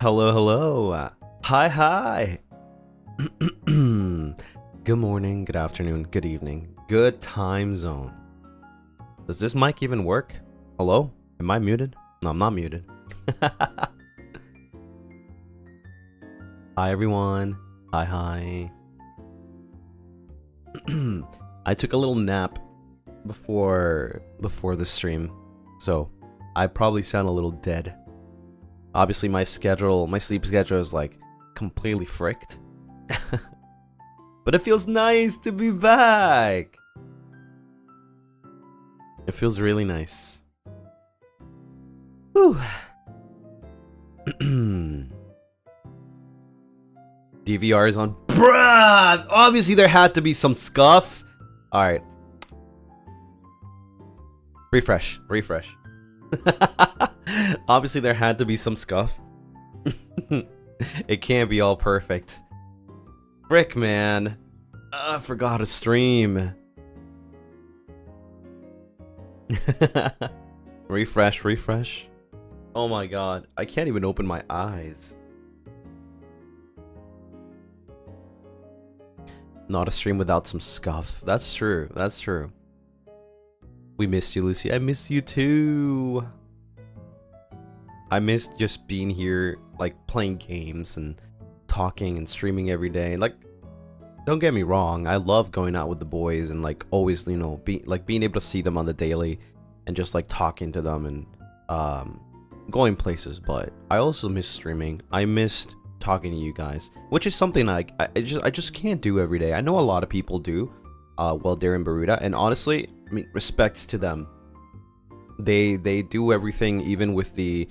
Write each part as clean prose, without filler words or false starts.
Hello, hello. Hi, hi. Good morning, good afternoon, good evening, good time zone. Does this mic even work? Hello? Am I muted? No, I'm not muted. Hi, everyone. Hi, hi. I took a little nap before the stream, so I probably sound a little dead. Obviously, my sleep schedule is like completely fricked. But it feels nice to be back. It feels really nice. Whew. DVR is on. Bruh! Obviously, there had to be some scuff. Alright. Refresh. Obviously, there had to be some scuff. It can't be all perfect. Frick, man. I forgot to stream. Refresh. Oh my god. I can't even open my eyes. Not a stream without some scuff. That's true. We missed you, Lucy. I miss you too. I missed just being here, like, playing games and talking and streaming every day. Like, don't get me wrong, I love going out with the boys and, like, always, you know, being able to see them on the daily and just, like, talking to them and going places. But I also miss streaming. I missed talking to you guys, which is something like I just can't do every day. I know a lot of people do while they're in Baruta, and honestly, I mean, respects to them. They do everything, even with the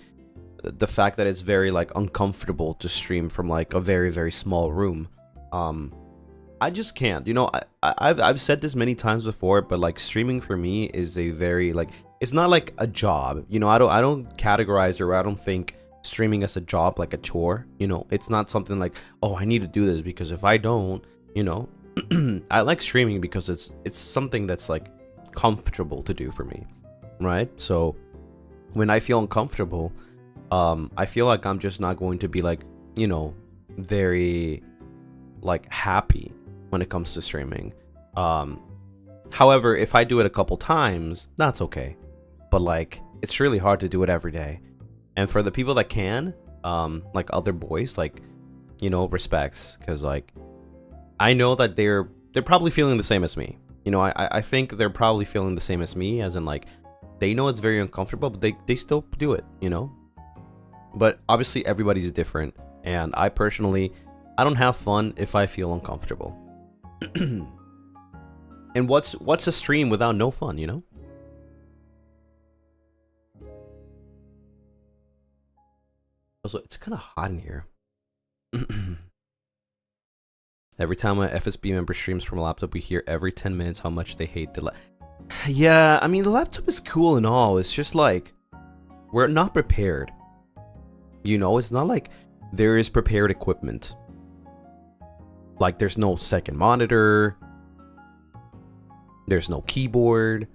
fact that it's very, like, uncomfortable to stream from, like, a very, very small room. I just can't, you know. I've said this many times before, but, like, streaming for me is a very, like, it's not like a job, you know. I don't categorize, or I don't think streaming as a job, like a chore, you know. It's not something like, oh, I need to do this because if I don't, you know. I like streaming because it's something that's, like, comfortable to do for me, right? So when I feel uncomfortable, I feel like I'm just not going to be, like, you know, very, like, happy when it comes to streaming. However, if I do it a couple times, that's okay. But, like, it's really hard to do it every day. And for the people that can, like other boys, like, you know, respects, because, like, I know that they're probably feeling the same as me. You know, I think they're probably feeling the same as me, as in, like, they know it's very uncomfortable, but they still do it, you know. But obviously everybody's different, and I personally, I don't have fun if I feel uncomfortable. And what's a stream without no fun, you know? Also, it's kind of hot in here. Every time an FSB member streams from a laptop, we hear every 10 minutes how much they hate the Yeah, I mean, the laptop is cool and all. It's just like, we're not prepared. You know, it's not like there is prepared equipment. Like, there's no second monitor. There's no keyboard.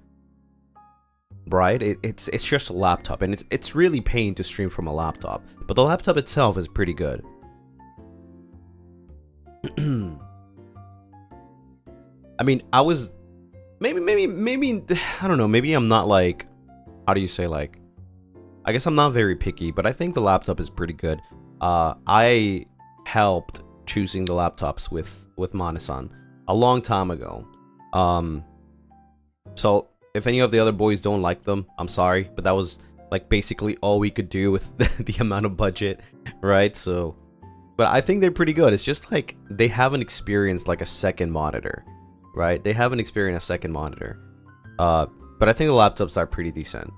Right? It's just a laptop, and it's really pain to stream from a laptop. But the laptop itself is pretty good. I mean, I was maybe I don't know, maybe I'm not, like, how do you say, like, I guess I'm not very picky, but I think the laptop is pretty good. I helped choosing the laptops with Manasan a long time ago. So if any of the other boys don't like them, I'm sorry, but that was, like, basically all we could do with the amount of budget, right? So, but I think they're pretty good. It's just like they haven't experienced, like, a second monitor, right? They haven't experienced a second monitor. But I think the laptops are pretty decent.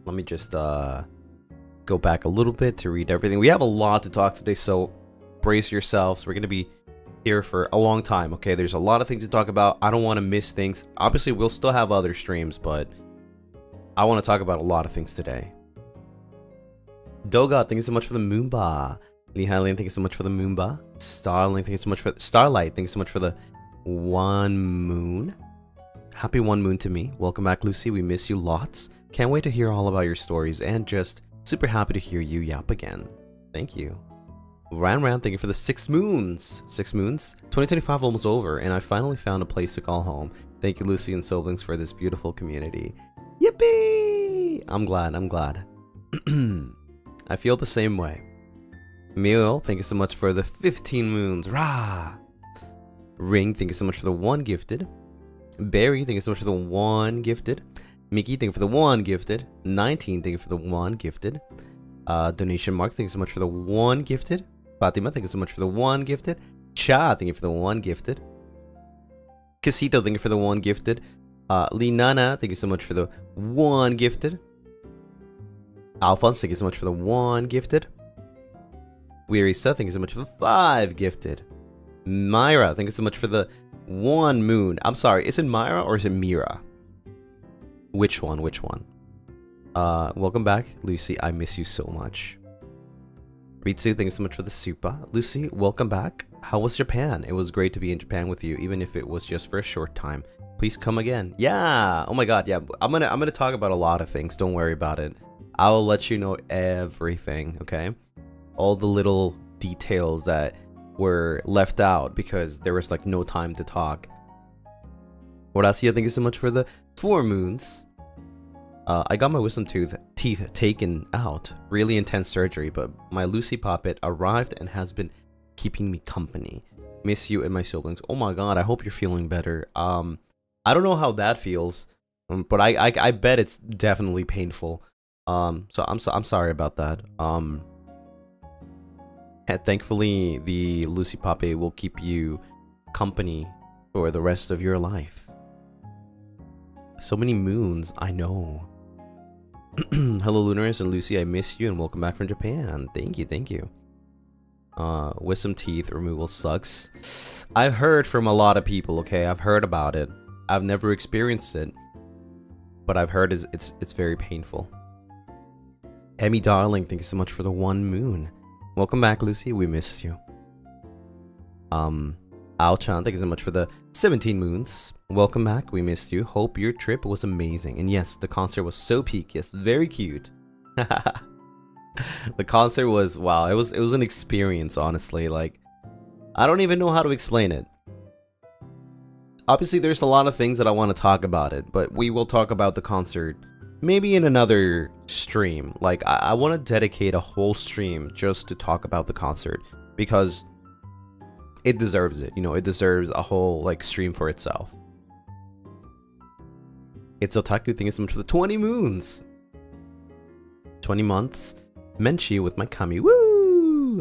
Let me just go back a little bit to read everything. We have a lot to talk today, so brace yourselves. We're gonna be here for a long time, okay? There's a lot of things to talk about. I don't want to miss things. Obviously, we'll still have other streams, but I want to talk about a lot of things today. Doga, thank you so much for the Moomba. Lee Hanley, thank you so much for the Moomba. Starling, thank you so much for Starlight, thank you so much for the 1 moon. Happy 1 moon to me. Welcome back, Lucy. We miss you lots. Can't wait to hear all about your stories and just super happy to hear you yap again. Thank you. Ran, thank you for the 6 moons. 6 moons? 2025 almost over, and I finally found a place to call home. Thank you, Lucy and siblings, for this beautiful community. Yippee! I'm glad. I feel the same way. Mio, thank you so much for the 15 moons. Rah! Ring, thank you so much for the 1 gifted. Barry, thank you so much for the 1 gifted. Mickey, thank you for the 1 gifted. 19, thank you for the 1 gifted. Donation Mark, thank you so much for the 1 gifted. Fatima, thank you so much for the 1 gifted. Cha, thank you for the 1 gifted. Casito, thank you for the 1 gifted. Linana, thank you so much for the 1 gifted. Alphonse, thank you so much for the 1 gifted. Weary Seth, thank you so much for the 5 gifted. Myra, thank you so much for the 1 moon. I'm sorry, is it Myra or is it Mira? Which one? Welcome back, Lucy. I miss you so much. Ritsu, thank you so much for the super. Lucy, welcome back. How was Japan? It was great to be in Japan with you, even if it was just for a short time. Please come again. Yeah. Oh my god, yeah. I'm gonna talk about a lot of things. Don't worry about it. I will let you know everything, okay? All the little details that were left out because there was like no time to talk. Horacia, thank you so much for the 4 moons. I got my wisdom teeth taken out. Really intense surgery, but my Lucy puppet arrived and has been keeping me company. Miss you and my siblings. Oh my god, I hope you're feeling better. I don't know how that feels, but I bet it's definitely painful. So I'm sorry about that. Thankfully, the Lucy puppet will keep you company for the rest of your life. So many moons, I know. Hello, Lunaris and Lucy, I miss you and welcome back from Japan. Thank you. Wisdom teeth removal sucks. I've heard from a lot of people, okay? I've heard about it. I've never experienced it, but I've heard it's very painful. Emmy darling, thank you so much for the 1 moon. Welcome back, Lucy. We missed you. Ao-chan, thank you so much for the 17 moons. Welcome back. We missed you. Hope your trip was amazing. And yes, the concert was so peak. Yes, very cute. The concert was, wow, it was an experience, honestly. Like, I don't even know how to explain it. Obviously, there's a lot of things that I want to talk about it, but we will talk about the concert maybe in another stream. Like, I want to dedicate a whole stream just to talk about the concert because it deserves it. You know, it deserves a whole, like, stream for itself. It's Otaku, thank you so much for the 20 moons. 20 months. Menchi with my Kami. Woo!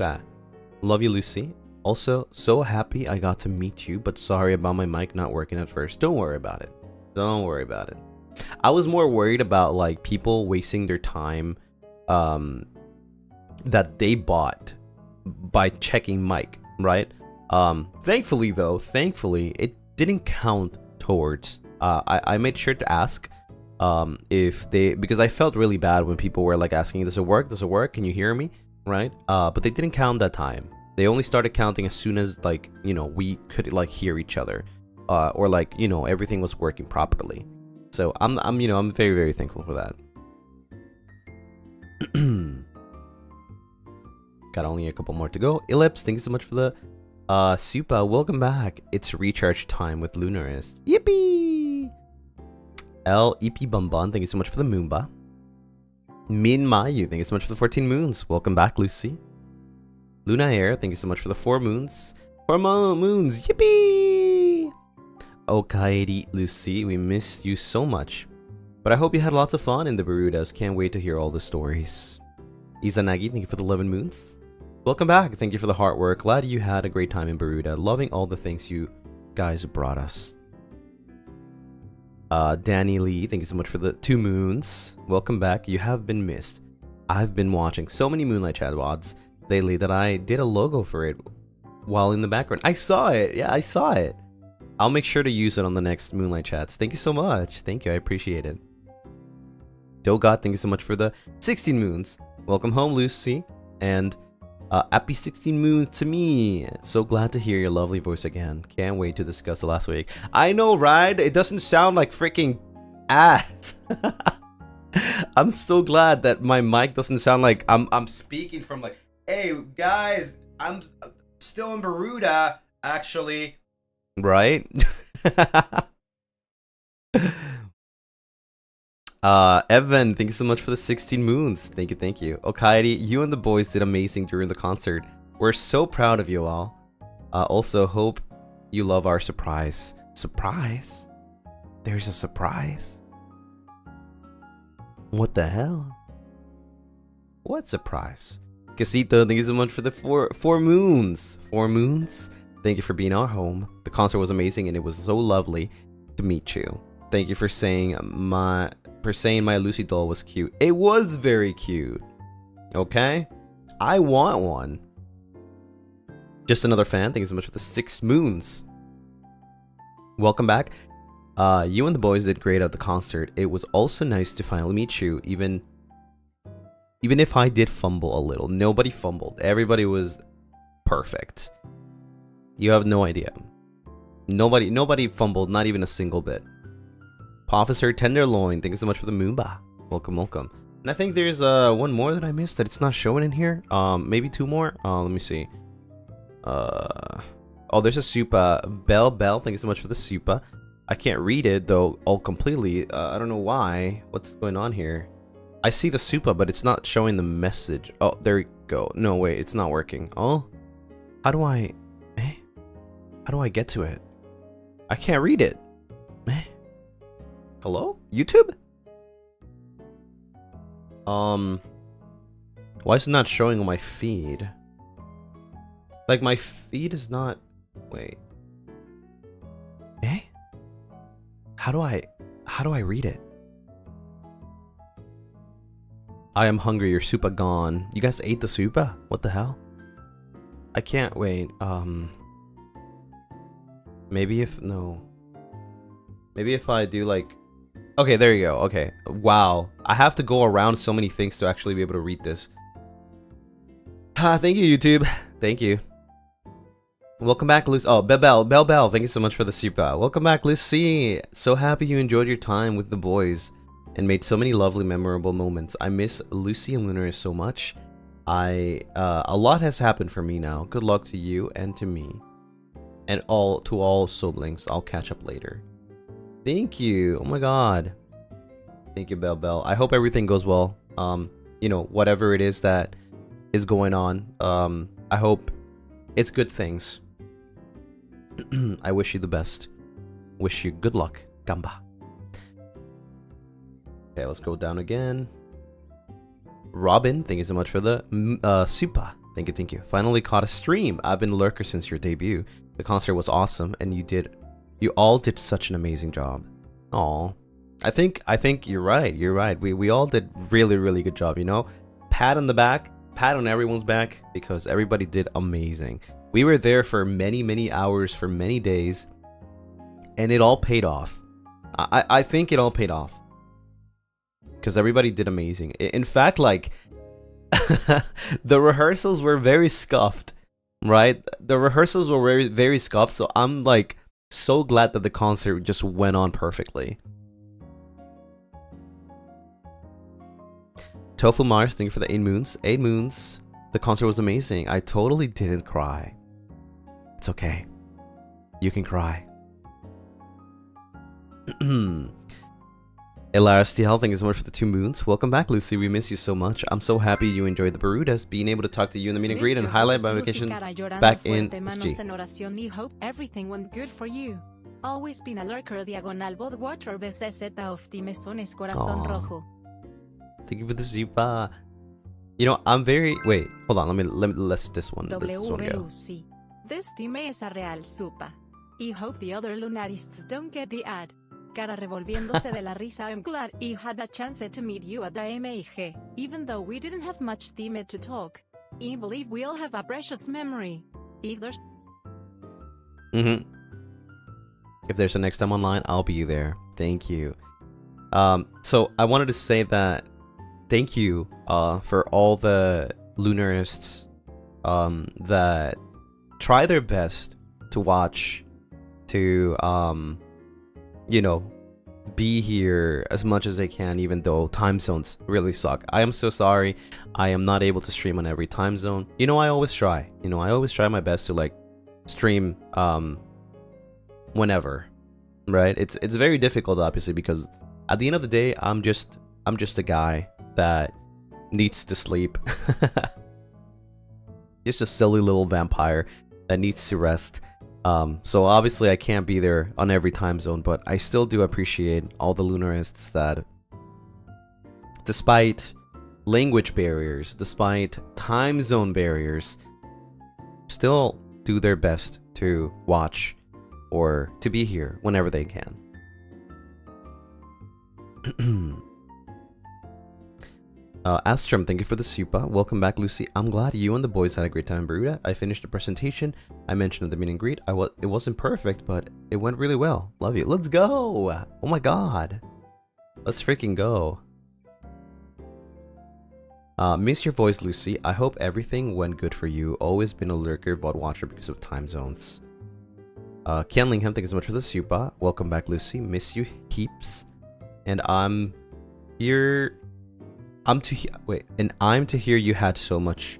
Love you, Lucy. Also, so happy I got to meet you, but sorry about my mic not working at first. Don't worry about it. Don't worry about it. I was more worried about, like, people wasting their time that they bought by checking mic, right? Thankfully, it didn't count towards. I made sure to ask if they, because I felt really bad when people were like asking, does it work? Can you hear me? Right? But they didn't count that time. They only started counting as soon as, like, you know, we could, like, hear each other, or, like, you know, everything was working properly. So I'm very, very thankful for that. Got only a couple more to go. Ellipse, thank you so much for the Supa. Welcome back. It's recharge time with Lunaris. Yippee! EP Bumban, thank you so much for the Moomba. Min Mayu, thank you so much for the 14 moons. Welcome back, Lucy. Luna Air, thank you so much for the 4 moons. 4 moons, yippee! Okaeri, Lucy, we missed you so much. But I hope you had lots of fun in the Barudas. Can't wait to hear all the stories. Izanagi, thank you for the 11 moons. Welcome back, thank you for the hard work. Glad you had a great time in Baruda. Loving all the things you guys brought us. Danny Lee, thank you so much for the 2 moons. Welcome back, you have been missed. I've been watching so many Moonlight Chat VODs lately that I did a logo for it while in the background. I saw it, yeah, I saw it. I'll make sure to use it on the next Moonlight Chats. Thank you so much. Thank you, I appreciate it. Dogot, thank you so much for the 16 moons. Welcome home, Lucy. And Happy 16 moons to me. So glad to hear your lovely voice again. Can't wait to discuss the last week. I know, right? It doesn't sound like freaking ass. I'm so glad that my mic doesn't sound like I'm speaking from like, hey guys, I'm still in Baruda, actually. Right? Evan, thank you so much for the 16 moons. Thank you, thank you. Okairi, you and the boys did amazing during the concert. We're so proud of you all. Also, hope you love our surprise. Surprise? There's a surprise? What the hell? What surprise? Casito, thank you so much for the four moons. 4 moons? Thank you for being our home. The concert was amazing and it was so lovely to meet you. Thank you for saying my Lucy doll was cute. It was very cute. Okay? I want one. Just another fan. Thank you so much for the 6 moons. Welcome back. You and the boys did great at the concert. It was also nice to finally meet you, even if I did fumble a little. Nobody fumbled. Everybody was perfect. You have no idea. Nobody fumbled, not even a single bit. Officer Tenderloin, thank you so much for the Moomba. Welcome, welcome. And I think there's one more that I missed that it's not showing in here. Maybe 2 more. Let me see. Oh, there's a Supa. Bell, thank you so much for the Supa. I can't read it though all completely. I don't know why. What's going on here? I see the Supa, but it's not showing the message. Oh, there we go. No, wait, it's not working. Oh, how do I get to it? I can't read it. Hello? YouTube? Why is it not showing on my feed? Like, my feed is not... Wait. How do I read it? I am hungry, your Supa gone. You guys ate the Supa? What the hell? I can't wait. Maybe if I do like... Okay, there you go. Okay. Wow. I have to go around so many things to actually be able to read this. Thank you, YouTube. Thank you. Welcome back, Lucy. Oh, Bell. Thank you so much for the Supa. Welcome back, Lucy. So happy you enjoyed your time with the boys and made so many lovely, memorable moments. I miss Lucy and Lunaris so much. A lot has happened for me now. Good luck to you and to me. And to all siblings. I'll catch up later. Thank you. Oh my god. Thank you, Bell. I hope everything goes well. You know, whatever it is that is going on. I hope it's good things. I wish you the best. Wish you good luck. Gamba. Okay, let's go down again. Robin, thank you so much for the Supa. Thank you. Finally caught a stream. I've been a lurker since your debut. The concert was awesome, and you all did such an amazing job. Aw. I think you're right. You're right. We all did really good job, you know? Pat on the back, pat on everyone's back, because everybody did amazing. We were there for many hours, for many days, and it all paid off. I think it all paid off. Because everybody did amazing. In fact, like, the rehearsals were very scuffed, right? The rehearsals were very scuffed, so I'm, like, so glad that the concert just went on perfectly. Tofu Mars, thank you for the 8 moons. 8 moons. The concert was amazing. I totally didn't cry. It's okay. You can cry. LRSTL, thank you so much for the 2 moons. Welcome back, Lucy. We miss you so much. I'm so happy you enjoyed the Barudas. Being able to talk to you in the meet and greet and highlight my vacation back in SG. Hope everything went good for you. Always been a lurker, diagonal bod water BCZ of Timesones corazón rojo. Thank you for the Supa. You know, I'm very... Wait, hold on. Let's this one go. Lucy. This team is a real Supa. I hope the other Lunarists don't get the ad. Cara revolviéndose de la risa. I'm glad I had a chance to meet you at the MAG, even though we didn't have much time to talk. I believe we all have a precious memory. If there's... If there's a next time online, I'll be there. Thank you. So I wanted to say that thank you for all the Lunarists that try their best to watch, to you know, be here as much as they can, even though time zones really suck. I am so sorry. I am not able to stream on every time zone. You know, I always try. You know, I always try my best to like stream whenever, right? It's very difficult, obviously, because at the end of the day, I'm just a guy that needs to sleep. Just a silly little vampire that needs to rest. So obviously I can't be there on every time zone, but I still do appreciate all the Lunarists that, despite language barriers, despite time zone barriers, still do their best to watch or to be here whenever they can. Astrum, thank you for the super. Welcome back, Lucy. I'm glad you and the boys had a great time in Bermuda. I finished the presentation I mentioned at the meet and greet. It wasn't perfect, but it went really well. Love you. Let's go! Oh my god. Let's freaking go. Miss your voice, Lucy. I hope everything went good for you. Always been a lurker VOD watcher because of time zones. Ken Lingham, thank you so much for the super. Welcome back, Lucy. Miss you heaps. And I'm here... I'm to hear you had so much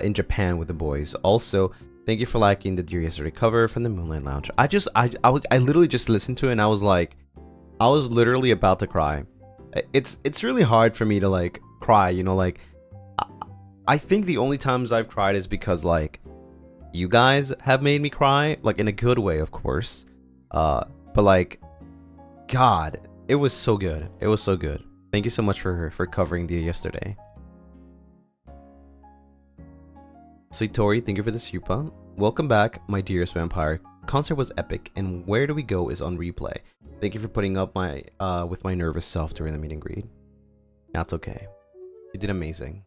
in Japan with the boys. Also, thank you for liking the Dear Yesterday cover from the Moonlight Lounge. I literally just listened to it and I was like, I was literally about to cry. It's really hard for me to like cry, you know, like I think the only times I've cried is because like you guys have made me cry, like in a good way, of course. But like, God, it was so good. It was so good. Thank you so much for covering the yesterday. Sweet Tori, thank you for the super. Welcome back, my dearest vampire. Concert was epic, and Where Do We Go is on replay. Thank you for putting up my with my nervous self during the meet and greet. That's okay. You did amazing.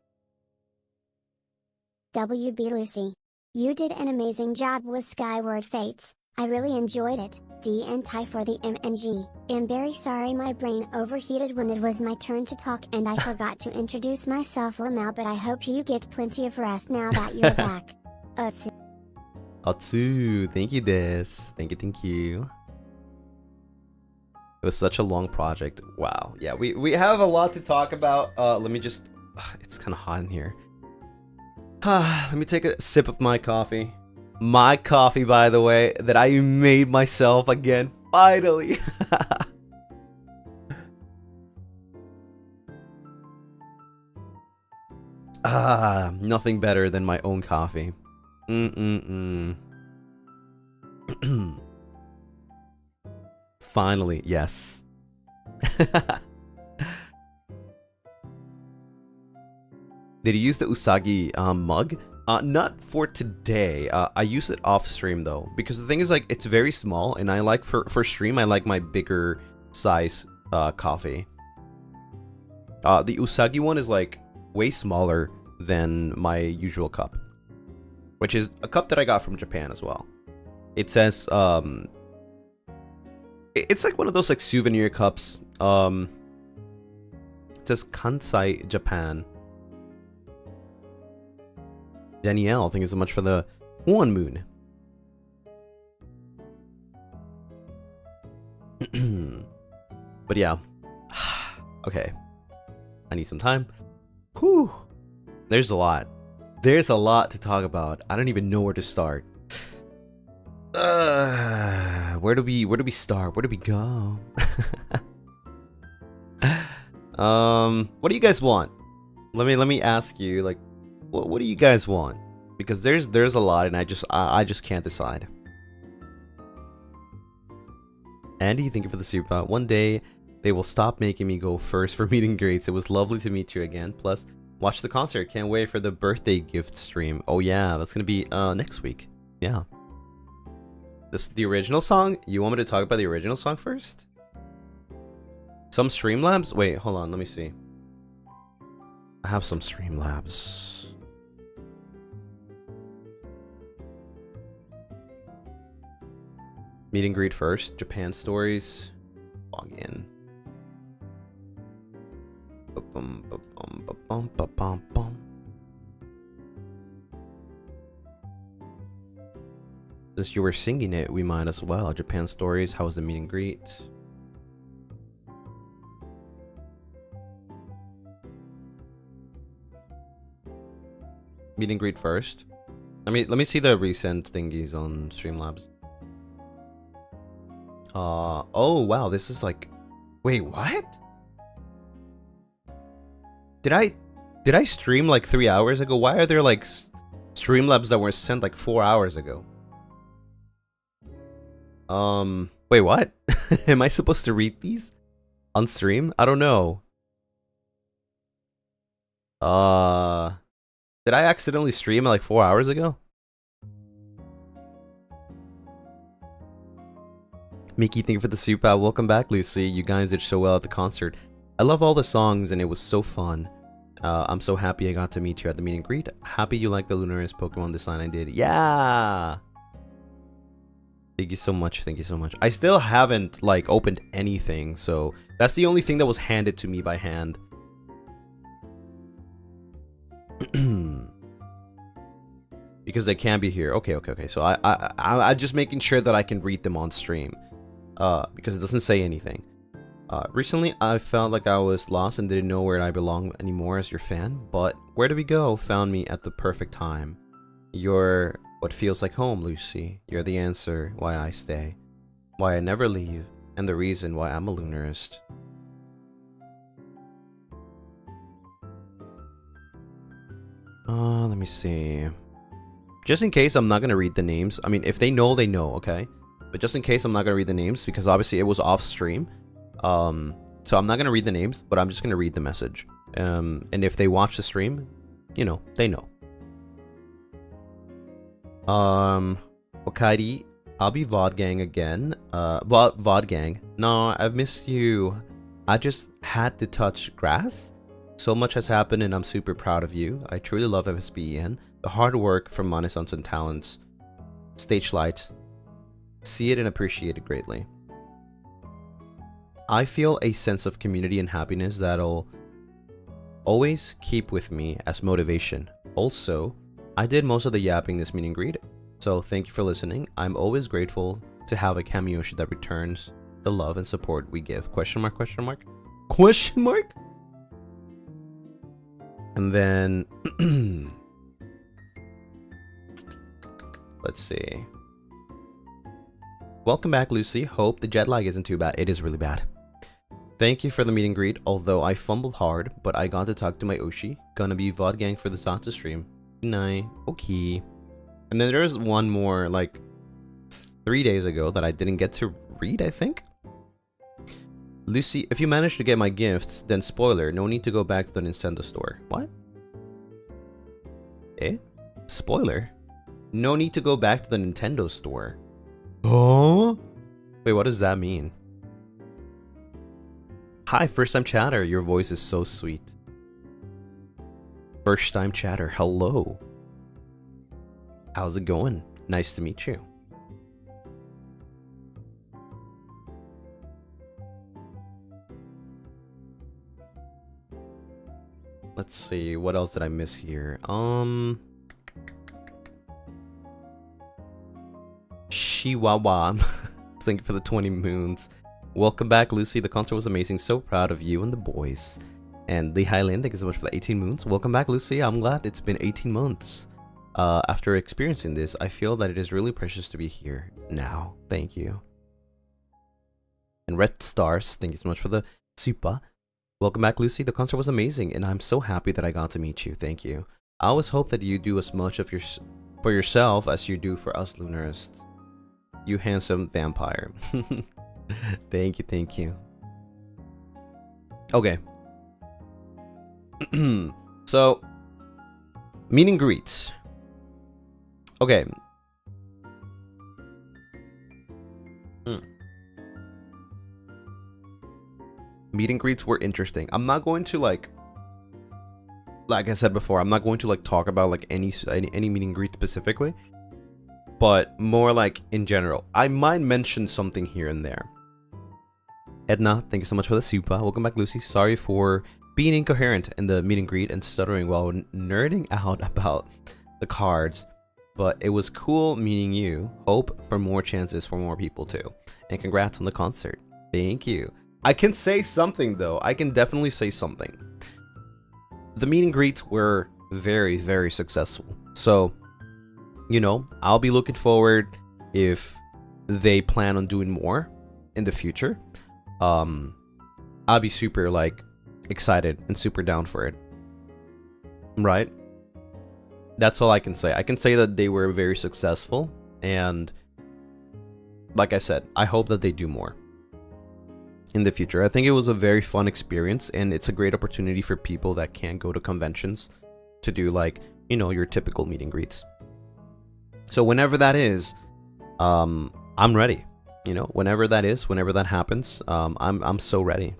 WB Lucy. You did an amazing job with Skyward Fates. I really enjoyed it. D and Ty for the MNG. I'm very sorry my brain overheated when it was my turn to talk and I forgot to introduce myself Lamau, but I hope you get plenty of rest now that you're back. Otsu. Otsu, thank you, Des. Thank you. It was such a long project. Wow. Yeah, we have a lot to talk about. Let me just... it's kind of hot in here. Let me take a sip of my coffee. My coffee, by the way, that I made myself again, finally. Nothing better than my own coffee. Finally, yes. Did you use the Usagi mug? Not for today. I use it off stream though, because the thing is, like, it's very small, and I like for stream I like my bigger size coffee. The Usagi one is like way smaller than my usual cup, which is a cup that I got from Japan as well. It says it's like one of those like souvenir cups. It says Kansai, Japan. Danielle, thank you so much for the 1 moon. But yeah. Okay. I need some time. Whew. There's a lot. There's a lot to talk about. I don't even know where to start. Where do we start? Where do we go? What do you guys want? Let me ask you, like, what do you guys want? Because there's a lot, and I just can't decide. Andy, thank you for the super. One day they will stop making me go first for meet and greets. It was lovely to meet you again. Plus, watch the concert. Can't wait for the birthday gift stream. Oh yeah, that's gonna be next week. Yeah. The original song? You want me to talk about the original song first? Some Streamlabs? Wait, hold on, let me see. I have some Streamlabs. Meet and greet first. Japan stories. Log in. Since you were singing it, we might as well. Japan stories, how was the meet and greet? Meet and greet first. Let me see the recent thingies on Streamlabs. Oh wow, this is like, wait, what? Did I stream like 3 hours ago? Why are there like Streamlabs that were sent like 4 hours ago? Wait, what? Am I supposed to read these on stream? I don't know. Did I accidentally stream like 4 hours ago? Mickey, thank you for the super. Welcome back, Lucy. You guys did so well at the concert. I love all the songs and it was so fun. I'm so happy I got to meet you at the meet and greet. Happy you like the Lunaris Pokemon design I did. Yeah! Thank you so much. Thank you so much. I still haven't like opened anything, so that's the only thing that was handed to me by hand. Because they can be here. Okay. So I'm just making sure that I can read them on stream. Because it doesn't say anything. Recently, I felt like I was lost and didn't know where I belong anymore as your fan. But Where Do We Go found me at the perfect time. You're what feels like home, Lucy. You're the answer why I stay, why I never leave, and the reason why I'm a Lunarist. Let me see. Just in case I'm not gonna read the names. I mean, if they know, okay? But just in case I'm not gonna read the names, because obviously it was off stream. So I'm not gonna read the names, but I'm just gonna read the message. And if they watch the stream, you know, they know. Okaidi, I'll be Vodgang again. Vodgang. No, I've missed you. I just had to touch grass. So much has happened and I'm super proud of you. I truly love FSBEN. The hard work from Renaissance and talents. Stage light. See it and appreciate it greatly. I feel a sense of community and happiness that'll always keep with me as motivation. Also, I did most of the yapping this meet and greet, so thank you for listening. I'm always grateful to have a Kamiyoshi that returns the love and support we give. Question mark, question mark? Question mark? And then, let's see. Welcome back, Lucy. Hope the jet lag isn't too bad. It is really bad. Thank you for the meet and greet, although I fumbled hard, but I got to talk to my Oshi. Gonna be Vodgang for the Sata stream. Good night. Okay. And then there's one more, like, 3 days ago that I didn't get to read, I think? Lucy, if you manage to get my gifts, then spoiler, no need to go back to the Nintendo store. What? Eh? Spoiler? No need to go back to the Nintendo store. Oh? Wait, what does that mean? Hi, first time chatter. Your voice is so sweet. First time chatter. Hello. How's it going? Nice to meet you. Let's see. What else did I miss here? Chihuahua. Thank you for the 20 moons. Welcome back, Lucy. The concert was amazing. So proud of you and the boys. And Lee Highland, thank you so much for the 18 moons. Welcome back, Lucy. I'm glad it's been 18 months. After experiencing this, I feel that it is really precious to be here now. Thank you. And Red Stars, thank you so much for the super. Welcome back, Lucy. The concert was amazing, and I'm so happy that I got to meet you. Thank you. I always hope that you do as much of for yourself as you do for us Lunarists. You handsome vampire. Thank you, thank you. Okay. So, meet and greets. Okay. Meet and greets were interesting. I'm not going to like I said before, I'm not going to like talk about like any meet and greet specifically, but more like in general. I might mention something here and there. Edna, thank you so much for the super. Welcome back, Lucy. Sorry for being incoherent in the meet and greet and stuttering while nerding out about the cards. but it was cool meeting you. Hope for more chances for more people too. And congrats on the concert. Thank you. I can say something though. I can definitely say something. The meet and greets were very, very successful. So, you know, I'll be looking forward if they plan on doing more in the future. I'll be super like excited and super down for it. Right? That's all I can say. I can say that they were very successful, and like I said, I hope that they do more in the future. I think it was a very fun experience, and it's a great opportunity for people that can't go to conventions to do, like, you know, your typical meet and greets. So whenever that is, I'm ready. You know, whenever that is, whenever that happens, I'm so ready.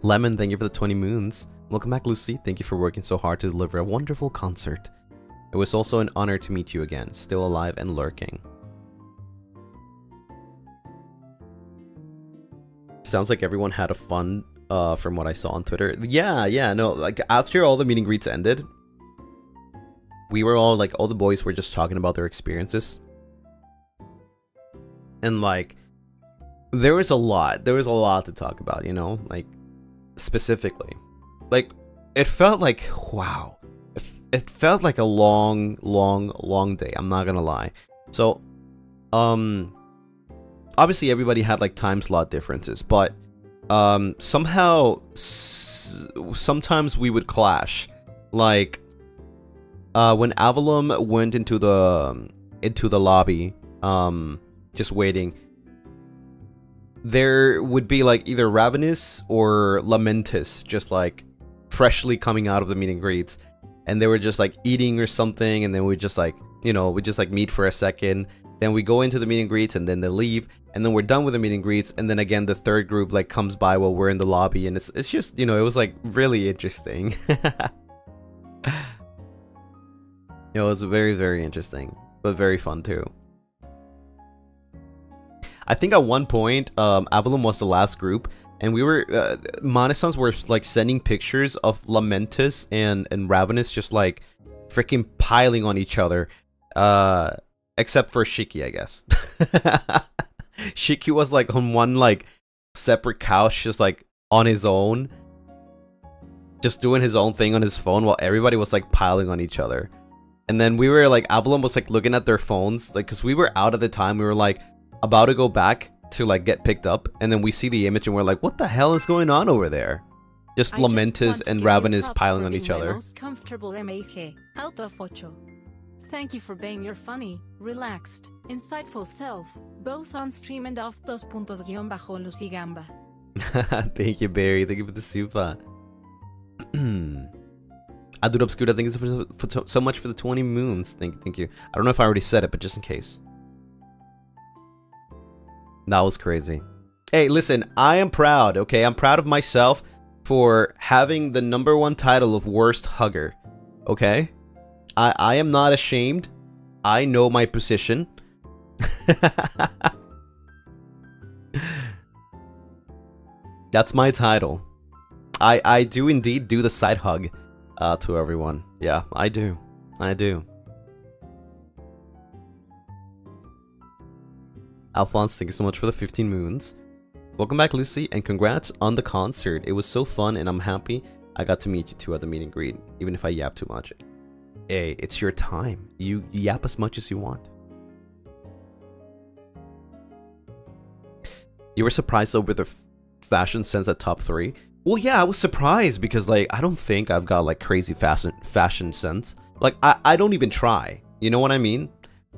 Lemon, thank you for the 20 moons. Welcome back, Lucy. Thank you for working so hard to deliver a wonderful concert. It was also an honor to meet you again, still alive and lurking. Sounds like everyone had a fun, from what I saw on Twitter. Yeah, no, like, after all the meet and greets ended, we were all, like, all the boys were just talking about their experiences. And, like, there was a lot to talk about, you know, like, specifically. Like, it felt like, wow, it felt like a long day, I'm not gonna lie. So, obviously everybody had, like, time slot differences, but, somehow, sometimes we would clash. Like, when Avalon went into the lobby, just waiting, there would be, like, either Ravenous or Lamentus just, like, freshly coming out of the meet and greets, and they were just, like, eating or something, and then we just, like, you know, we just, like, meet for a second, then we go into the meet and greets, and then they leave, and then we're done with the meet and greets, and then again the third group, like, comes by while we're in the lobby, and it's just, you know, it was, like, really interesting. It was very, very interesting, but very fun too. I think at one point, Avalon was the last group, and we were, Monisons were, like, sending pictures of Lamentus and Ravenous just, like, freaking piling on each other, except for Shiki, I guess. Shiki was, like, on one, like, separate couch, just, like, on his own, just doing his own thing on his phone, while everybody was, like, piling on each other. And then we were, like, Avalon was, like, looking at their phones, like, because we were out at the time, we were, like, about to go back to, like, get picked up, and then we see the image and we're like, what the hell is going on over there? Just Lamentus and Ravenous piling on each other. Most comfortable MAG out of 8. Thank you for being your funny, relaxed, insightful self, both on stream and off _Lucy Gamba. Thank you, Barry. Thank you for the super. Adud Obscura, thank you so much for the 20 moons. Thank you. I don't know if I already said it, but just in case. That was crazy. Hey, listen, I am proud, okay? I'm proud of myself for having the #1 title of worst hugger, okay? I am not ashamed. I know my position. That's my title. I do indeed do the side hug to everyone. Yeah, I do. Alphonse, thank you so much for the 15 moons. Welcome back, Lucy, and congrats on the concert. It was so fun, and I'm happy I got to meet you two at the meet and greet, even if I yap too much. Hey, it's your time. You yap as much as you want. You were surprised over the fashion sense at top 3? Well, yeah, I was surprised because, like, I don't think I've got, like, crazy fashion sense. Like, I don't even try. You know what I mean?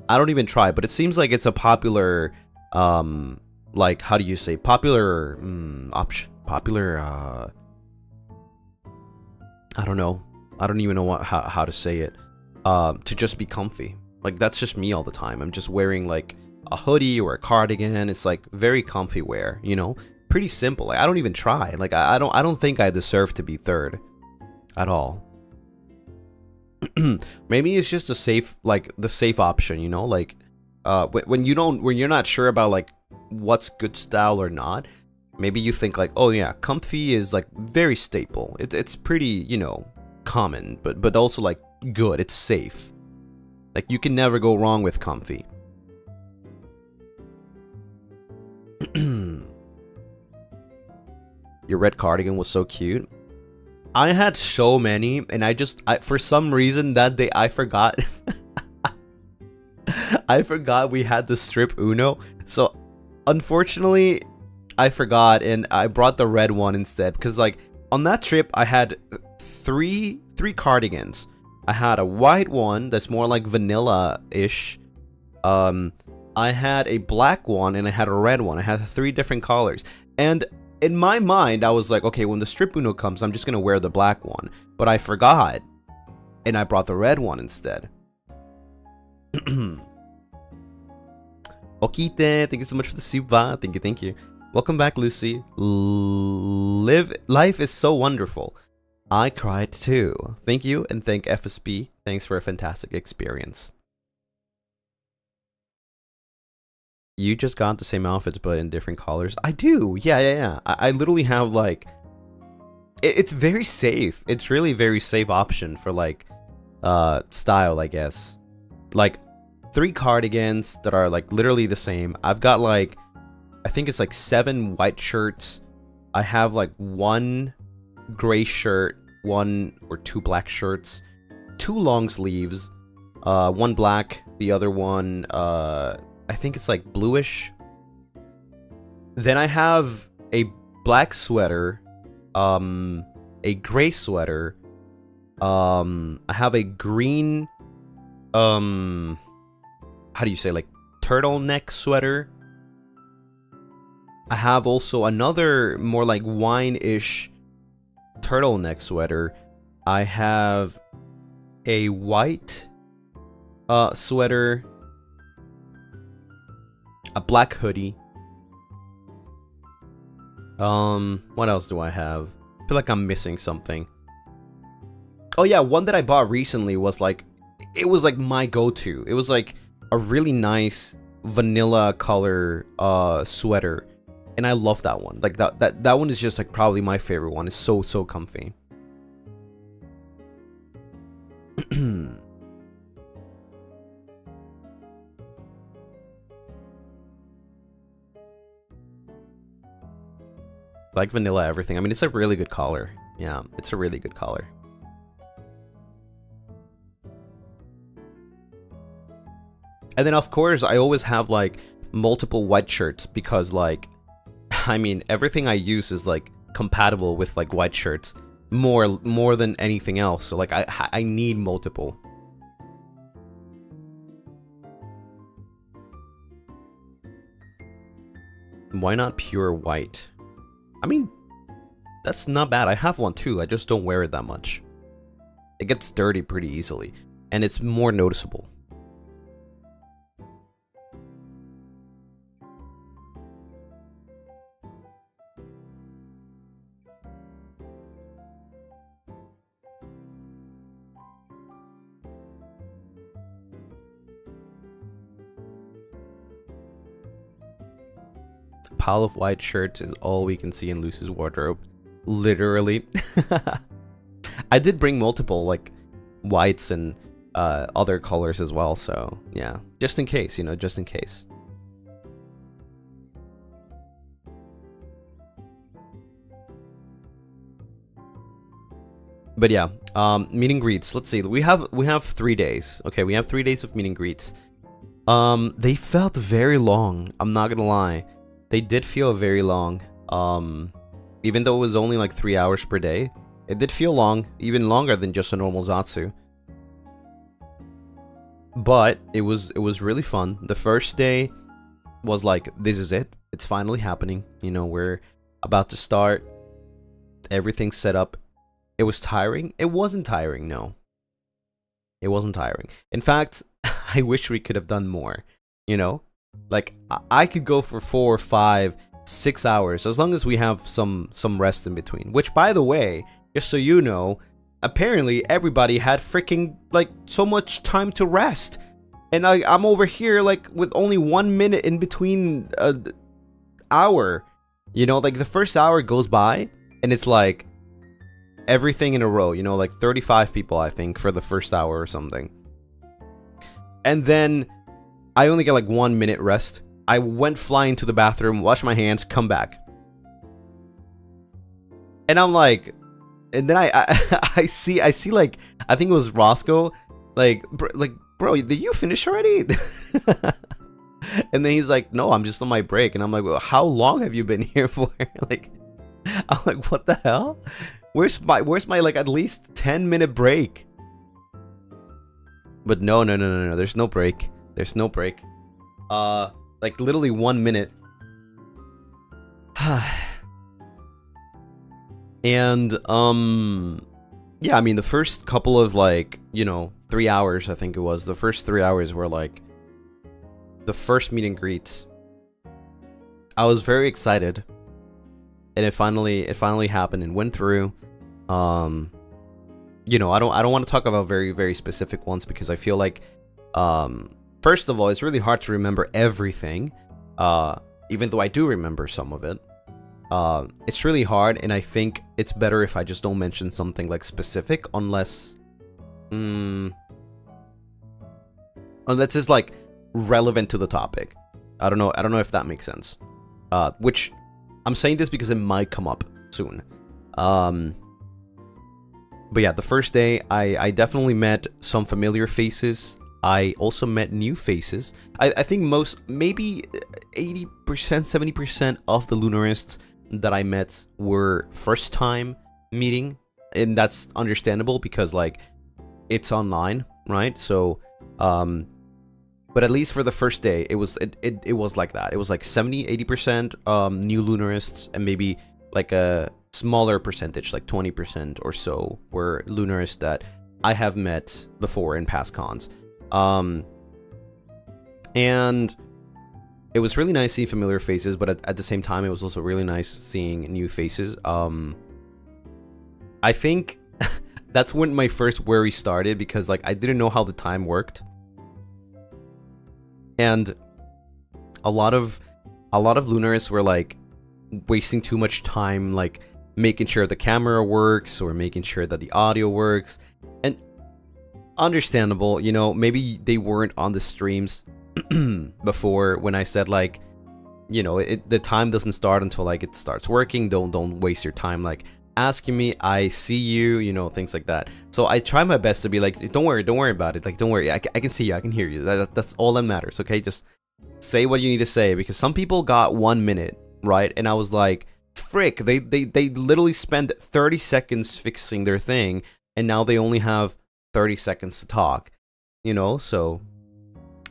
I don't even try, but it seems like it's a popular, like, how do you say, popular, option, popular, I don't know. I don't even know how to say it, to just be comfy. Like, that's just me all the time. I'm just wearing, like, a hoodie or a cardigan. It's, like, very comfy wear, you know? Pretty simple. Like, I don't even try. Like, I don't think I deserve to be third at all. Maybe it's just a safe, like, the safe option, you know? Like, when you're not sure about, like, what's good style or not, maybe you think, like, oh yeah, comfy is, like, very staple. It's pretty, you know, common, but also, like, good. It's safe. Like, you can never go wrong with comfy. Your red cardigan was so cute. I had so many, and for some reason that day I forgot. I forgot we had the strip Uno. So, unfortunately, I forgot, and I brought the red one instead. Because, like, on that trip, I had three cardigans. I had a white one that's more like vanilla-ish. I had a black one, and I had a red one. I had 3 different colors. And in my mind, I was like, okay, when the strip Uno comes, I'm just going to wear the black one. But I forgot, and I brought the red one instead. Okite, thank you so much for the super. Thank you. Welcome back, Lucy. Life is so wonderful. I cried too. Thank you, and thank FSB. Thanks for a fantastic experience. You just got the same outfits, but in different colors. I do. Yeah. I literally have, like... It's very safe. It's really very safe option for, like, style, I guess. Like, 3 cardigans that are, like, literally the same. I've got, like... I think it's, like, 7 white shirts. I have, like, 1 gray shirt, 1 or 2 black shirts, 2 long sleeves, 1 black, the other one, I think it's like bluish. Then I have a black sweater, a gray sweater, I have a green, how do you say, like, turtleneck sweater. I have also another more like wine-ish turtleneck sweater. I have a white sweater, a black hoodie. What else do I have? I feel like I'm missing something. Oh yeah, one that I bought recently was like, it was like my go-to. It was like a really nice vanilla color sweater. And I love that one. Like that one is just like probably my favorite one. It's so comfy. Like vanilla everything. I mean, it's a really good color. Yeah, it's a really good color. And then of course I always have like multiple white shirts because like, I mean, everything I use is like compatible with like white shirts more than anything else. So like I need multiple. Why not pure white? I mean, that's not bad. I have one too. I just don't wear it that much. It gets dirty pretty easily, and it's more noticeable. Pile of white shirts is all we can see in Lucy's wardrobe. Literally. I did bring multiple like whites and other colors as well, so yeah, just in case, you know, just in case. But yeah, meet and greets. Let's see. We have 3 days. Okay, we have 3 days of meet and greets. They felt very long. I'm not gonna lie. They did feel very long. Even though it was only like 3 hours per day, it did feel long, even longer than just a normal Zatsu. But it was really fun. The first day was like, this is it. It's finally happening. You know, we're about to start. Everything's set up. It was tiring. It wasn't tiring, no. It wasn't tiring. In fact, I wish we could have done more, you know? Like, I could go for 4, 5, 6 hours, as long as we have some rest in between. Which, by the way, just so you know, apparently everybody had freaking, like, so much time to rest. And I'm over here, like, with only 1 minute in between hour. You know, like, the first hour goes by, and it's like, everything in a row, you know, like 35 people, I think, for the first hour or something. And then I only get like 1 minute rest. I went flying to the bathroom, washed my hands, come back. And I'm like, and then I see like, I think it was Roscoe, like, bro, did you finish already? And then he's like, no, I'm just on my break. And I'm like, well, how long have you been here for? Like, I'm like, what the hell? Where's my like at least 10-minute break? But no, there's no break. There's no break. Like literally 1 minute. And yeah, I mean the first couple of like, you know, 3 hours, I think it was. The first 3 hours were like the first meet and greets. I was very excited. And it finally happened and went through. You know, I don't want to talk about very, very specific ones because I feel like first of all, it's really hard to remember everything. Even though I do remember some of it. It's really hard, and I think it's better if I just don't mention something like specific unless it's like relevant to the topic. I don't know if that makes sense. Which I'm saying this because it might come up soon. But yeah, the first day I definitely met some familiar faces. I also met new faces. I think maybe 80%, 70% of the Lunarists that I met were first time meeting, and that's understandable because like it's online, right? So but at least for the first day it was like that. It was like 70-80% new Lunarists, and maybe like a smaller percentage, like 20% or so, were Lunarists that I have met before in past cons. And it was really nice seeing familiar faces, but at the same time, it was also really nice seeing new faces. I think that's when my first worry started, because like I didn't know how the time worked, and a lot of Lunarists were like wasting too much time, like making sure the camera works or making sure that the audio works. And understandable, you know, maybe they weren't on the streams before when I said like, you know, the time doesn't start until like it starts working. Don't waste your time like asking me. I see you, you know, things like that. So I try my best to be like, don't worry about it. Like, don't worry, I can see you, I can hear you. That's all that matters. Okay, just say what you need to say, because some people got 1 minute, right? And I was like, frick, they literally spend 30 seconds fixing their thing, and now they only have 30 seconds to talk, you know. So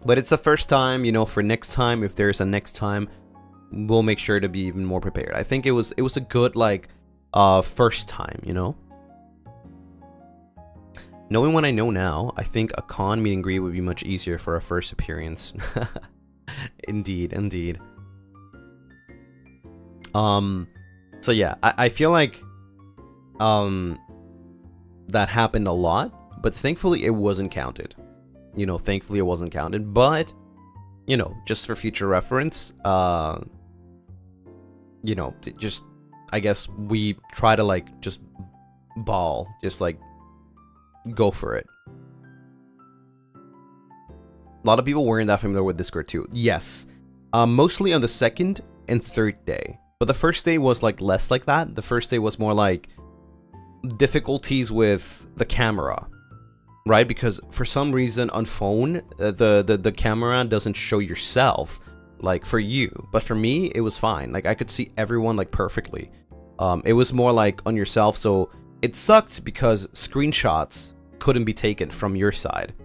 but it's the first time, you know. For next time, if there's a next time, we'll make sure to be even more prepared. I think it was a good like first time, you know. Knowing what I know now, I think a con meet and greet would be much easier for a first appearance. Indeed. So yeah, I feel like that happened a lot, but thankfully it wasn't counted. You know, thankfully it wasn't counted, but you know, just for future reference, you know, just I guess we try to like just just like go for it. A lot of people weren't that familiar with Discord too. Yes, mostly on the second and third day. But the first day was like less like that. The first day was more like difficulties with the camera, right? Because for some reason on phone, the camera doesn't show yourself like for you, but for me it was fine. Like I could see everyone like perfectly. It was more like on yourself, so it sucked because screenshots couldn't be taken from your side,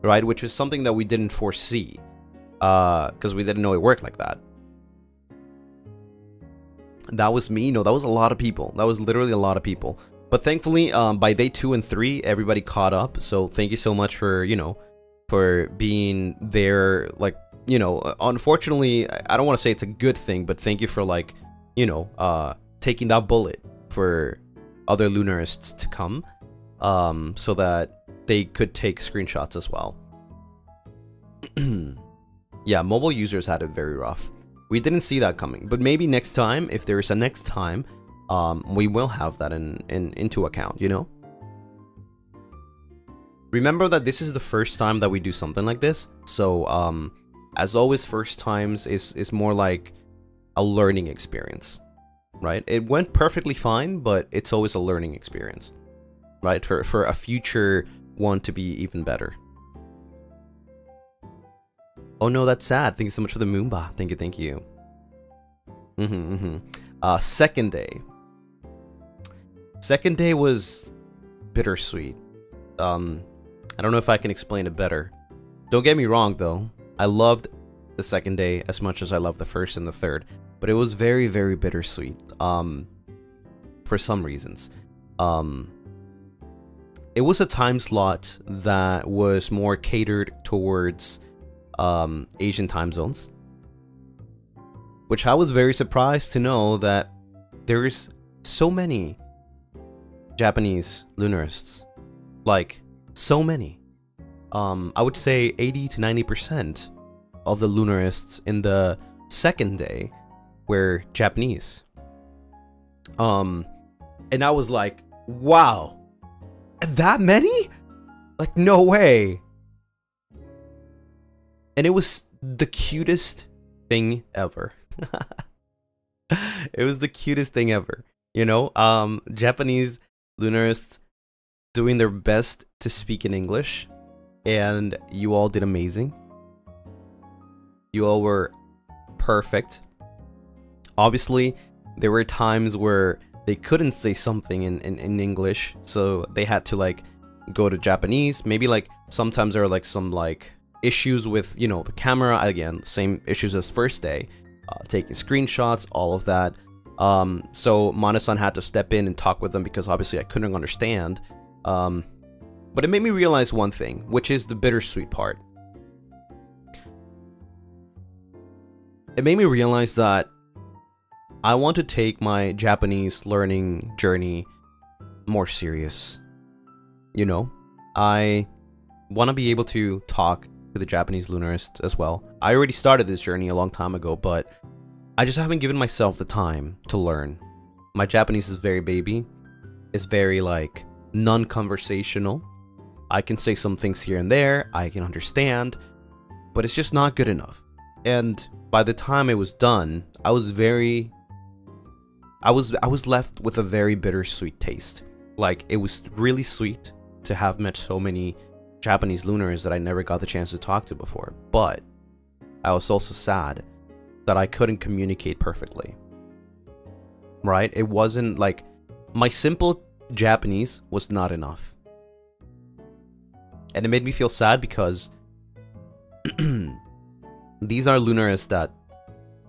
right? Which is something that we didn't foresee, because we didn't know it worked like that. That was me. No, that was a lot of people. That was literally a lot of people. But thankfully, by day 2 and 3, everybody caught up. So thank you so much for, you know, for being there. Like, you know, unfortunately, I don't want to say it's a good thing, but thank you for like, you know, taking that bullet for other Lunarists to come, so that they could take screenshots as well. Yeah, mobile users had it very rough. We didn't see that coming, but maybe next time, if there is a next time, we will have that into account, you know? Remember that this is the first time that we do something like this, so as always, first times is more like a learning experience, right? It went perfectly fine, but it's always a learning experience, right? For a future one to be even better. Oh no, that's sad. Thank you so much for the Moomba. Thank you, thank you. Second day. Second day was bittersweet. I don't know if I can explain it better. Don't get me wrong, though. I loved the second day as much as I loved the first and the third, but it was very, very bittersweet. For some reasons. It was a time slot that was more catered towards Asian time zones, which I was very surprised to know that there's so many Japanese Lunarists. Like, so many. I would say 80 to 90% of the Lunarists in the second day were Japanese. And I was like, wow, that many? Like, no way. And it was the cutest thing ever. It was the cutest thing ever. You know, Japanese Lunarists doing their best to speak in English, and you all did amazing. You all were perfect. Obviously, there were times where they couldn't say something in English, so they had to like go to Japanese. Maybe like sometimes there were like some like issues with, you know, the camera. Again, same issues as first day, taking screenshots, all of that. So Mana-san had to step in and talk with them because obviously I couldn't understand. But it made me realize one thing, which is the bittersweet part. It made me realize that I want to take my Japanese learning journey more serious. You know, I want to be able to talk to the Japanese Lunarists as well. I already started this journey a long time ago, but I just haven't given myself the time to learn. My Japanese is very baby. It's very like non-conversational. I can say some things here and there, I can understand, but it's just not good enough. And by the time it was done, I was left with a very bittersweet taste. Like, it was really sweet to have met so many Japanese Lunarists that I never got the chance to talk to before, but I was also sad that I couldn't communicate perfectly. Right? It wasn't like my simple Japanese was not enough. And it made me feel sad because these are Lunarists that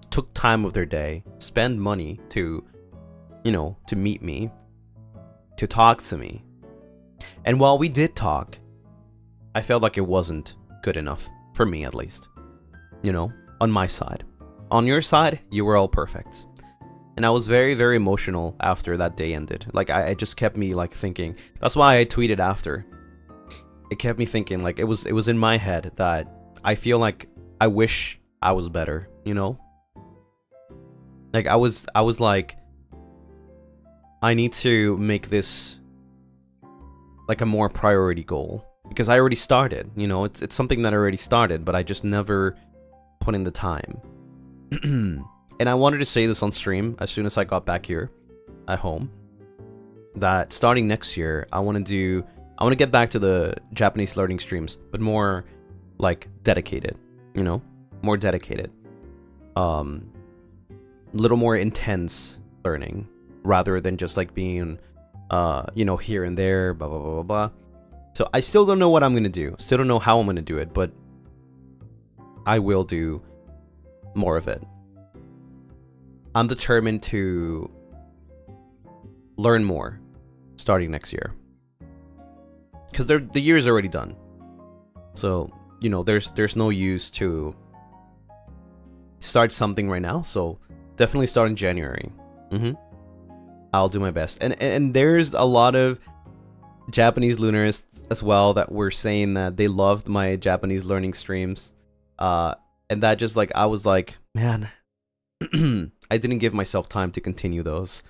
took time of their day, spend money to, you know, to meet me, to talk to me. And while we did talk, I felt like it wasn't good enough, for me at least. You know, on my side. On your side, you were all perfect. And I was very, very emotional after that day ended. Like, it just kept me, like, thinking. That's why I tweeted after. It kept me thinking, like, it was in my head that I feel like I wish I was better, you know? Like, I was like, I need to make this, like, a more priority goal. Because I already started, you know? It's something that I already started, but I just never put in the time. And I wanted to say this on stream as soon as I got back here at home, that starting next year, I want to get back to the Japanese learning streams, but more like dedicated, you know, more dedicated, little more intense learning rather than just like being, you know, here and there, blah, blah, blah, blah, blah. So I still don't know what I'm going to do. Still don't know how I'm going to do it, but I will do more of it. I'm determined to learn more starting next year. Because the year is already done. So, you know, there's no use to start something right now. So definitely start in January. I'll do my best. And there's a lot of Japanese Lunarists as well that were saying that they loved my Japanese learning streams. And that just like, I was like, man, I didn't give myself time to continue those.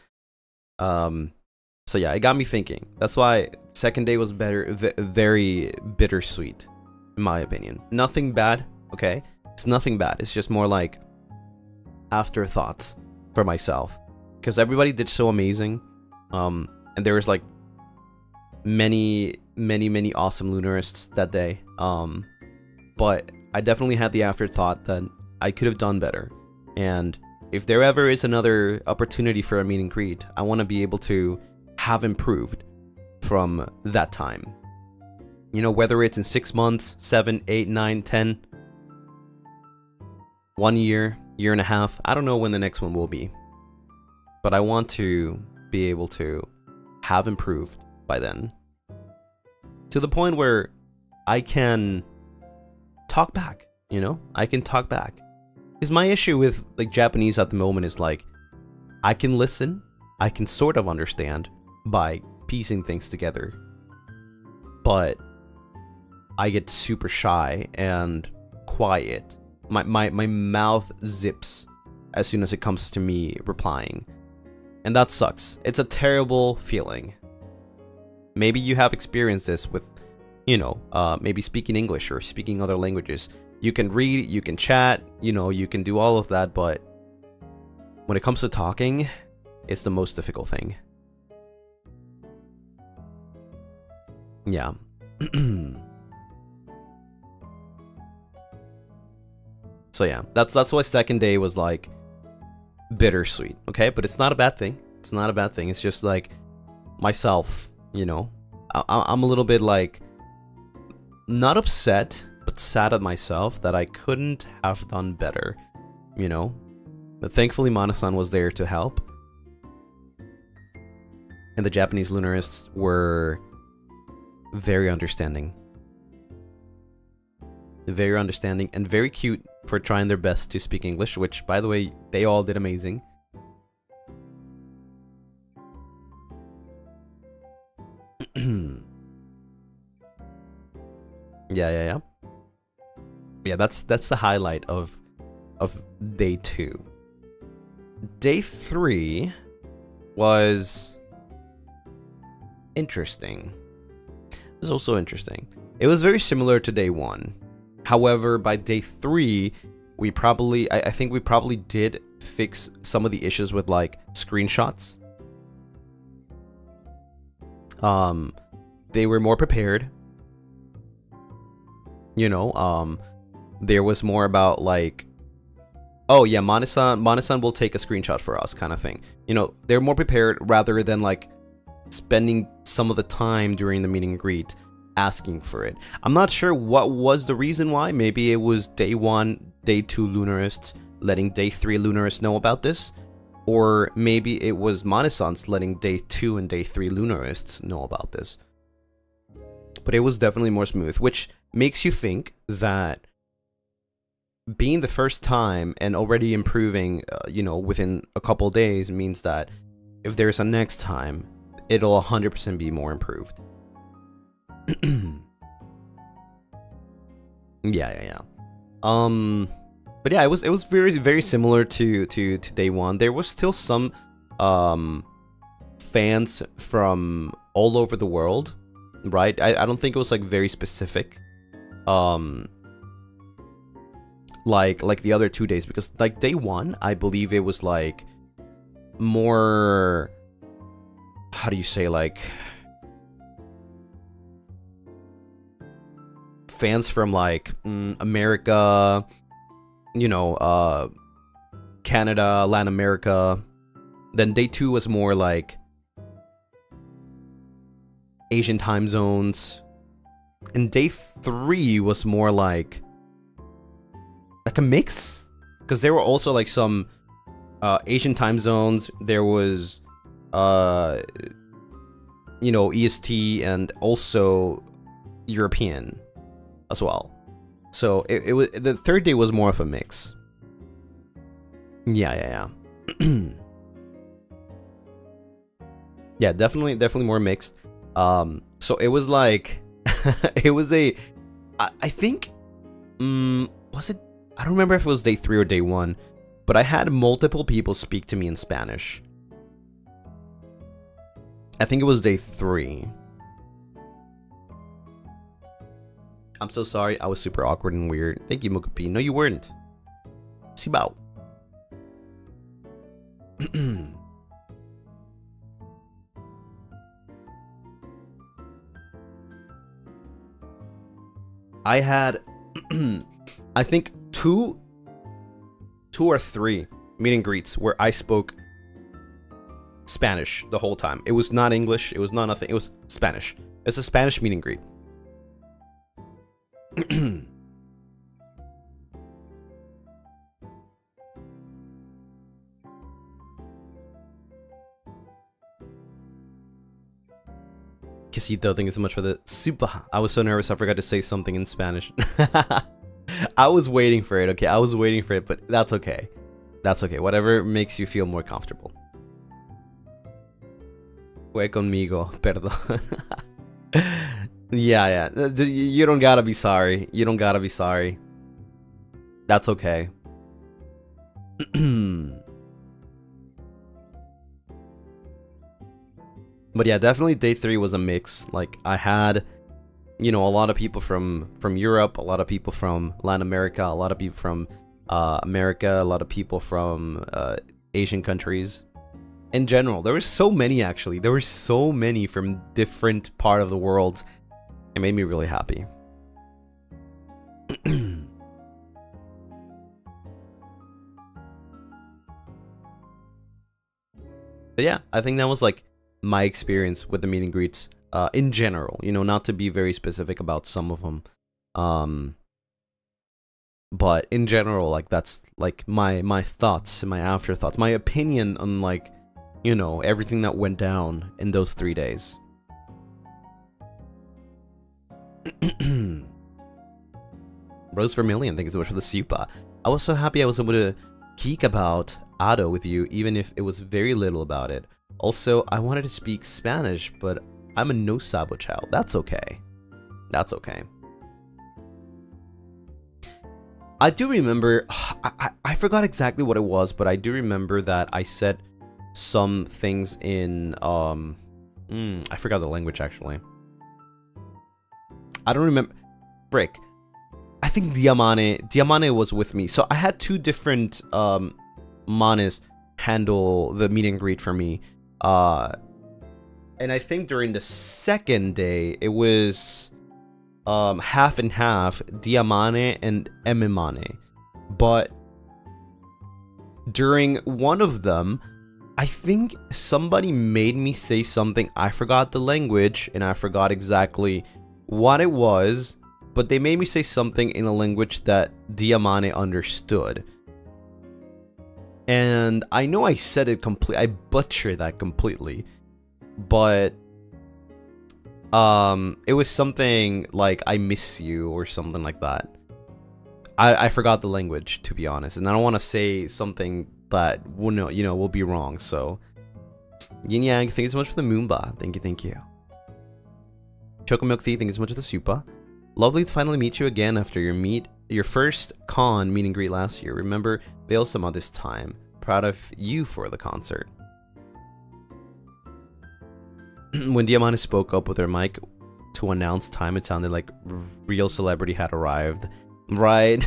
So yeah, it got me thinking. That's why second day was better, very bittersweet, in my opinion. Nothing bad, okay? It's nothing bad. It's just more like afterthoughts for myself, because everybody did so amazing. And there was like many awesome Lunarists that day. But I definitely had the afterthought that I could have done better. And if there ever is another opportunity for a meet and greet, I want to be able to have improved from that time. You know, whether it's in 6 months, 7, 8, 9, 10, 1 year, year and a half. I don't know when the next one will be. But I want to be able to have improved by then. To the point where I can talk back, you know? I can talk back. Because my issue with like Japanese at the moment is like, I can listen, I can sort of understand by piecing things together, but I get super shy and quiet. My mouth zips as soon as it comes to me replying. And that sucks. It's a terrible feeling. Maybe you have experienced this with, you know, maybe speaking English or speaking other languages. You can read, you can chat, you know, you can do all of that, but when it comes to talking, it's the most difficult thing. Yeah. So yeah, that's why second day was like bittersweet, okay? But it's not a bad thing. It's not a bad thing. It's just like myself, you know. I'm a little bit like not upset, but sad at myself that I couldn't have done better, you know. But thankfully, Mana-san was there to help, and the Japanese Lunarists were very understanding. Very understanding and very cute for trying their best to speak English, which, by the way, they all did amazing. Yeah. Yeah, that's the highlight of day 2. Day 3 was interesting. It was also interesting. It was very similar to day 1. However, by day 3, we probably, I think we probably did fix some of the issues with like screenshots. They were more prepared. You know, there was more about like, oh yeah, Mana-san will take a screenshot for us kind of thing. You know, they're more prepared rather than like spending some of the time during the meet and greet asking for it. I'm not sure what was the reason why. Maybe it was day 1, day 2 Lunarists letting day 3 Lunarists know about this. Or maybe it was Mana-san's letting day 2 and day 3 Lunarists know about this. But it was definitely more smooth, which makes you think that being the first time and already improving, you know, within a couple days means that if there's a next time, it'll 100% be more improved. Yeah. But yeah, it was very similar to day 1. There was still some fans from all over the world, right? I don't think it was like very specific, like the other 2 days, because like day 1, I believe it was like more, how do you say, like fans from like America, you know, Canada, Latin America. Then day 2 was more like Asian time zones, and day 3 was more like a mix, because there were also like some Asian time zones. There was you know, EST and also European as well. So it was, the third day was more of a mix. Yeah. Yeah, definitely more mixed. So it was like it was a, I think, was it, I don't remember if it was day 3 or day 1, but I had multiple people speak to me in Spanish. I think it was day 3. I'm so sorry. I was super awkward and weird. Thank you, Mokupi. No, you weren't. Sibao. I had, I think, two or three meet and greets where I spoke Spanish the whole time. It was not English. It was not nothing. It was Spanish. It's a Spanish meet and greet. Quesito, thank you so much for the super. I was so nervous I forgot to say something in Spanish. I was waiting for it, okay? I was waiting for it, but that's okay. That's okay. Whatever makes you feel more comfortable. Fue conmigo, perdón. Yeah. You don't gotta be sorry. You don't gotta be sorry. That's okay. But yeah, definitely day 3 was a mix. Like, I had, you know, a lot of people from Europe, a lot of people from Latin America, a lot of people from America, a lot of people from Asian countries. In general, there were so many, actually. There were so many from different part of the world. It made me really happy. But yeah, I think that was like my experience with the meet and greets in general, you know, not to be very specific about some of them. But in general, like, that's like my thoughts and my afterthoughts, my opinion on, like, you know, everything that went down in those 3 days. Rose Vermilion, thank you so much for the super. I was so happy I was able to geek about Ado with you, even if it was very little about it. Also, I wanted to speak Spanish, but I'm a no sabo child. That's okay. That's okay. I do remember, I forgot exactly what it was, but I do remember that I said some things in, I forgot the language, actually. I don't remember. Frick. I think Diamane was with me. So I had 2 different manes handle the meet and greet for me. And I think during the second day, it was half and half, Diamane and Emimane. But during one of them, I think somebody made me say something. I forgot the language, and I forgot exactly what it was, but they made me say something in a language that Diamane understood. And I know I said it I butchered that completely, but it was something like "I miss you" or something like that. I forgot the language, to be honest, and I don't want to say something that will be wrong. So, Yin Yang, thank you so much for the Moomba. Thank you. Chocomilk Thief, thank you so much for the super. Lovely to finally meet you again after your first con meet and greet last year. Remember Veilsama this time. Proud of you for the concert. When Diamante spoke up with her mic to announce time, it sounded like real celebrity had arrived. Right?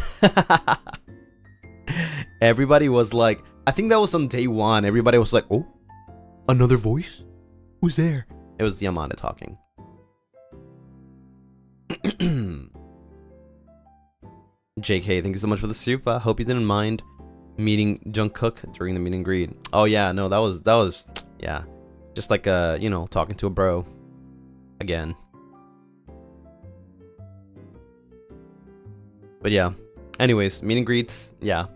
Everybody was like, I think that was on day 1. Everybody was like, oh, another voice? Who's there? It was Diamante talking. JK, thank you so much for the super. Hope you didn't mind meeting Jungkook during the meet and greet. Oh yeah, no, that was yeah, just like talking to a bro again. But yeah, anyways, meet and greets, yeah,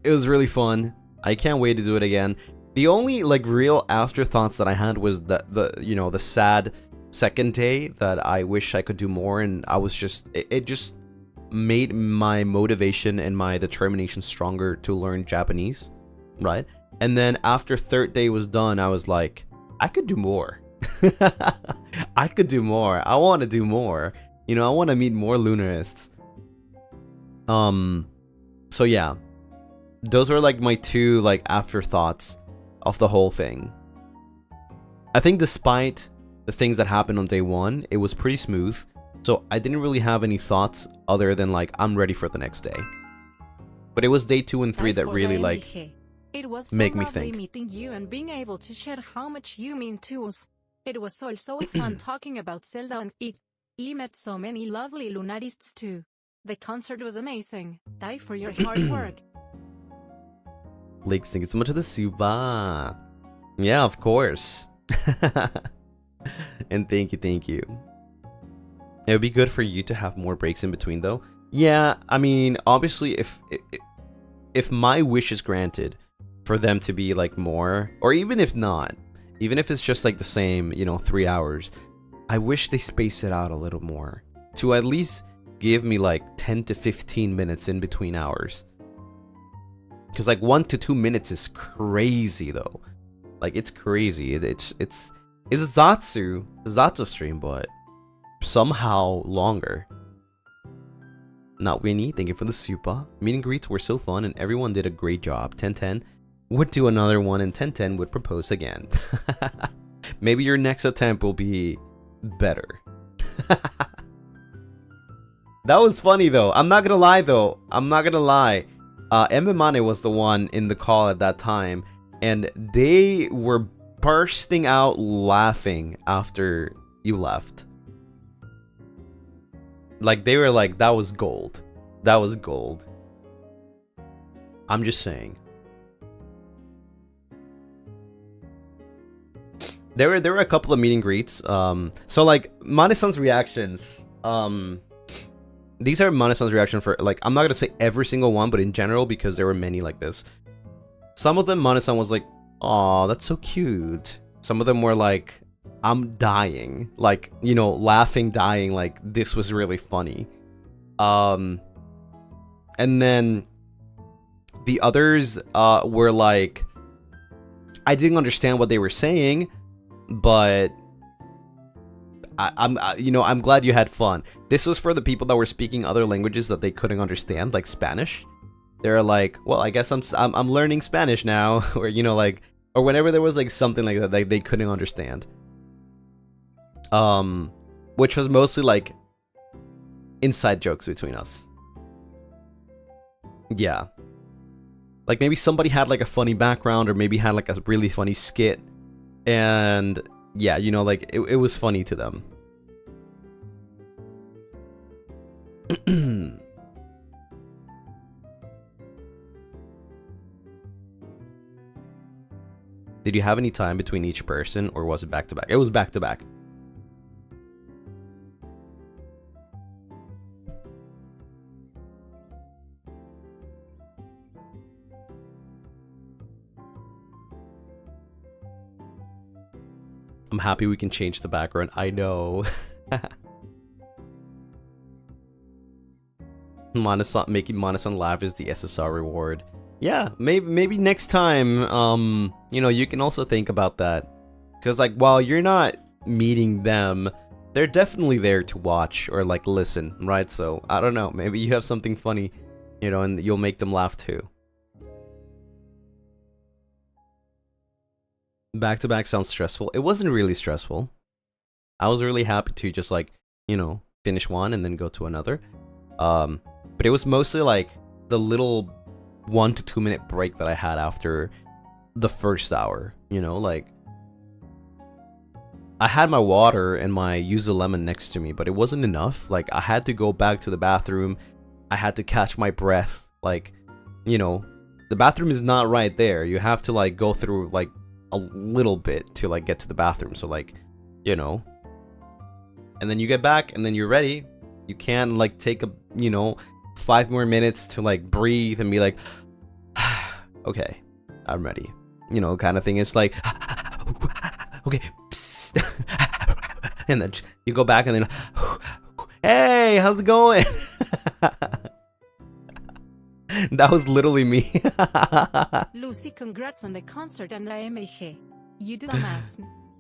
it was really fun. I can't wait to do it again. The only like real afterthoughts that I had was that the sad second day that I wish I could do more, and I was it just made my motivation and my determination stronger to learn Japanese, right? And then after third day was done, I was like, I could do more. I could do more. I want to do more. I want to meet more Lunarists. So yeah, those were like my 2 like afterthoughts of the whole thing. I think despite the things that happened on day 1, it was pretty smooth. So I didn't really have any thoughts other than like, I'm ready for the next day. But it was day 2 and 3 that really like it was make so me lovely think. meeting you and being able to share how much you mean to us. It was also fun talking about Zelda and it. I met so many lovely Lunarists too. The concert was amazing. Die for your hard work. Lakes, thank you so much for the super. Yeah, of course. And thank you. It would be good for you to have more breaks in between, though. Yeah, I mean, obviously, if my wish is granted for them to be like more, or even if not, even if it's just like the same, you know, 3 hours, I wish they space it out a little more to at least give me like 10 to 15 minutes in between hours. Because like 1 to 2 minutes is crazy, though. Like, it's crazy. It's a Zatsu stream, but somehow longer. Not Winnie, thank you for the super. Meet and greets were so fun and everyone did a great job. 1010 would do another one and 1010 would propose again. Maybe your next attempt will be better. That was funny though. I'm not gonna lie though. Ememane was the one in the call at that time and they were bursting out laughing after you left. Like, they were like, that was gold. That was gold. I'm just saying. There were a couple of meet and greets. So like Mane-san's reactions. These are Mane-san's reaction for, like, I'm not gonna say every single one, but in general, because there were many like this. Some of them Mane-san was like, "Aw, that's so cute." Some of them were like, I'm dying, like, you know, laughing, dying, like, this was really funny. And then the others were like, I didn't understand what they were saying, but I'm glad you had fun. This was for the people that were speaking other languages that they couldn't understand, like Spanish. They're like, well, I guess I'm learning Spanish now, or, you know, like, or whenever there was like something like that they couldn't understand. Which was mostly like inside jokes between us. Yeah. Like maybe somebody had like a funny background or maybe had like a really funny skit. And yeah, you know, like it was funny to them. Did you have any time between each person or was it back to back? It was back to back. I'm happy we can change the background. I know. Making Mane-san laugh is the SSR reward. Yeah, maybe next time, you know, you can also think about that. Because, like, while you're not meeting them, they're definitely there to watch or, like, listen, right? So, I don't know, maybe you have something funny, you know, and you'll make them laugh too. Back-to-back sounds stressful. It wasn't really stressful. I was really happy to just, like, you know, finish one and then go to another. But it was mostly, like, the little 1 to 2 minute break that I had after the first hour, you know, like, I had my water and my yuzu lemon next to me, but it wasn't enough. Like, I had to go back to the bathroom. I had to catch my breath. Like, you know, the bathroom is not right there. You have to, like, go through, like, a little bit to, like, get to the bathroom. So, like, you know, and then you get back and then you're ready. You can't, like, take a, you know, 5 more minutes to, like, breathe and be like, okay, I'm ready, you know, kind of thing. It's like, okay, and then you go back and then, hey, how's it going? That was literally me. Lucy, congrats on the concert and the MAG. You did a mess.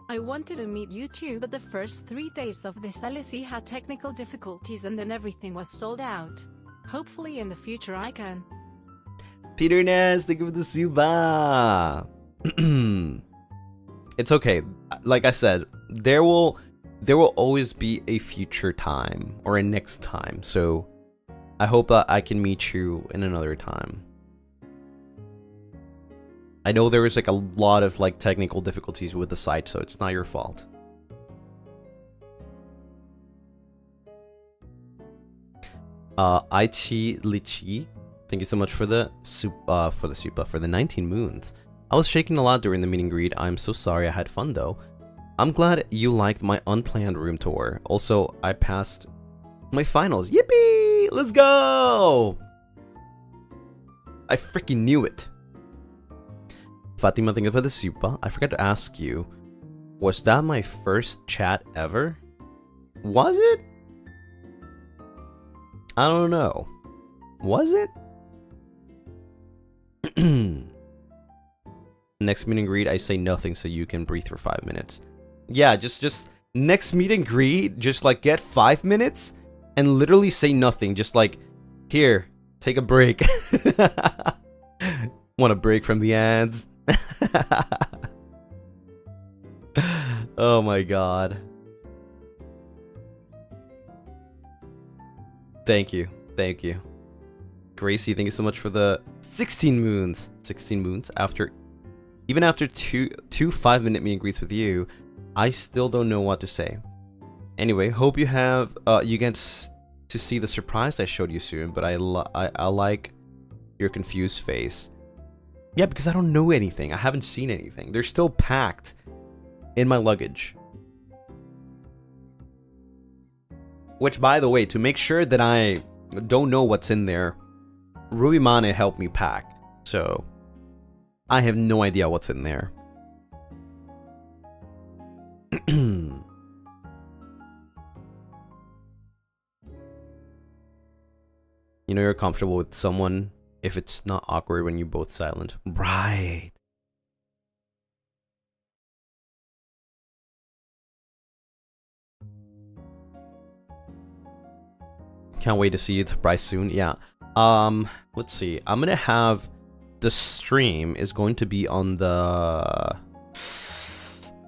I wanted to meet you too, but the first 3 days of the LSE had technical difficulties and then everything was sold out. Hopefully in the future I can. Peter Ness, thank you for the suba. It's okay. Like I said, there will always be a future time or a next time. So I hope that I can meet you in another time. I know there was like a lot of like technical difficulties with the site, so it's not your fault. Aichi Lichi, thank you so much for the for the 19 moons. I was shaking a lot during the meet and greet. I'm so sorry. I had fun though. I'm glad you liked my unplanned room tour. Also, I passed my finals. Yippee! Let's go! I freaking knew it. Fatima, thank you for the super. I forgot to ask you, was that my first chat ever? Was it? I don't know. Was it? Next meet and greet, I say nothing so you can breathe for 5 minutes. Yeah, just next meet and greet, just like get 5 minutes and literally say nothing. Just like, here, take a break. Want a break from the ads? Oh my god. Thank you. Thank you. Gracie, thank you so much for the 16 moons. 16 moons. Even after two 5-minute meet and greets with you, I still don't know what to say. Anyway, hope you have you get to see the surprise I showed you soon, but I like your confused face. Yeah, because I don't know anything. I haven't seen anything. They're still packed in my luggage. Which, by the way, to make sure that I don't know what's in there, Ruby Mane helped me pack. So, I have no idea what's in there. You know you're comfortable with someone if it's not awkward when you're both silent. Right. Can't wait to see you surprise soon. Yeah. Let's see. I'm gonna have the stream is going to be on the...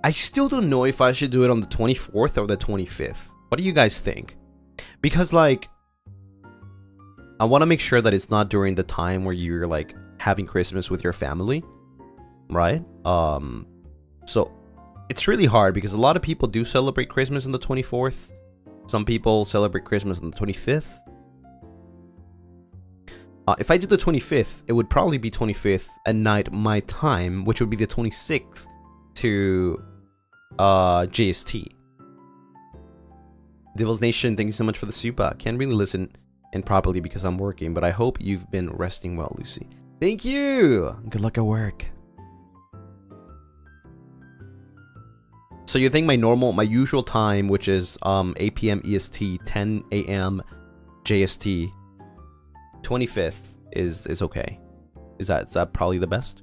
I still don't know if I should do it on the 24th or the 25th. What do you guys think? Because like, I want to make sure that it's not during the time where you're like having Christmas with your family, right? So it's really hard because a lot of people do celebrate Christmas on the 24th. Some people celebrate Christmas on the 25th. If I do the 25th, it would probably be 25th at night my time, which would be the 26th to JST. Devil's Nation, thank you so much for the super. Can't really listen in properly because I'm working, but I hope you've been resting well, Lucy. Thank you! Good luck at work. So you think my usual time, which is 8 p.m. EST, 10 a.m. JST, 25th is okay? Is that probably the best?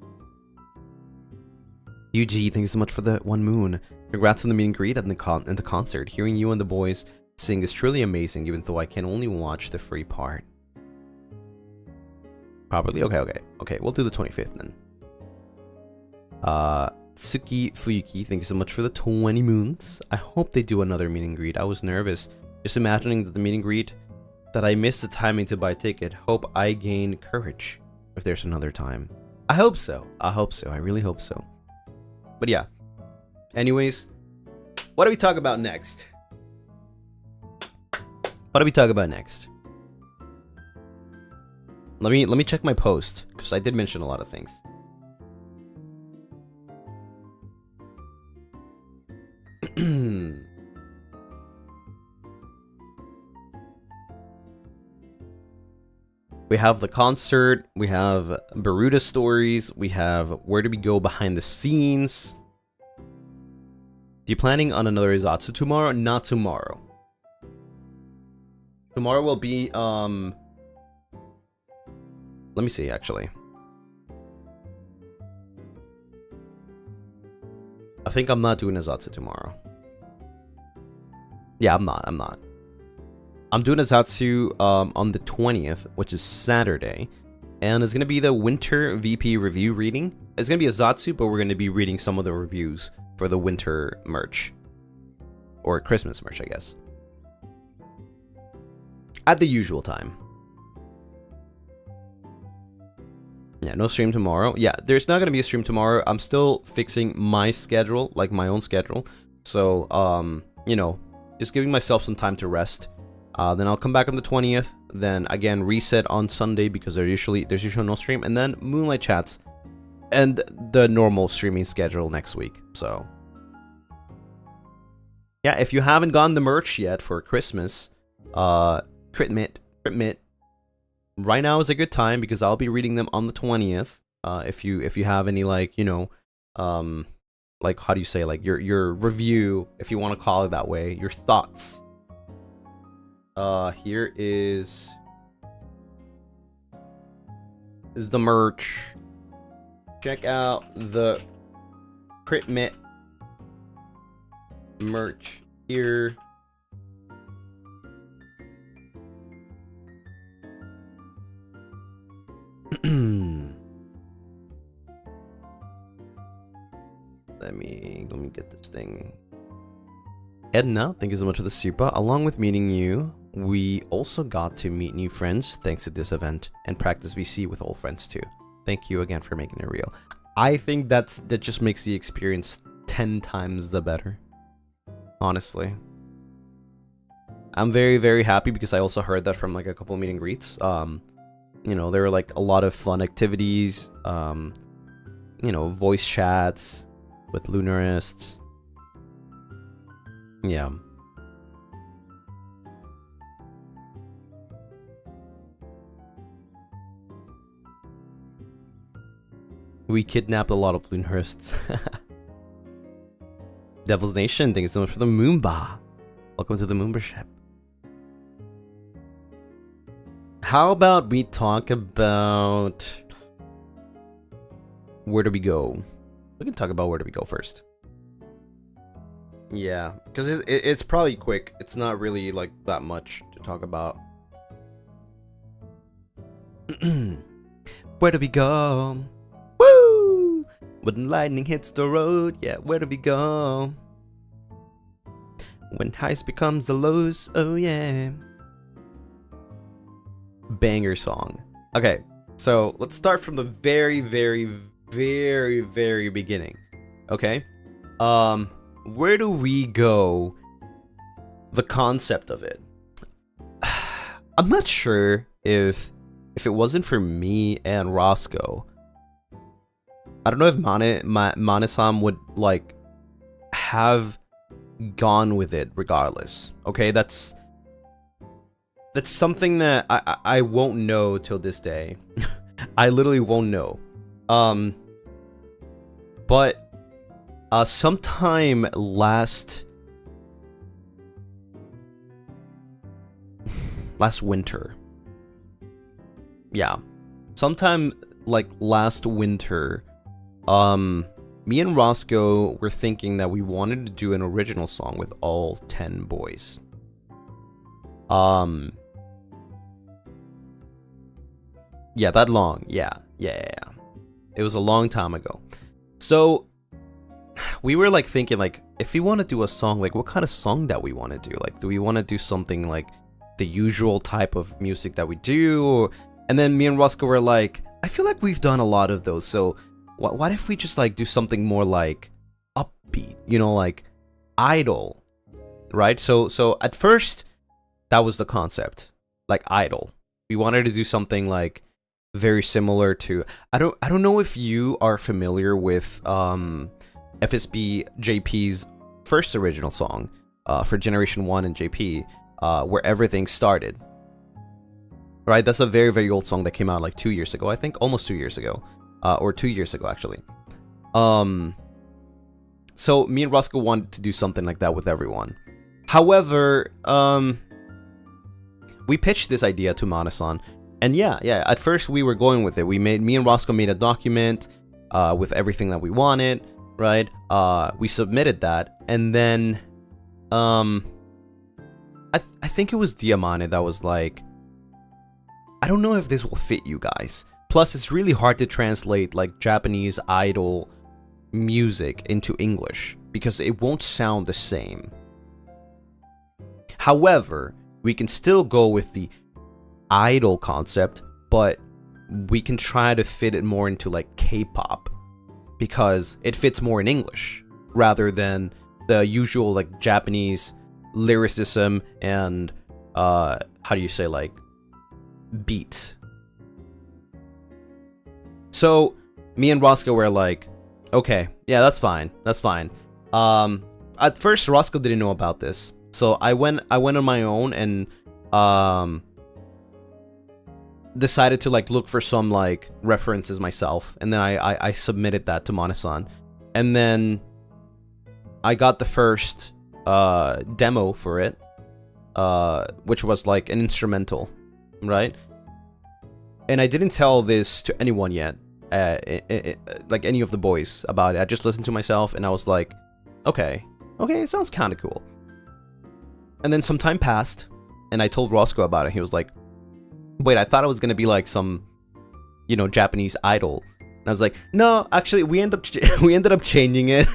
UG, thank you so much for the 1 moon. Congrats on the meet and greet and the concert. Hearing you and the boys sing is truly amazing, even though I can only watch the free part. Probably? Okay, we'll do the 25th then. Tsuki Fuyuki, thank you so much for the 20 moons. I hope they do another meet and greet. I was nervous, just imagining that the meet and greet, that I missed the timing to buy a ticket. Hope I gain courage if there's another time. I hope so. I really hope so. But yeah. Anyways, what do we talk about next? Let me check my post, because I did mention a lot of things. We have the concert, we have Baruda stories, we have where do we go behind the scenes. You planning on another Izatsu tomorrow? Not tomorrow. Tomorrow will be, let me see, actually. I think I'm not doing Izatsu tomorrow. Yeah, I'm not. I'm doing Izatsu on the 20th, which is Saturday. And it's going to be the Winter VP review reading. It's going to be Izatsu, but we're going to be reading some of the reviews for the winter merch. Or Christmas merch, I guess. At the usual time. Yeah, no stream tomorrow. Yeah, there's not gonna be a stream tomorrow. I'm still fixing my schedule, like my own schedule. So, you know, just giving myself some time to rest. Then I'll come back on the 20th. Then again, reset on Sunday because there's usually no stream. And then Moonlight Chats and the normal streaming schedule next week. So, yeah, if you haven't gotten the merch yet for Christmas, Critmit, right now is a good time because I'll be reading them on the 20th. If you have any, like, you know, like, how do you say, like, your review, if you want to call it that way, your thoughts. Here is the merch. Check out the Critmit merch here. Let me get this thing. Edna, thank you so much for the super. Along with meeting you, we also got to meet new friends thanks to this event and practice VC with old friends too. Thank you again for making it real. I think that just makes the experience 10 times the better. Honestly. I'm very, very happy because I also heard that from like a couple of meet and greets. You know, there were like a lot of fun activities, you know, voice chats with Lunarists. Yeah. We kidnapped a lot of Lunarists. Devil's Nation, thank you so much for the Moomba. Welcome to the Moomba ship. How about we talk about where do we go? We can talk about where do we go first. Yeah, because it's probably quick. It's not really like that much to talk about. Where do we go? Woo! When lightning hits the road, yeah, where do we go? When highs becomes the lows, oh yeah. Banger song. Okay, so let's start from the very, very, very, very beginning. Okay? Where do we go? The concept of it. I'm not sure if it wasn't for me and Roscoe. I don't know if Mane-san would like have gone with it regardless. Okay, that's something that I won't know till this day. I literally won't know. But sometime last winter. Yeah. Sometime like last winter, me and Roscoe were thinking that we wanted to do an original song with all 10 boys. Yeah, that long. Yeah. It was a long time ago. So we were like thinking like if we want to do a song, like what kind of song that we want to do? Like do we want to do something like the usual type of music that we do? And then me and Roscoe were like, I feel like we've done a lot of those. So what if we just like do something more like upbeat, you know, like Idol, right? So at first that was the concept, like Idol. We wanted to do something like very similar to I don't know if you are familiar with FSB JP's first original song for Generation 1 and JP, where everything started. Right, that's a very, very old song that came out like 2 years ago, I think, almost 2 years ago, or 2 years ago actually. So me and Roscoe wanted to do something like that with everyone. However, we pitched this idea to Mane-san, and yeah, at first we were going with it. Me and Roscoe made a document with everything that we wanted, right? We submitted that, and then I think it was Diamante that was like, I don't know if this will fit you guys. Plus, it's really hard to translate like Japanese idol music into English, because it won't sound the same. However, we can still go with the idol concept, but we can try to fit it more into like K-pop because it fits more in English rather than the usual like Japanese lyricism and how do you say, like, beat. So me and Roscoe were like, okay, yeah, that's fine. At first Roscoe didn't know about this. So I went on my own and decided to like look for some like references myself, and then I submitted that to Monasan, and then I got the first demo for it, which was like an instrumental, right? And I didn't tell this to anyone yet, like any of the boys about it. I just listened to myself and I was like, okay, it sounds kind of cool. And then some time passed, and I told Roscoe about it. He was like, wait, I thought it was gonna be like some, you know, Japanese idol. And I was like, no, actually, we ended up changing it.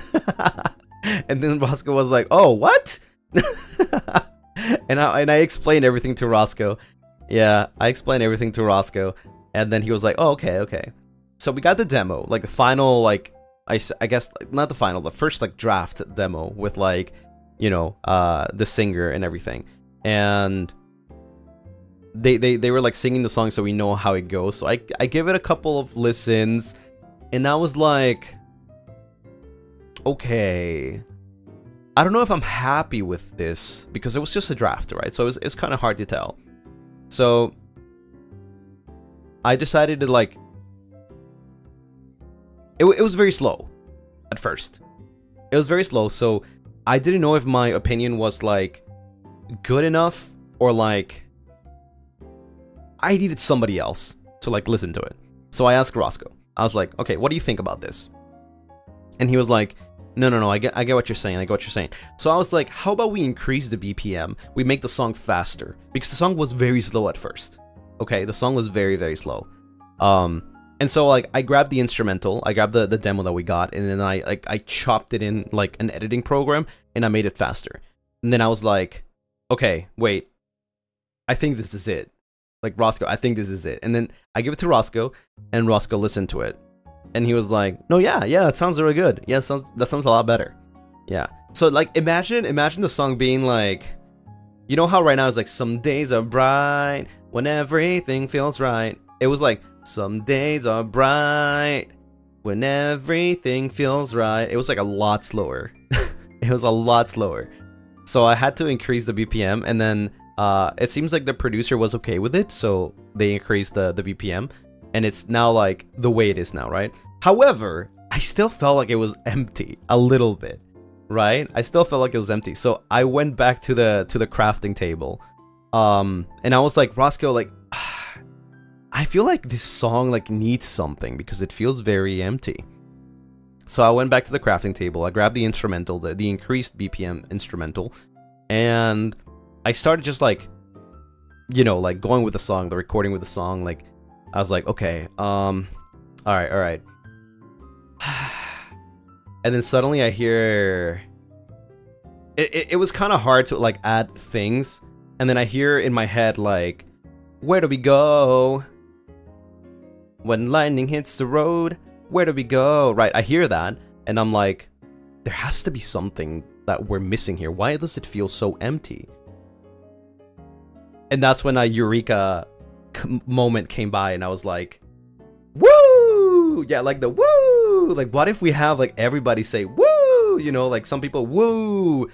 And then Roscoe was like, oh, what? and I explained everything to Roscoe. Yeah, I explained everything to Roscoe, and then he was like, oh, okay. So we got the demo, like the final, like I guess not the final, the first like draft demo with like, you know, the singer and everything, and they were like singing the song, so we know how it goes. So I gave it a couple of listens, and I was like, okay, I don't know if I'm happy with this, because it was just a draft, right? So it's kind of hard to tell. So I decided to like, it was very slow at first. It was very slow, so I didn't know if my opinion was like good enough or like I needed somebody else to like listen to it. So I asked Roscoe. I was like, okay, what do you think about this? And he was like, no, I get what you're saying. So I was like, how about we increase the BPM? We make the song faster, because the song was very slow at first. Okay, the song was very, very slow. And so like I grabbed the instrumental, I grabbed the demo that we got, and then I chopped it in like an editing program, and I made it faster. And then I was like, okay, wait, I think this is it. Like, Roscoe, I think this is it. And then I give it to Roscoe, and Roscoe listened to it. And he was like, no, yeah, that sounds really good. Yeah, that sounds a lot better. Yeah. So like imagine the song being like, you know how right now it's like, some days are bright when everything feels right. It was like, some days are bright when everything feels right. It was like a lot slower. It was a lot slower. So I had to increase the BPM, and then it seems like the producer was okay with it, so they increased the BPM, and it's now like the way it is now, right? However, I still felt like it was empty a little bit, right? I still felt like it was empty. So I went back to the crafting table, and I was like, Roscoe, like, I feel like this song like needs something because it feels very empty. So I went back to the crafting table, I grabbed the instrumental, the increased BPM instrumental, and I started just like, you know, like going with the song, the recording with the song. Like, I was like, okay, all right. And then suddenly I hear, it was kind of hard to like add things, and then I hear in my head like, where do we go when lightning hits the road? Where do we go? Right, I hear that, and I'm like, there has to be something that we're missing here. Why does it feel so empty? And that's when a eureka moment came by, and I was like, woo! Yeah, like the woo! Like, what if we have like everybody say woo? You know, like some people woo,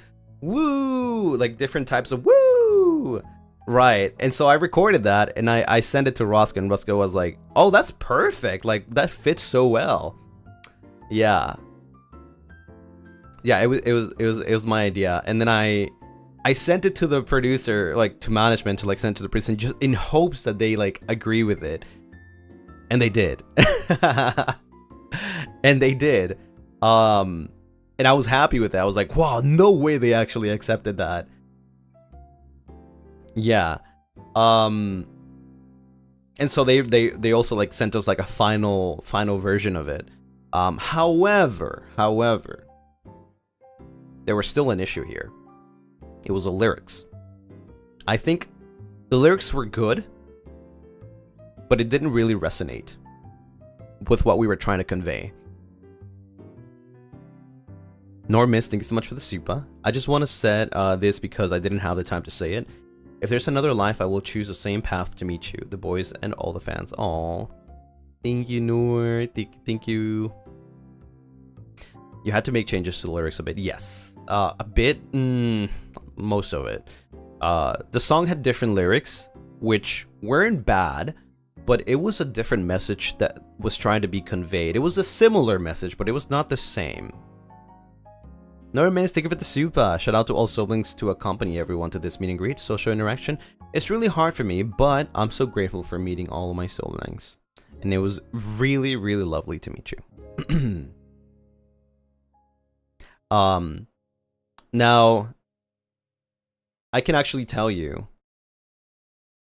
like different types of woo. Right. And so I recorded that, and I sent it to Roscoe, and Roscoe was like, oh, that's perfect. Like, that fits so well. Yeah. Yeah, it was my idea. And then I sent it to the producer, like to management, to like send it to the producer, just in hopes that they like agree with it. And they did. And they did. And I was happy with that. I was like, wow, no way they actually accepted that. Yeah. And so they also like sent us like a final version of it. However, there was still an issue here. It was the lyrics. I think the lyrics were good, but it didn't really resonate with what we were trying to convey. Normis, thank you so much for the super. I just want to set this because I didn't have the time to say it. If there's another life, I will choose the same path to meet you, the boys and all the fans. Aw. Thank you, Noor. Thank you. You had to make changes to the lyrics a bit. Yes. A bit. Most of it. The song had different lyrics, which weren't bad, but it was a different message that was trying to be conveyed. It was a similar message, but it was not the same. No remains, thank you for the super. Shout out to all siblings to accompany everyone to this meet and greet. Social interaction. It's really hard for me, but I'm so grateful for meeting all of my siblings. And it was really, really lovely to meet you. Now, I can actually tell you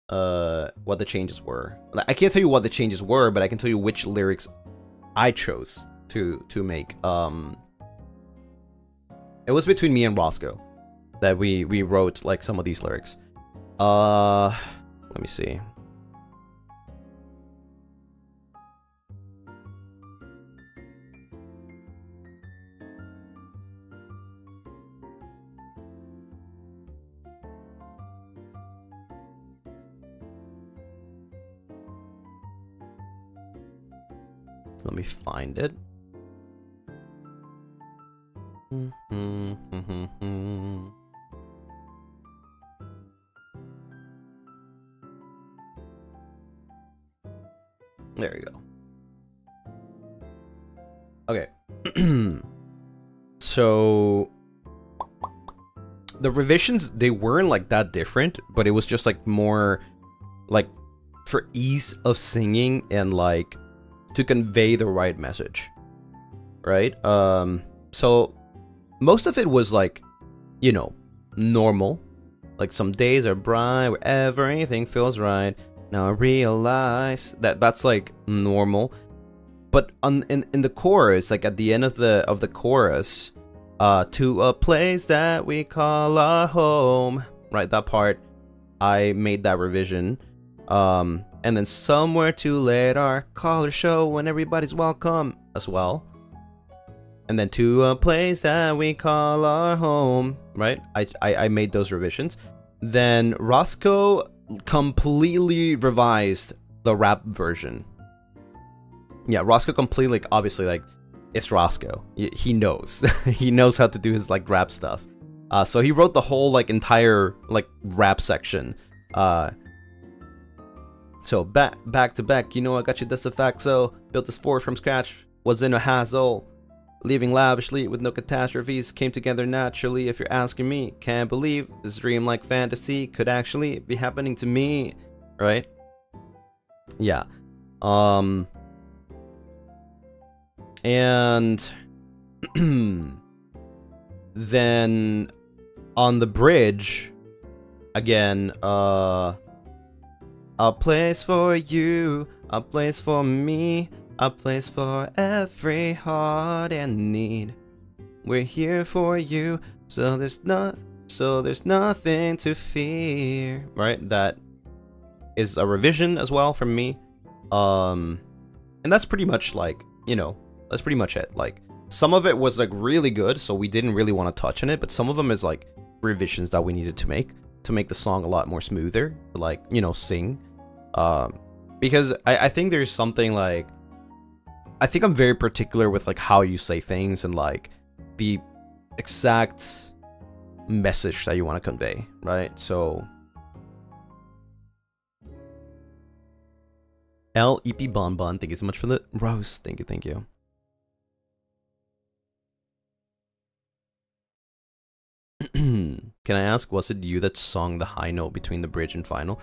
what the changes were. I can't tell you what the changes were, but I can tell you which lyrics I chose to make. It was between me and Roscoe that we wrote like some of these lyrics. Let me see. Let me find it. There you go. Okay. So the revisions, they weren't like that different, but it was just like more like for ease of singing and like to convey the right message, right? So most of it was like, you know, normal. Like some days are bright where everything feels right. Now I realize that that's like normal. But in the chorus, like at the end of the chorus, to a place that we call our home, right? That part, I made that revision. And then somewhere to let our colors show when everybody's welcome as well. And then to a place that we call our home, right? I made those revisions. Then Roscoe completely revised the rap version. Yeah, Roscoe completely, like, obviously, like, it's Roscoe. He knows. He knows how to do his, like, rap stuff. So he wrote the whole, like, entire, like, rap section. So back to back, you know I got you, that's a fact. So built this fort from scratch, was in a hassle. Leaving lavishly with no catastrophes, came together naturally. If you're asking me, can't believe this dream-like fantasy could actually be happening to me, right? Yeah. And then on the bridge, again, a place for you, a place for me, a place for every heart and need. We're here for you, so there's nothing to fear. Right? That is a revision as well from me. And that's pretty much like, you know, that's pretty much it. Like, some of it was like really good, so we didn't really want to touch on it, but some of them is like revisions that we needed to make the song a lot more smoother, like, you know, sing. Because I think there's something like, I think I'm very particular with like how you say things and like the exact message that you want to convey, right? So LEP Bonbon, thank you so much for the rose. Thank you. Can I ask, was it you that sung the high note between the bridge and final?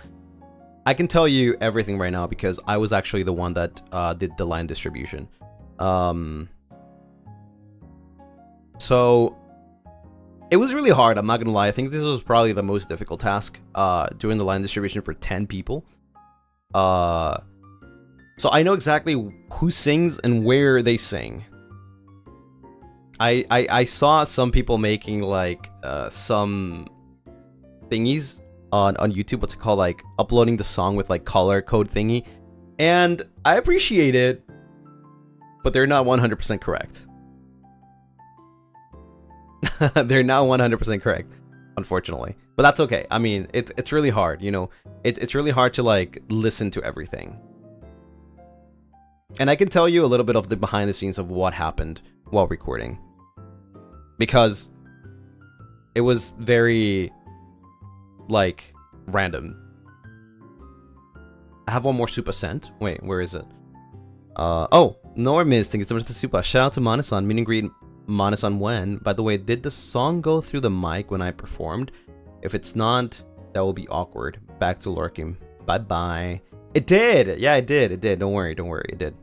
I can tell you everything right now because I was actually the one that did the line distribution. So it was really hard, I'm not gonna lie. I think this was probably the most difficult task, doing the line distribution for 10 people. So I know exactly who sings and where they sing. I saw some people making like some thingies on YouTube, what's it called, like uploading the song with like color code thingy, and I appreciate it, but they're not 100% correct. They're not 100% correct, unfortunately, but that's okay. I mean, it's really hard, you know. It's really hard to like listen to everything, and I can tell you a little bit of the behind the scenes of what happened while recording, because it was very like random. I have one more super sent. Wait, where is it? Oh, Normis, thank you so much for the super. Shout out to Manasan, meet and greet Manasan when. By the way, did the song go through the mic when I performed? If it's not, that will be awkward. Back to lurking. Bye bye. It did. Yeah, it did. It did. Don't worry. Don't worry. It did.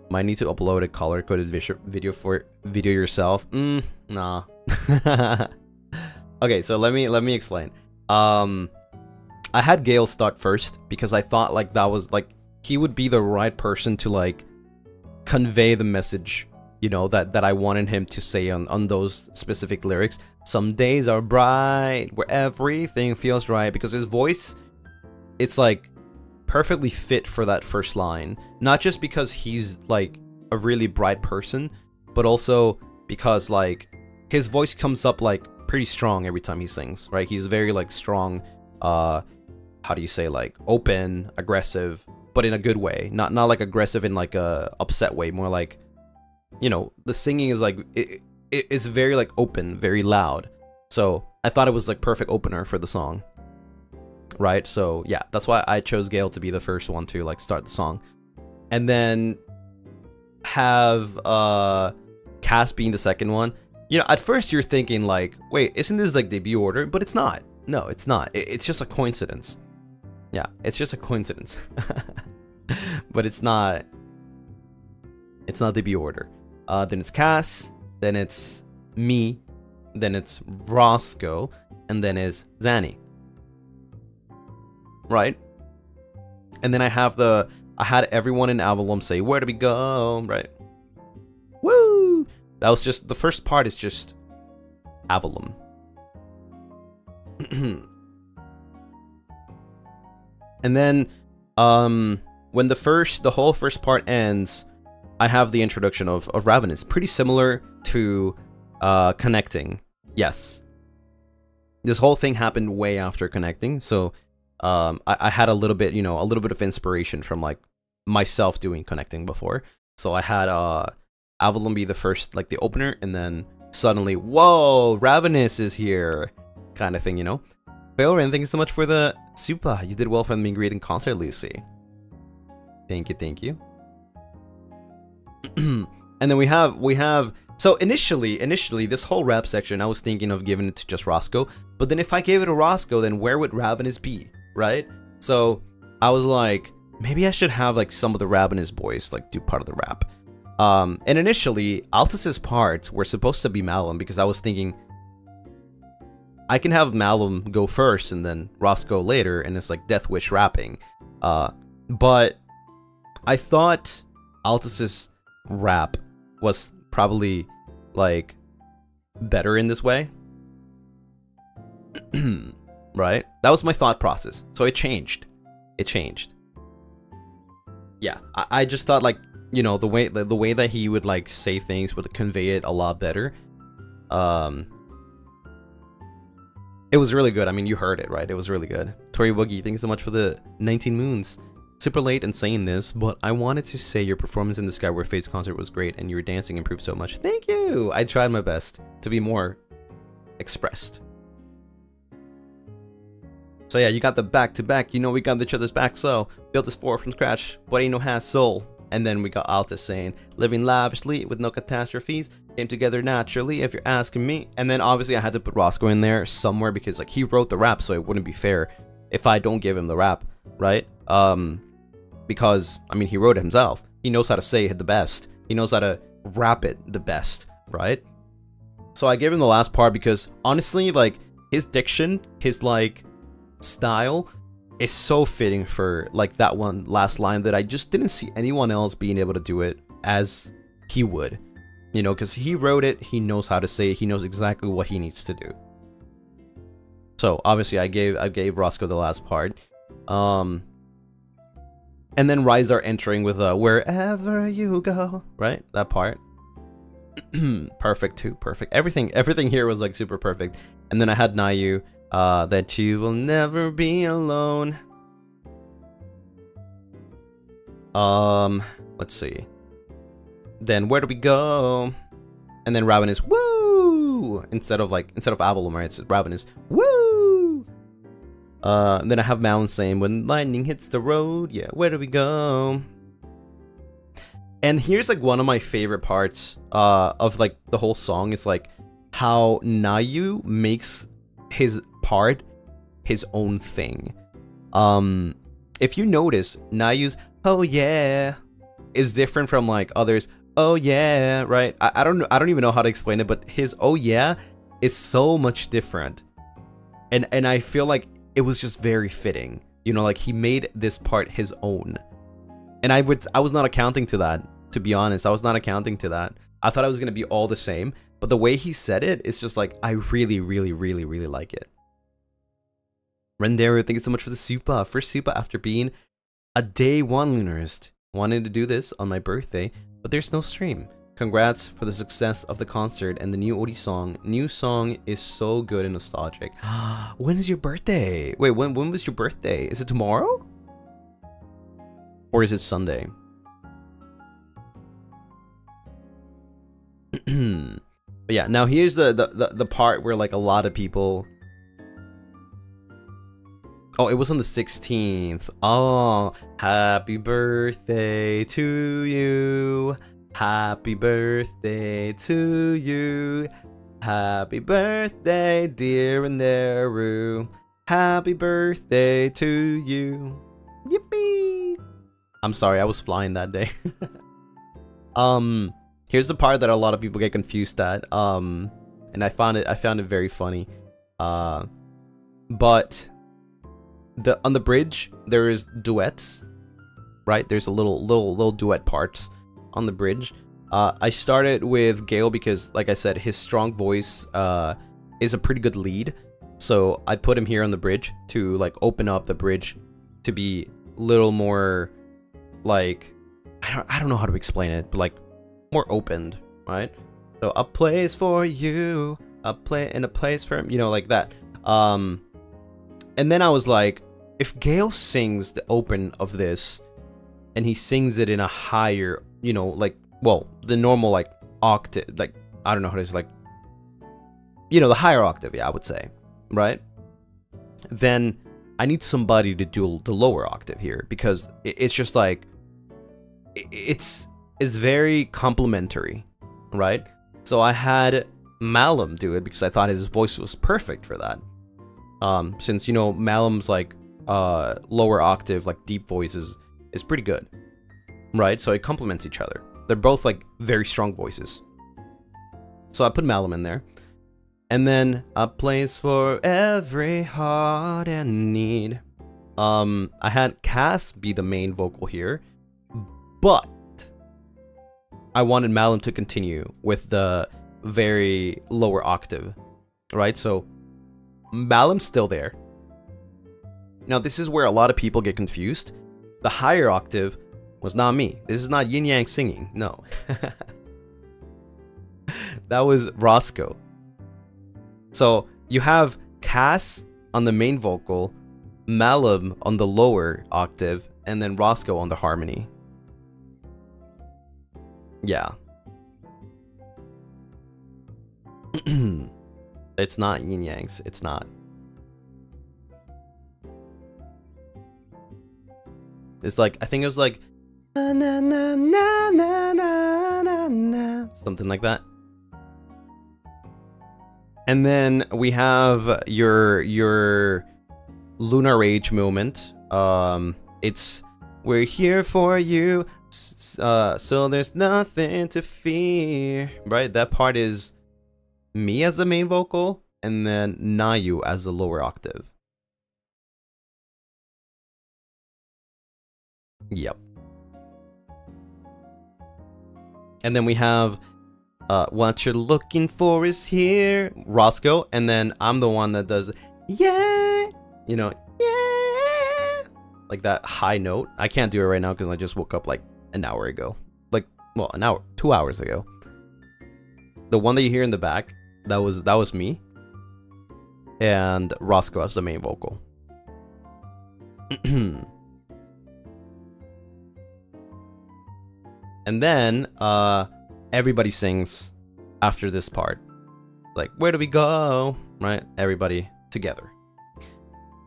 Might need to upload a color coded video yourself. Nah. Okay, so let me explain. I had Gale start first because I thought like that was like he would be the right person to like convey the message, you know, that I wanted him to say on those specific lyrics. Some days are bright where everything feels right, because his voice, it's like perfectly fit for that first line. Not just because he's like a really bright person, but also because like his voice comes up like pretty strong every time he sings, right? He's very like strong, how do you say, like open, aggressive, but in a good way. Not like aggressive in like a upset way, more like, you know, the singing is like it's very like open, very loud. So I thought it was like perfect opener for the song. Right? So yeah, that's why I chose Gale to be the first one to like start the song. And then have Cass being the second one. You know, at first you're thinking like, wait, isn't this like debut order? But it's not. No, it's not. It's just a coincidence. Yeah, it's just a coincidence. But it's not debut order. Then it's Cass, then it's me, then it's Roscoe, and then it's Zanny. Right? And then I had everyone in Avalon say, where do we go? Right? Woo! That was just, the first part is just Avalon. And then, when the whole first part ends, I have the introduction of Ravenous. Pretty similar to, Connecting. Yes. This whole thing happened way after Connecting, so I had a little bit of inspiration from like myself doing Connecting before. So I had Avalon be the first, like the opener, and then suddenly, whoa, Ravenous is here, kind of thing, you know. VTuberEN, thank you so much for the super. You did well for the meet and greet and concert, Lucy. Thank you. And then we have. So initially, this whole rap section, I was thinking of giving it to just Roscoe. But then if I gave it to Roscoe, then where would Ravenous be? Right? So I was like, maybe I should have like some of the Ravenous boys like do part of the rap. And initially, Altus's parts were supposed to be Malum, because I was thinking I can have Malum go first and then Roscoe later, and it's like Death Wish rapping. But I thought Altus's rap was probably like better in this way. Right? That was my thought process. So it changed. Yeah, I just thought like, you know, the way that he would like say things would convey it a lot better. It was really good. I mean, you heard it, right? It was really good. Tori Boogie, thank you so much for the 19 moons. Super late in saying this, but I wanted to say your performance in the Skyward Fates concert was great, and your dancing improved so much. Thank you! I tried my best to be more expressed. So yeah, you got the back-to-back. You know we got each other's back, so built this forward from scratch, but ain't no hassle. And then we got Altus saying, living lavishly with no catastrophes, came together naturally, if you're asking me. And then obviously I had to put Roscoe in there somewhere, because like he wrote the rap, so it wouldn't be fair if I don't give him the rap, right? Because, I mean, he wrote it himself. He knows how to say it the best. He knows how to rap it the best, right? So I gave him the last part because, honestly, like, his diction, his, like, style is so fitting for, like, that one last line that I just didn't see anyone else being able to do it as he would, you know, because he wrote it, he knows how to say it, he knows exactly what he needs to do. So obviously I gave Roscoe the last part. And then Rise are entering with wherever you go, right? That part. Perfect too, perfect. Everything here was like super perfect. And then I had Nayu, that you will never be alone. Let's see. Then where do we go? And then Raven is woo! Instead of Avalon, right? It's Raven is woo! And then I have Mountain saying when lightning hits the road, yeah, where do we go? And here's like one of my favorite parts of like the whole song is like how Nayu makes his part his own thing. If you notice, Nayu's oh yeah is different from like others. Oh yeah, right? I don't even know how to explain it, but his oh yeah is so much different. And I feel like it was just very fitting. You know, like he made this part his own. And I was not accounting to that, to be honest. I was not accounting to that. I thought it was gonna be all the same, but the way he said it, it's just like I really like it. Renderu, thank you so much for the super. First super after being a day one Lunarist. Wanted to do this on my birthday, but there's no stream. Congrats for the success of the concert and the new Ori song. New song is so good and nostalgic. When is your birthday? Wait, when was your birthday? Is it tomorrow? Or is it Sunday? But yeah, now here's the part where like a lot of people. Oh, it was on the 16th. Oh, happy birthday to you. Happy birthday to you. Happy birthday, dear Renderu. Happy birthday to you. Yippee! I'm sorry, I was flying that day. Here's the part that a lot of people get confused at. And I found it very funny. But on the bridge there is duets, right? There's a little duet parts on the bridge. I started with Gale because, like I said, his strong voice is a pretty good lead. So I put him here on the bridge to like open up the bridge to be a little more like I don't know how to explain it, but like more opened, right? So a place for you, a place for him, you know, like that. And then I was like, if Gale sings the open of this, and he sings it in a higher, you know, like, well, the normal, like, octave, like, I don't know how to say, like, you know, the higher octave, yeah, I would say, right? Then I need somebody to do the lower octave here, because it's just like, it's very complimentary, right? So I had Malum do it because I thought his voice was perfect for that. Since, you know, Malum's like lower octave, like deep voices is pretty good, right? So it complements each other. They're both like very strong voices. So I put Malum in there. And then a place for every heart and need. I had Cass be the main vocal here, but I wanted Malum to continue with the very lower octave, right? So Malum's still there. Now this is where a lot of people get confused. The higher octave was not me. This is not Yin Yang singing. No. That was Roscoe. So you have Cass on the main vocal, Malum on the lower octave, and then Roscoe on the harmony. Yeah. It's not Yin Yang's. It's not. It's like, I think it was like na, na, na, na, na, na, na, something like that. And then we have your Lunar Rage moment. It's we're here for you, so there's nothing to fear. Right? That part is me as the main vocal, and then Nayu as the lower octave. Yep. And then we have what you're looking for is here, Roscoe, and then I'm the one that does yeah, you know, yeah, like that high note. I can't do it right now because I just woke up like an hour ago, like, well, an hour, 2 hours ago. The one that you hear in the back, that was me, and Roscoe as the main vocal. And then everybody sings after this part, like where do we go, right? Everybody together.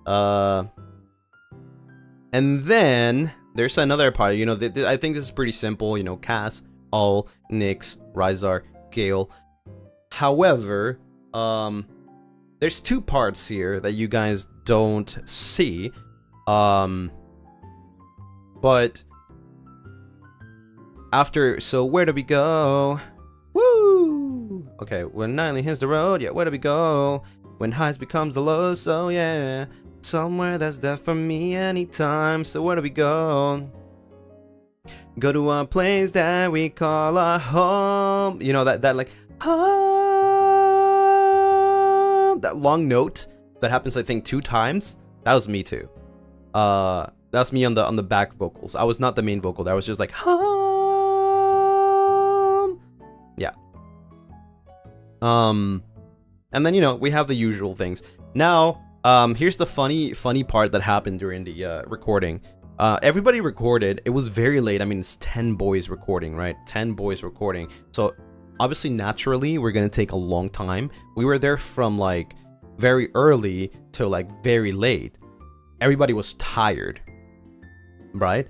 And then there's another part, you know, I think this is pretty simple, you know, Cass, All, Nyx, Rhysar, Gale. However, there's two parts here that you guys don't see, but after, so where do we go? Woo! Okay, when Nightly hits the road, yeah, where do we go? When highs becomes the lows, so yeah, somewhere that's there for me anytime, so where do we go? Go to a place that we call our home. You know, that like, home, that long note that happens, I think, 2 times. That was me too. That's me on the back vocals. I was not the main vocal. That was just like, home. Yeah. And then, you know, we have the usual things. Now, here's the funny part that happened during the recording. Everybody recorded. It was very late. I mean, it's 10 boys recording, right? 10 boys recording. So obviously, naturally, we're gonna take a long time. We were there from like very early to like very late. Everybody was tired, right?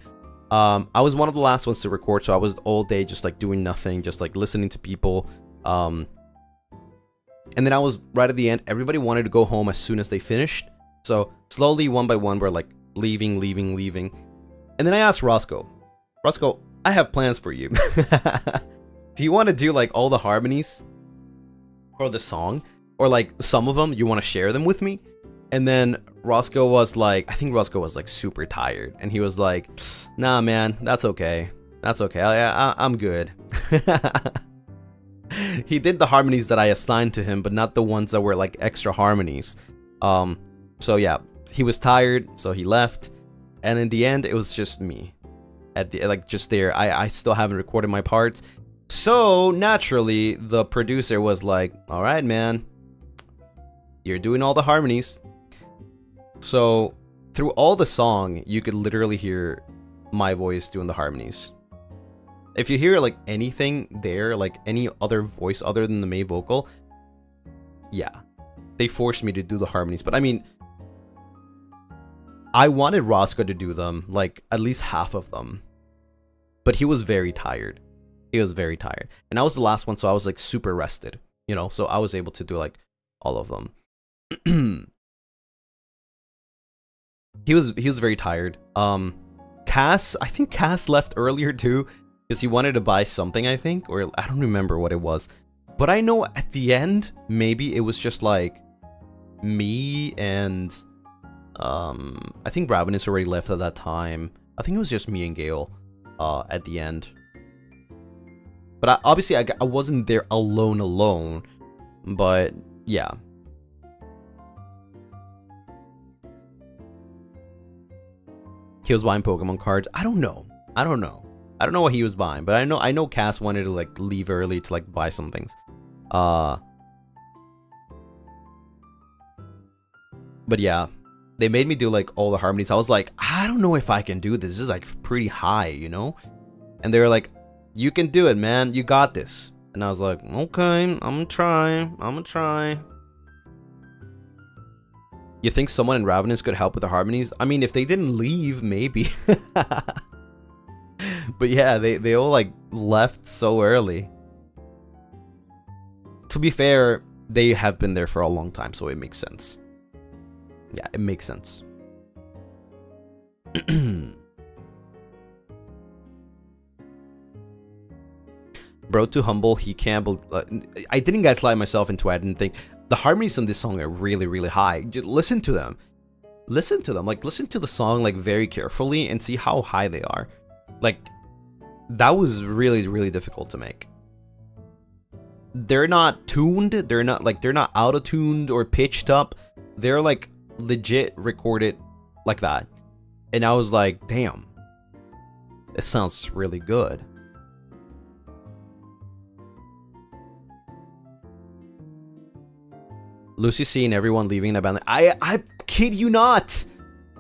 I was one of the last ones to record, so I was all day just like doing nothing, just like listening to people. And then I was right at the end. Everybody wanted to go home as soon as they finished. So slowly, one by one, we're like leaving. And then I asked Roscoe, I have plans for you. Do you want to do like all the harmonies for the song? Or like some of them, you want to share them with me? And then Roscoe was like, I think Roscoe was like super tired. And he was like, nah, man, that's okay. That's okay. I'm good. He did the harmonies that I assigned to him, but not the ones that were like extra harmonies. So yeah, he was tired, so he left. And in the end, it was just me. At the like just there. I still haven't recorded my parts. So naturally, the producer was like, all right, man, you're doing all the harmonies. So through all the song, you could literally hear my voice doing the harmonies. If you hear like anything there, like any other voice other than the main vocal, yeah, they forced me to do the harmonies. But I mean, I wanted Roscoe to do them, like at least half of them, but he was very tired. He was very tired, and I was the last one, so I was like super rested, you know. So I was able to do like all of them. He was very tired. Cass, I think Cass left earlier too, because he wanted to buy something, I think, or I don't remember what it was. But I know at the end, maybe it was just like me and I think Ravenous already left at that time. I think it was just me and Gale at the end. But obviously I wasn't there alone. But yeah. He was buying Pokemon cards. I don't know what he was buying, but I know Cass wanted to like leave early to like buy some things. But yeah, they made me do like all the harmonies. I was like, I don't know if I can do this. This is like pretty high, you know? And they were like, you can do it, man. You got this. And I was like, okay, I'm gonna try. You think someone in Ravenous could help with the harmonies? I mean, if they didn't leave, maybe. But yeah, they all like left so early. To be fair, they have been there for a long time, so it makes sense. Yeah, it makes sense. Bro, too humble, he can't believe... I didn't gaslight myself into it. I didn't think... The harmonies on this song are really, really high. Just listen to them. Listen to them. Like, listen to the song, like, very carefully and see how high they are. Like, that was really, really difficult to make. They're not tuned, they're not auto-tuned or pitched up. They're like legit recorded like that. And I was like, damn, this sounds really good. Lucy seeing everyone leaving and abandoning. I kid you not.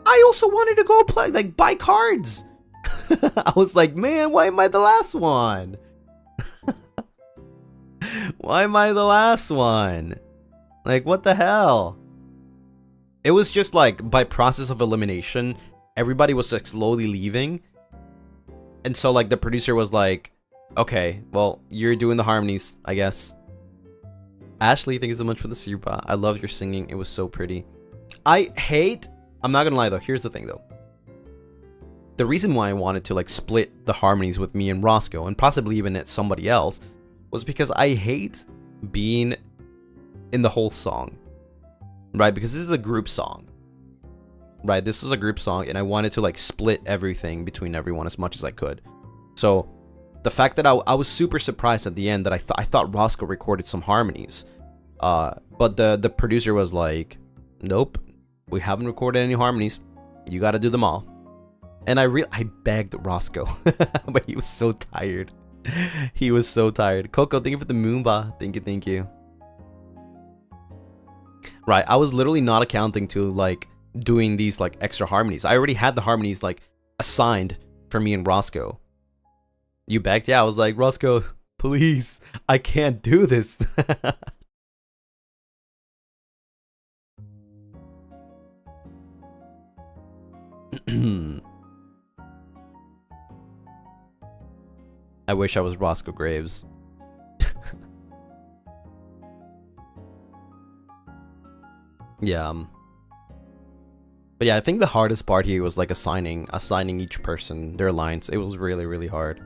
I also wanted to go play, like, buy cards. I was like, man, why am I the last one? Why am I the last one? Like, what the hell? It was just like, by process of elimination, everybody was like slowly leaving. And so like the producer was like, okay, well, you're doing the harmonies, I guess. Ashley, thank you so much for the super. I love your singing. It was so pretty. I'm not gonna lie though, here's the thing though. The reason why I wanted to like split the harmonies with me and Roscoe, and possibly even at somebody else, was because I hate being in the whole song. Right? Because this is a group song. Right? This is a group song, and I wanted to like split everything between everyone as much as I could. So the fact that I was super surprised at the end that I thought Roscoe recorded some harmonies. But the producer was like, nope, we haven't recorded any harmonies. You gotta do them all. And I begged Roscoe, but he was so tired. He was so tired. Coco, thank you for the Moomba. Thank you. Right, I was literally not accounting to like doing these like extra harmonies. I already had the harmonies like assigned for me and Roscoe. You begged? Yeah, I was like, Roscoe, please, I can't do this. I wish I was Roscoe Graves. Yeah. But yeah, I think the hardest part here was like assigning each person their lines. It was really, really hard.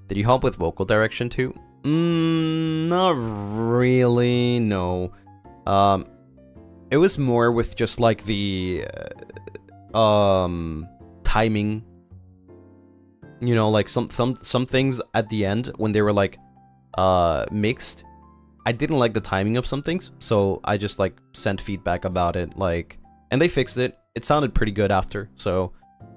Did you help with vocal direction too? Not really, no. It was more with just like the timing. You know, like some things at the end when they were like mixed, I didn't like the timing of some things, so I just like sent feedback about it, like, and they fixed it. It sounded pretty good after, so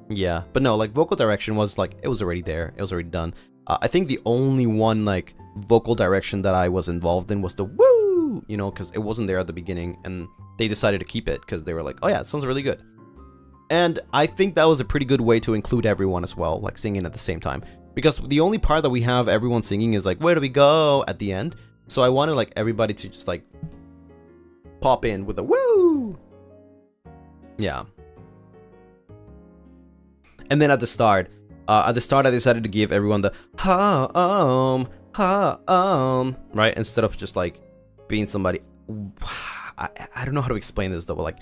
yeah. But no, like vocal direction was like, it was already there, it was already done. I think the only one like vocal direction that I was involved in was the woo, you know, because it wasn't there at the beginning, and they decided to keep it because they were like, oh yeah, it sounds really good. And I think that was a pretty good way to include everyone as well, like singing at the same time. Because the only part that we have everyone singing is like, where do we go at the end? So I wanted like everybody to just like pop in with a woo. Yeah. And then at the start I decided to give everyone the right? Instead of just like being somebody. I don't know how to explain this though, but like,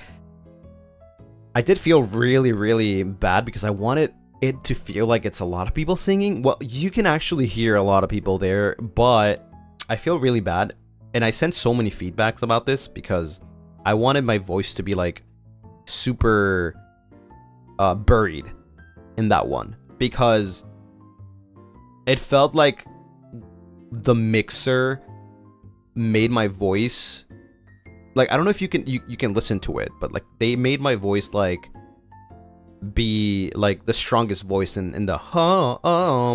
I did feel really, really bad because I wanted it to feel like it's a lot of people singing. Well, you can actually hear a lot of people there, but I feel really bad. And I sent so many feedbacks about this because I wanted my voice to be like super buried in that one, because it felt like the mixer made my voice, like, I don't know if you can listen to it, but like they made my voice like be like the strongest voice in the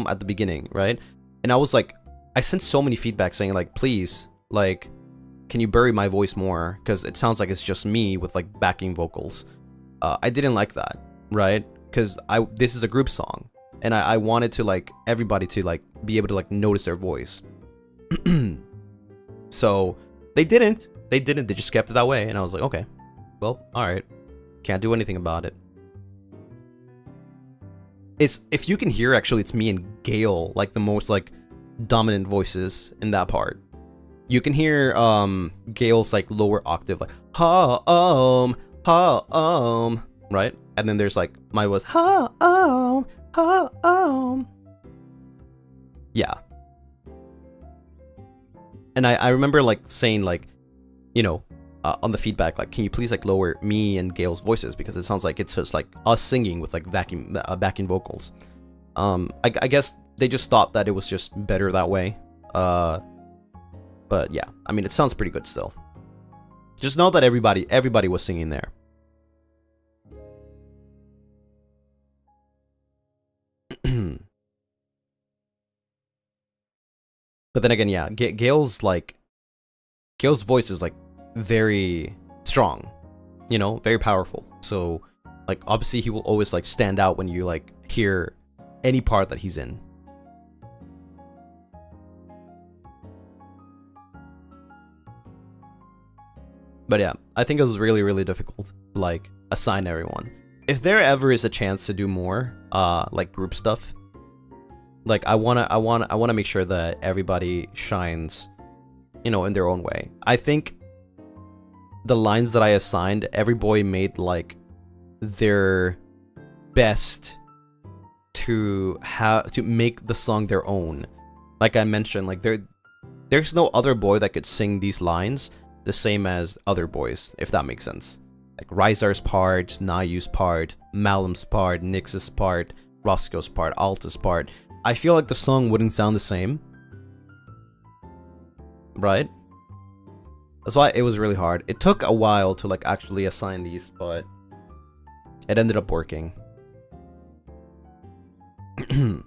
at the beginning, right? And I was like, I sent so many feedback saying like, please, like, can you bury my voice more, because it sounds like it's just me with like backing vocals. I didn't like that, right? Because this is a group song, and I wanted to like everybody to like be able to like notice their voice. So they didn't. They just kept it that way, and I was like, okay, well, all right, can't do anything about it. If you can hear, actually, it's me and Gale, like the most like dominant voices in that part. You can hear Gale's like lower octave, like right? And then there's like my voice, yeah. And I remember like saying like, you know, on the feedback, like, can you please like lower me and Gale's voices, because it sounds like it's just like us singing with like backing vocals. I guess they just thought that it was just better that way. But yeah, I mean, it sounds pretty good still. Just know that everybody was singing there. But then again, yeah, Gale's voice is like very strong, you know, very powerful. So like obviously he will always like stand out when you like hear any part that he's in. But yeah, I think it was really, really difficult to like assign everyone. If there ever is a chance to do more like group stuff, like I wanna make sure that everybody shines, you know, in their own way. I think the lines that I assigned, every boy made like their best to make the song their own. Like I mentioned, like there's no other boy that could sing these lines the same as other boys, if that makes sense. Like Rizar's part, Nayu's part, Malum's part, Nyx's part, Roscoe's part, Alta's part. I feel like the song wouldn't sound the same. Right? That's why it was really hard. It took a while to like actually assign these, but it ended up working. And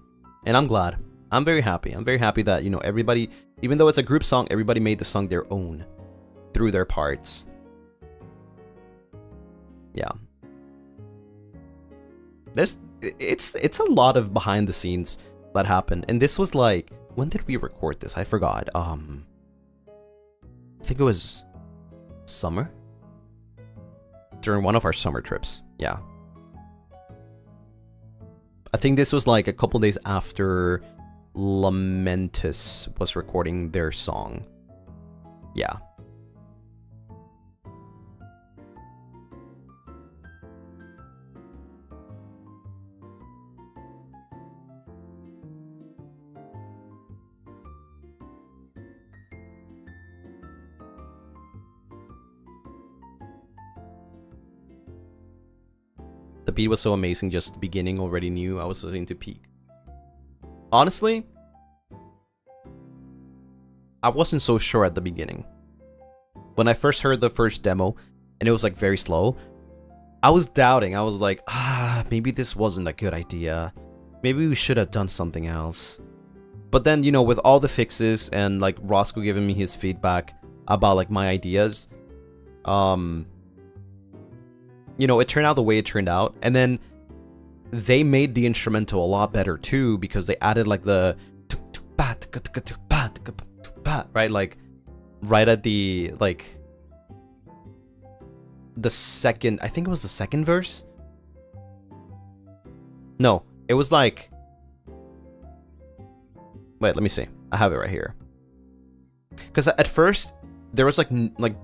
I'm glad. I'm very happy. I'm very happy that, you know, everybody, even though it's a group song, everybody made the song their own through their parts. Yeah. It's a lot of behind the scenes that happened. And this was like, when did we record this? I forgot. I think it was summer? During one of our summer trips. Yeah. I think this was like a couple days after Lamentus was recording their song. Yeah. The beat was so amazing, just the beginning already knew I was listening to peak. Honestly, I wasn't so sure at the beginning. When I first heard the first demo, and it was like very slow, I was doubting. I was like, maybe this wasn't a good idea. Maybe we should have done something else. But then, you know, with all the fixes and like Roscoe giving me his feedback about like my ideas, you know, it turned out the way it turned out. And then they made the instrumental a lot better too, because they added like the right, like right at the like the second, I think it was the second verse. No, it was like, wait, let me see. I have it right here. Because at first there was like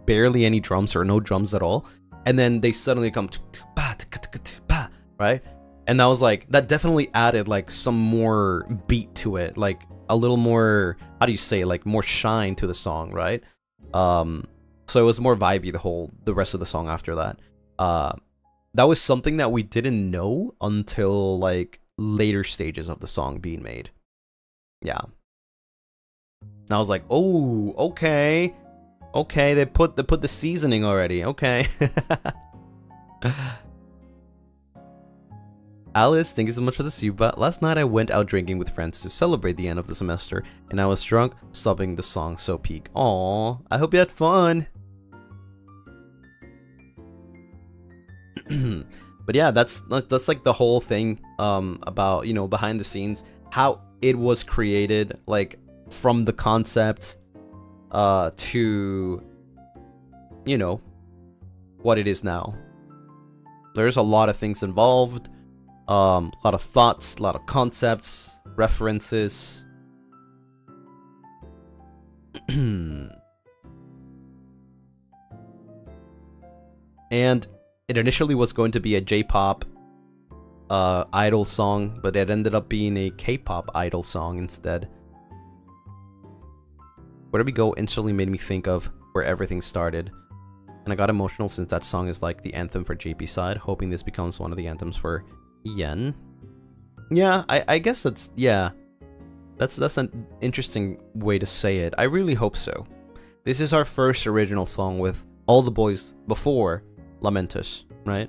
barely any drums or no drums at all. And then they suddenly come, right? And that was like, that definitely added like some more beat to it, like a little more, how do you say, like more shine to the song, right? So it was more vibey the rest of the song after that. That was something that we didn't know until like later stages of the song being made. Yeah. And I was like, oh, okay. Okay, they put the seasoning already. Okay. Alice, thank you so much for the super. Last night I went out drinking with friends to celebrate the end of the semester, and I was drunk, subbing the song so peak. Aww, I hope you had fun. But yeah, that's like the whole thing about, you know, behind the scenes, how it was created, like from the concept to, you know, what it is now. There's a lot of things involved, a lot of thoughts, a lot of concepts, references. And it initially was going to be a J-pop idol song, but it ended up being a K-pop idol song instead. Where Did We Go instantly made me think of where everything started. And I got emotional since that song is like the anthem for JP side, hoping this becomes one of the anthems for Yen. Yeah, I guess that's, yeah. That's an interesting way to say it. I really hope so. This is our first original song with all the boys before Lamentus, right?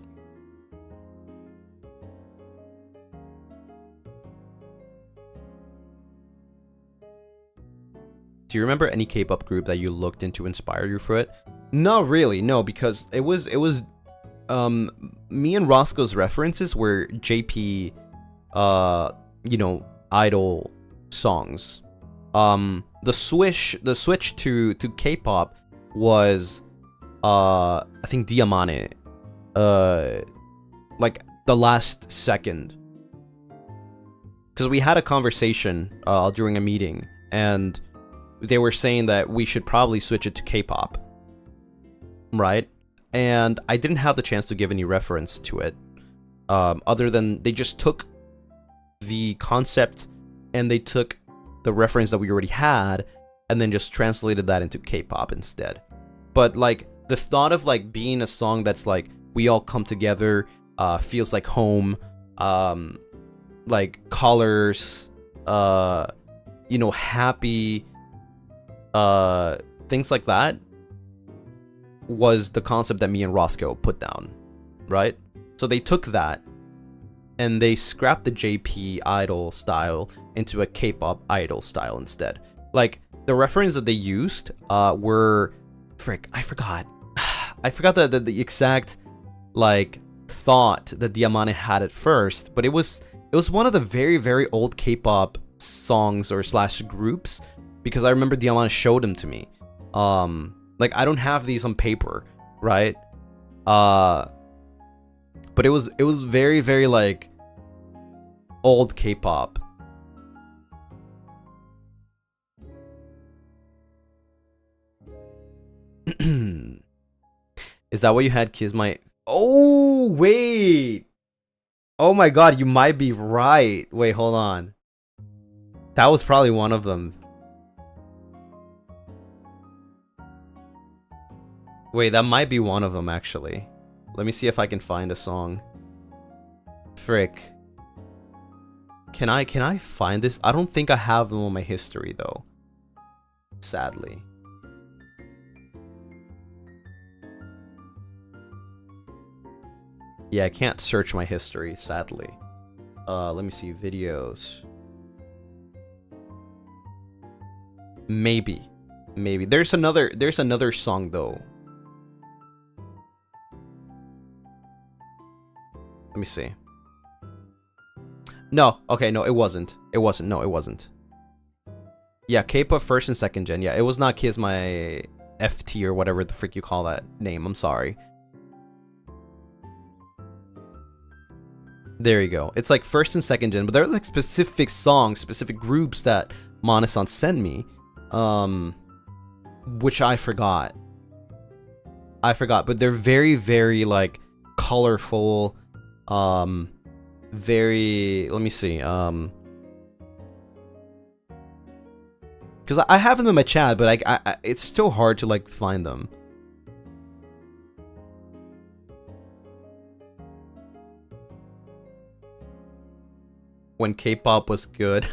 Do you remember any K-pop group that you looked into inspired you for it? Not really, no, because it was me and Roscoe's references were JP you know, idol songs. The switch to K-pop was I think Diamante, like the last second, because we had a conversation during a meeting, and they were saying that we should probably switch it to K-pop, right? And I didn't have the chance to give any reference to it, other than they just took the concept and they took the reference that we already had and then just translated that into K-pop instead. But like the thought of like being a song that's like we all come together, feels like home, like colors, you know, happy, things like that, was the concept that me and Roscoe put down, right? So they took that and they scrapped the JP idol style into a K-pop idol style instead. Like the reference that they used were, I forgot the exact like thought that Diamante had at first, but it was one of the very, very old K-pop songs or slash groups, because I remember Diamante showed them to me. Like I don't have these on paper, right? But it was very, very like old K-pop. Is that what you had, Kiss My? Oh wait! Oh my god, you might be right. Wait, hold on. That was probably one of them. Wait, that might be one of them actually. Let me see if I can find a song. Frick. Can I find this? I don't think I have them on my history though. Sadly. Yeah, I can't search my history, sadly. Let me see, videos. Maybe. There's another song though. Let me see. No, okay, no, it wasn't. No, it wasn't. Yeah, K-pop first and second gen. Yeah, it was not Kiss My FT or whatever the frick you call that name. I'm sorry. There you go. It's like first and second gen, but there are like specific songs, specific groups that Manasan sent me, which I forgot. But they're very, very like colorful, very, let me see, because I have them in my chat, but I it's still hard to like find them. When K-pop was good.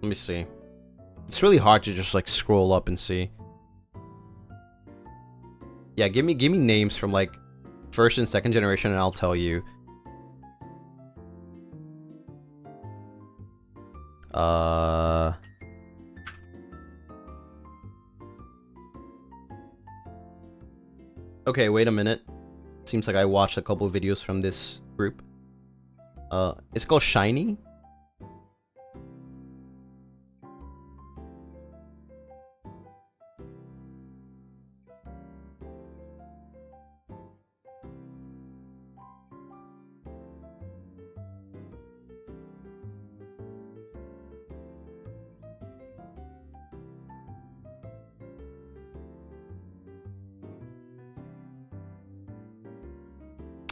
Let me see. It's really hard to just like scroll up and see. Yeah, give me names from like first and second generation and I'll tell you. Okay, wait a minute. Seems like I watched a couple of videos from this group. It's called Shiny.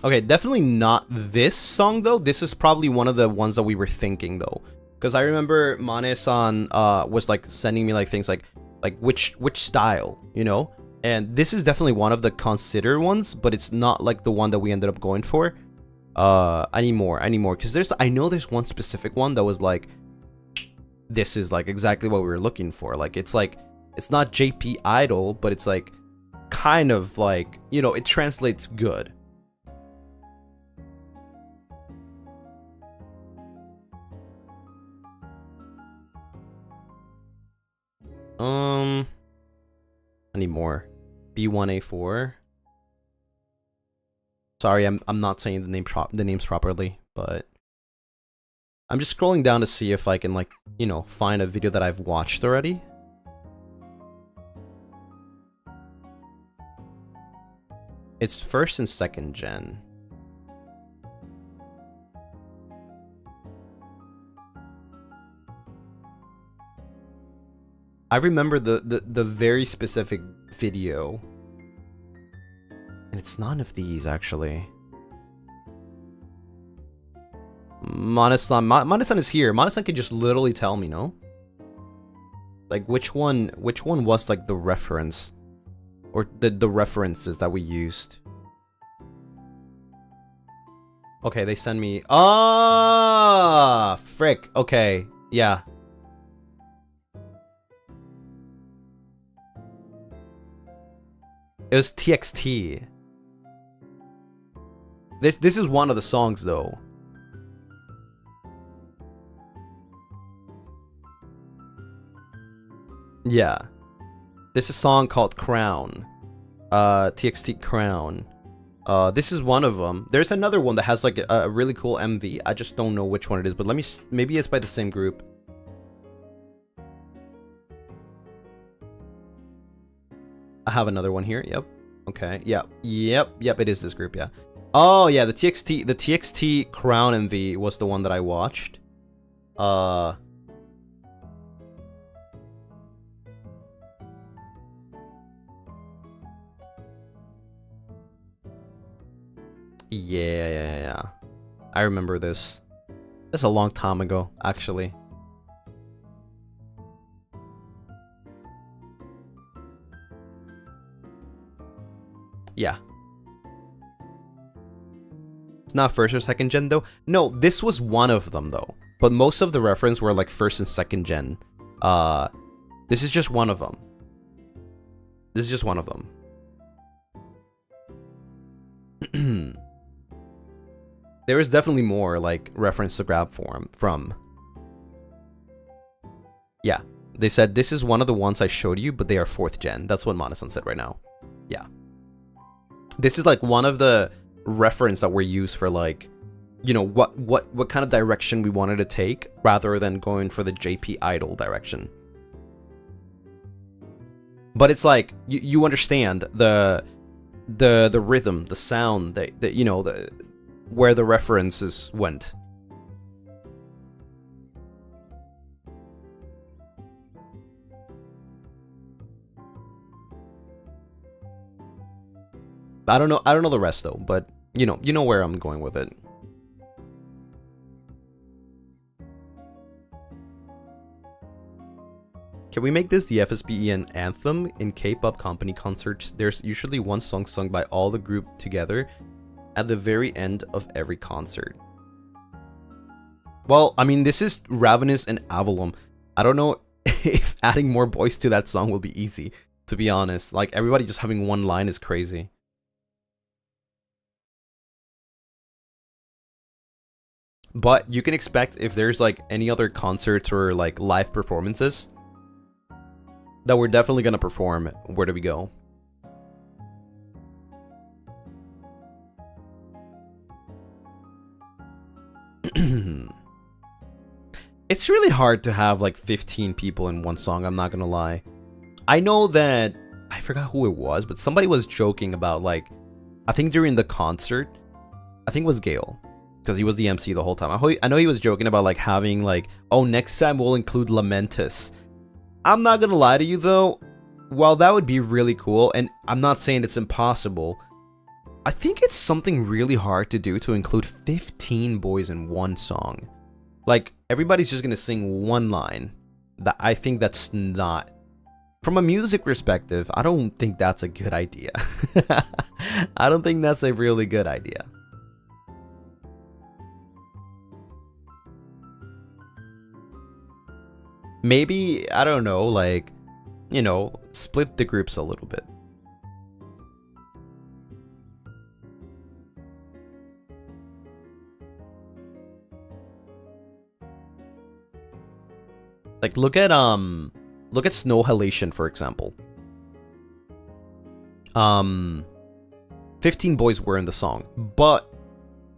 Okay, definitely not this song though. This is probably one of the ones that we were thinking though, because I remember Mane-san was like sending me like things like, Like which style, you know? And this is definitely one of the considered ones, but it's not like the one that we ended up going for anymore, because I know there's one specific one that was like, this is like exactly what we were looking for. Like it's not JP idol, but it's like kind of like, you know, it translates good. I need more. B1A4. Sorry, I'm not saying the names properly, but I'm just scrolling down to see if I can, like, you know, find a video that I've watched already. It's first and second gen. I remember the very specific video. And it's none of these, actually. Manasan is here. Manasan can just literally tell me, no? Like, which one was, like, the reference? Or the references that we used? Okay, they send me... Ah! Frick. Okay. Yeah. It was TXT. This is one of the songs, though. Yeah. This is a song called Crown. TXT Crown. This is one of them. There's another one that has like a really cool MV. I just don't know which one it is, but let me... Maybe it's by the same group. I have another one here. Yep. Okay. Yep. It is this group. Yeah. Oh yeah, the TXT Crown MV was the one that I watched. Yeah. I remember this. That's a long time ago, actually. Yeah. It's not first or second gen, though. No, this was one of them, though. But most of the reference were like first and second gen. This is just one of them. This is just one of them. There is definitely more like reference to grab from. Yeah, they said this is one of the ones I showed you, but they are 4th gen. That's what Manasan said right now. Yeah, this is like one of the reference that were used for, like, you know, what kind of direction we wanted to take rather than going for the JP idol direction. But it's like you understand the rhythm, the sound, that you know, where the references went. I don't know the rest though, but you know where I'm going with it. Can we make this the FSBEN anthem? In K-pop company concerts, there's usually one song sung by all the group together at the very end of every concert. Well, I mean, this is Ravenous and Avalon. I don't know if adding more boys to that song will be easy, to be honest. Like, everybody just having one line is crazy. But you can expect, if there's like any other concerts or like live performances, that we're definitely gonna perform Where Do We Go? It's really hard to have like 15 people in one song, I'm not gonna lie. I know that, I forgot who it was, but somebody was joking about, like, I think during the concert, I think it was Gale, because he was the MC the whole time. I know he was joking about like having like, oh, next time we'll include Lamentus. I'm not gonna lie to you though, while that would be really cool, and I'm not saying it's impossible, I think it's something really hard to do to include 15 boys in one song. Like, everybody's just gonna sing one line. I think that's not from a music perspective, I don't think that's a good idea. I don't think that's a really good idea. Maybe, I don't know, like, you know, split the groups a little bit. Like, look at Snow Halation, for example. 15 boys were in the song, but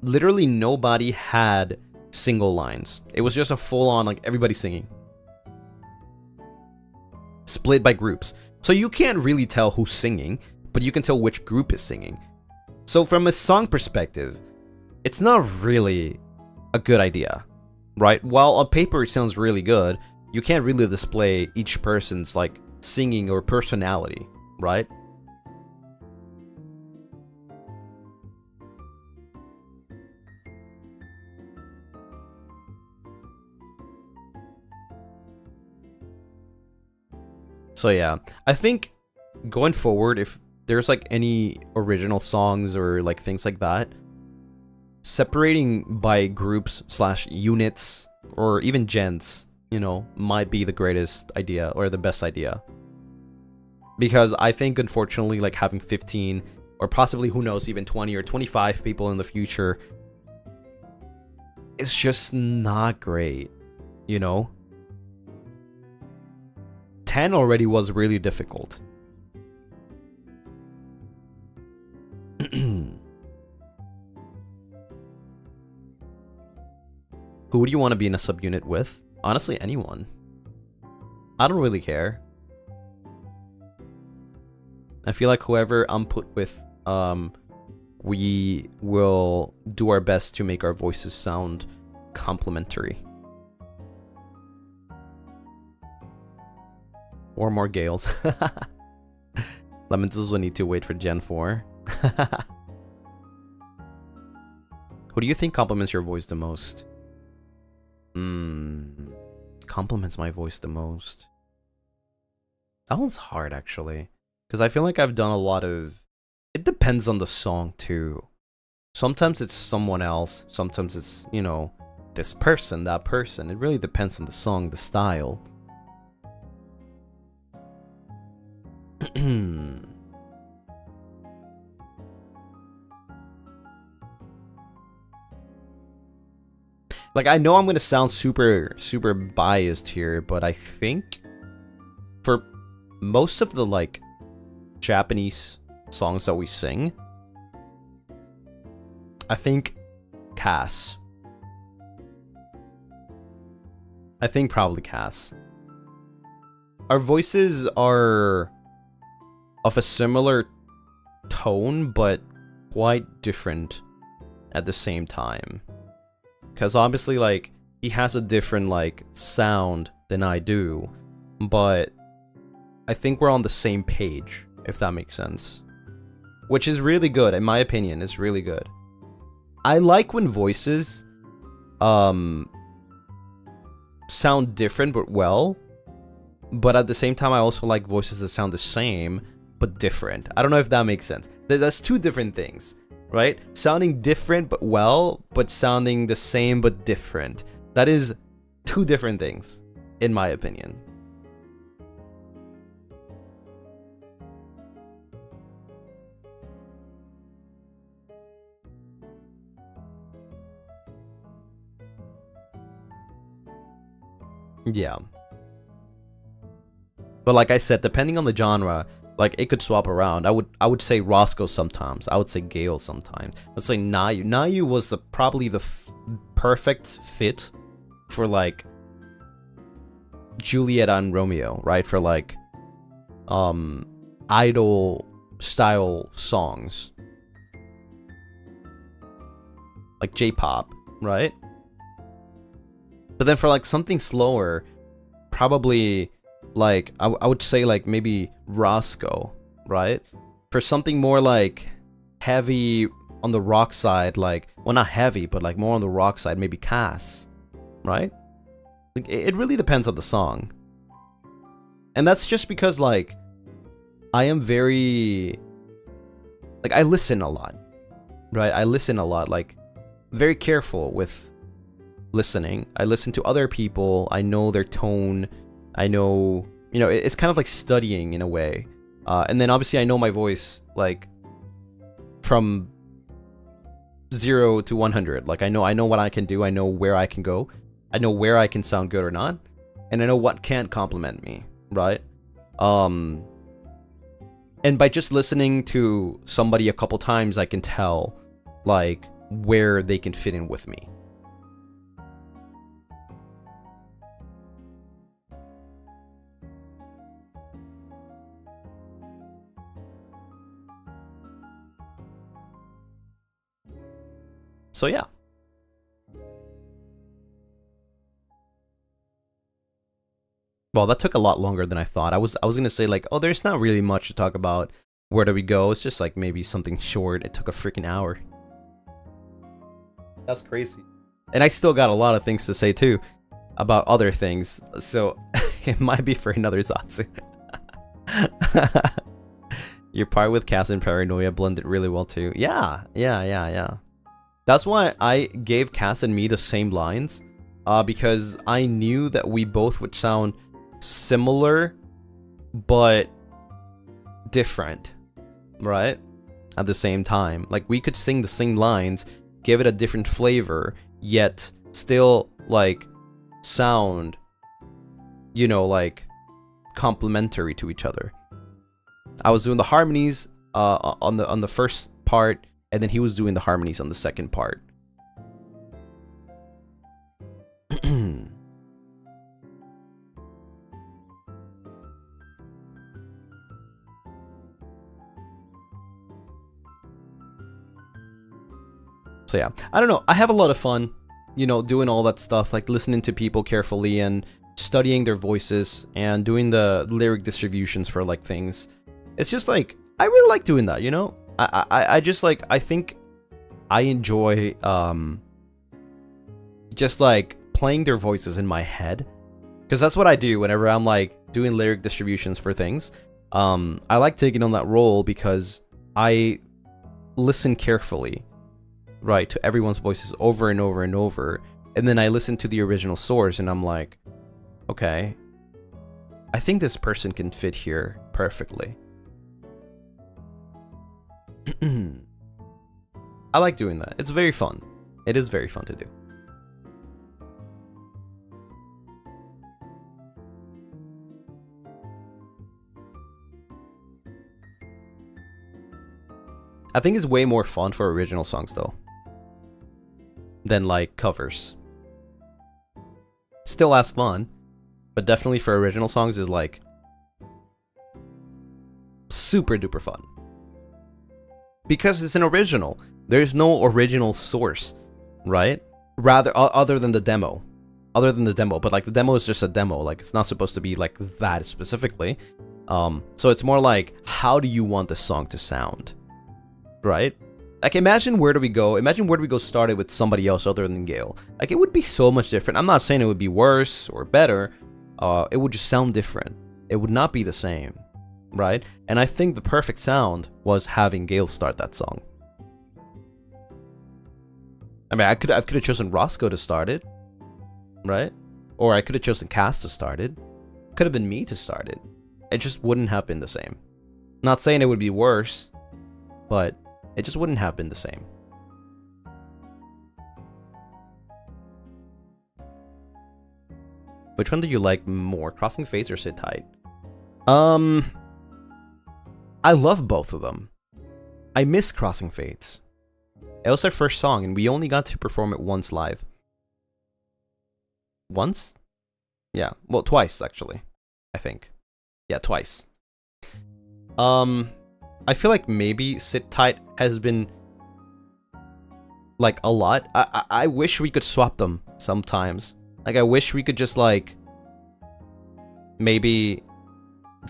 literally nobody had single lines. It was just a full-on, like, everybody singing. Split by groups. So you can't really tell who's singing, but you can tell which group is singing. So from a song perspective, it's not really a good idea, right? While on paper it sounds really good, you can't really display each person's, like, singing or personality, right? So yeah, I think going forward, if there's like any original songs or like things like that, separating by groups / units or even gens, you know, might be the greatest idea or the best idea. Because I think, unfortunately, like having 15 or possibly, who knows, even 20 or 25 people in the future is just not great, you know? 10 already was really difficult. Who do you want to be in a subunit with? Honestly, anyone. I don't really care. I feel like whoever I'm put with, we will do our best to make our voices sound complementary. Or more Gales. Lemons will need to wait for Gen 4. Who do you think compliments your voice the most? Compliments my voice the most. That one's hard, actually. Because I feel like I've done a lot of... It depends on the song, too. Sometimes it's someone else. Sometimes it's, you know, this person, that person. It really depends on the song, the style. Like, I know I'm gonna sound super biased here, but I think for most of the, like, Japanese songs that we sing, I think Cass. I think probably Cass. Our voices are of a similar tone, but quite different at the same time. Because obviously, like, he has a different, like, sound than I do, but I think we're on the same page, if that makes sense. Which is really good, in my opinion. It's really good. I like when voices sound different but well, but at the same time I also like voices that sound the same but different. I don't know if that makes sense. That's two different things, right? Sounding different but well, but sounding the same but different. That is two different things, in my opinion. Yeah. But like I said, depending on the genre, like, it could swap around. I would say Roscoe sometimes. I would say Gale sometimes. I would say Nayu. Nayu was probably the perfect fit for, like, Julieta and Romeo, right? For, like, idol style songs. Like J-pop, right? But then for, like, something slower, probably, like, I would say, like, maybe Roscoe, right? For something more, like, heavy on the rock side, like, well, not heavy, but, like, more on the rock side, maybe Cass, right? Like, it really depends on the song. And that's just because, like, I am very... Like, I listen a lot, right? I listen a lot, like, very careful with listening. I listen to other people. I know their tone. I know... You know, it's kind of like studying in a way. And then, obviously, I know my voice, like, from 0 to 100. Like, I know what I can do. I know where I can go. I know where I can sound good or not. And I know what can't compliment me, right? And by just listening to somebody a couple times, I can tell, like, where they can fit in with me. So yeah. Well, that took a lot longer than I thought. I was gonna say, like, oh, there's not really much to talk about. Where do we go? It's just like maybe something short. It took a freaking hour. That's crazy. And I still got a lot of things to say too about other things. So it might be for another Zatsu. Your part with Cass and Paranoia blended really well too. Yeah. That's why I gave Cass and me the same lines. Because I knew that we both would sound similar, but different, right? At the same time. Like, we could sing the same lines, give it a different flavor, yet still, like, sound, you know, like, complementary to each other. I was doing the harmonies on the first part, and then he was doing the harmonies on the second part. So yeah, I don't know. I have a lot of fun, you know, doing all that stuff, like listening to people carefully and studying their voices and doing the lyric distributions for like things. It's just like, I really like doing that, you know? I just like, I think I enjoy just like playing their voices in my head, because that's what I do whenever I'm like doing lyric distributions for things. I like taking on that role because I listen carefully, right, to everyone's voices over and over and over, and then I listen to the original source and I'm like, okay, I think this person can fit here perfectly. I like doing that. It's very fun. It is very fun to do. I think it's way more fun for original songs though than like covers. Still as fun, but definitely for original songs is like super duper fun. Because it's an original. There's no original source, right? Rather, other than the demo. Other than the demo, but like the demo is just a demo. Like, it's not supposed to be like that specifically. So it's more like, how do you want the song to sound? Right? Like, imagine Where Do We Go? Imagine Where Do We Go started with somebody else other than Gale. Like, it would be so much different. I'm not saying it would be worse or better. It would just sound different. It would not be the same. Right? And I think the perfect sound was having Gale start that song. I mean, I could have chosen Roscoe to start it, right? Or I could have chosen Cass to start it. Could have been me to start it. It just wouldn't have been the same. Not saying it would be worse, but it just wouldn't have been the same. Which one do you like more, Crossing Fates or Sit Tight? I love both of them. I miss Crossing Fates. It was our first song, and we only got to perform it once live. Once? Yeah, well, twice, actually. I think. Yeah, twice. I feel like maybe Sit Tight has been, like, a lot. I wish we could swap them sometimes. Like, I wish we could just, like, maybe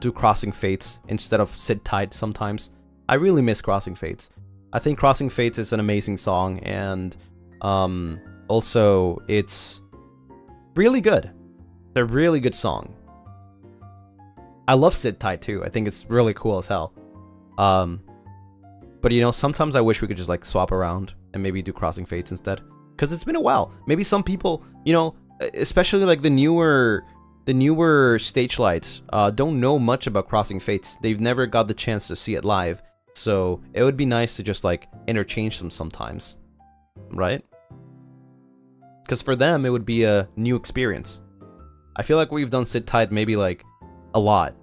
do Crossing Fates instead of Sit Tight sometimes. I really miss Crossing Fates. I think Crossing Fates is an amazing song, and also it's really good. It's a really good song. I love Sit Tight too. I think it's really cool as hell. But you know, sometimes I wish we could just like swap around and maybe do Crossing Fates instead. Because it's been a while. Maybe some people, you know, especially like the newer stage lights, don't know much about Crossing Fates. They've never got the chance to see it live. So it would be nice to just like interchange them sometimes. Right? Because for them, it would be a new experience. I feel like we've done Sit Tight maybe like a lot.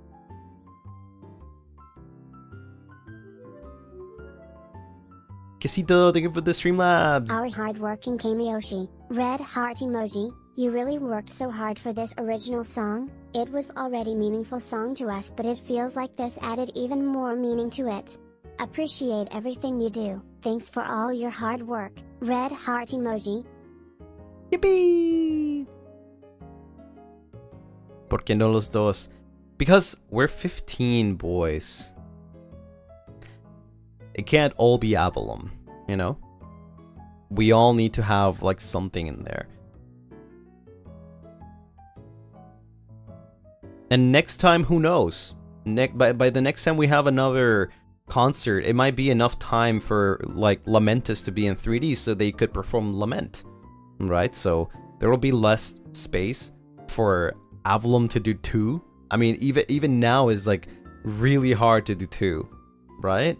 Quesito, thank you for the Streamlabs. Our hardworking Kamiyoshi, red heart emoji, you really worked so hard for this original song. It was already meaningful song to us, but it feels like this added even more meaning to it. Appreciate everything you do. Thanks for all your hard work. Red heart emoji. Yippee! ¿Por qué no los dos? Because we're 15 boys. It can't all be Avalon, you know? We all need to have like something in there. And next time, who knows? By the next time we have another concert, it might be enough time for like Lamentus to be in 3D so they could perform Lament, right? So there will be less space for Avalon to do 2. I mean, even now is like really hard to do 2, right?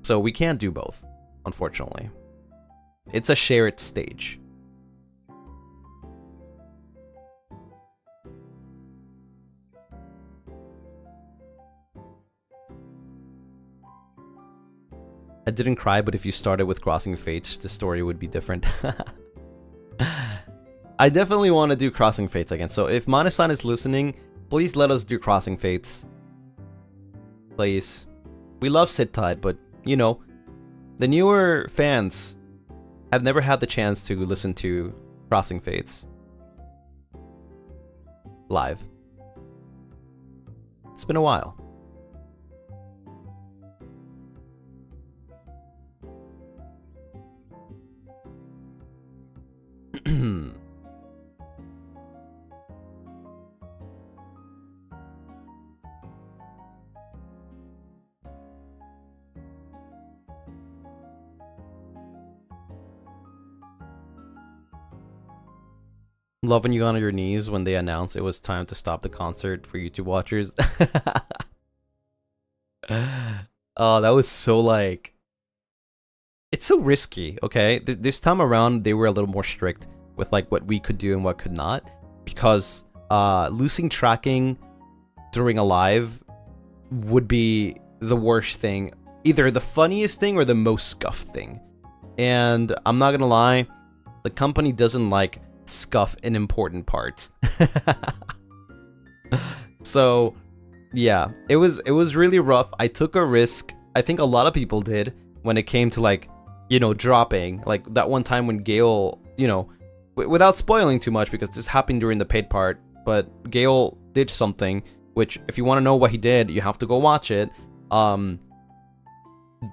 So we can't do both, unfortunately. It's a shared stage. I didn't cry, but if you started with Crossing Fates, the story would be different. I definitely want to do Crossing Fates again. So if Mana-san is listening, please let us do Crossing Fates. Please. We love Sit Tight, but, you know, the newer fans have never had the chance to listen to Crossing Fates live. It's been a while. Love when you got on your knees when they announced it was time to stop the concert for YouTube watchers. Oh, that was so like... It's so risky, okay? This time around, they were a little more strict with like what we could do and what could not. Because losing tracking during a live would be the worst thing. Either the funniest thing or the most scuffed thing. And I'm not gonna lie, the company doesn't like scuff in important parts. So yeah, it was really rough. I took a risk. I think a lot of people did when it came to like, you know, dropping. Like that one time when Gale, you know, without spoiling too much because this happened during the paid part, but Gale did something, which if you want to know what he did, you have to go watch it.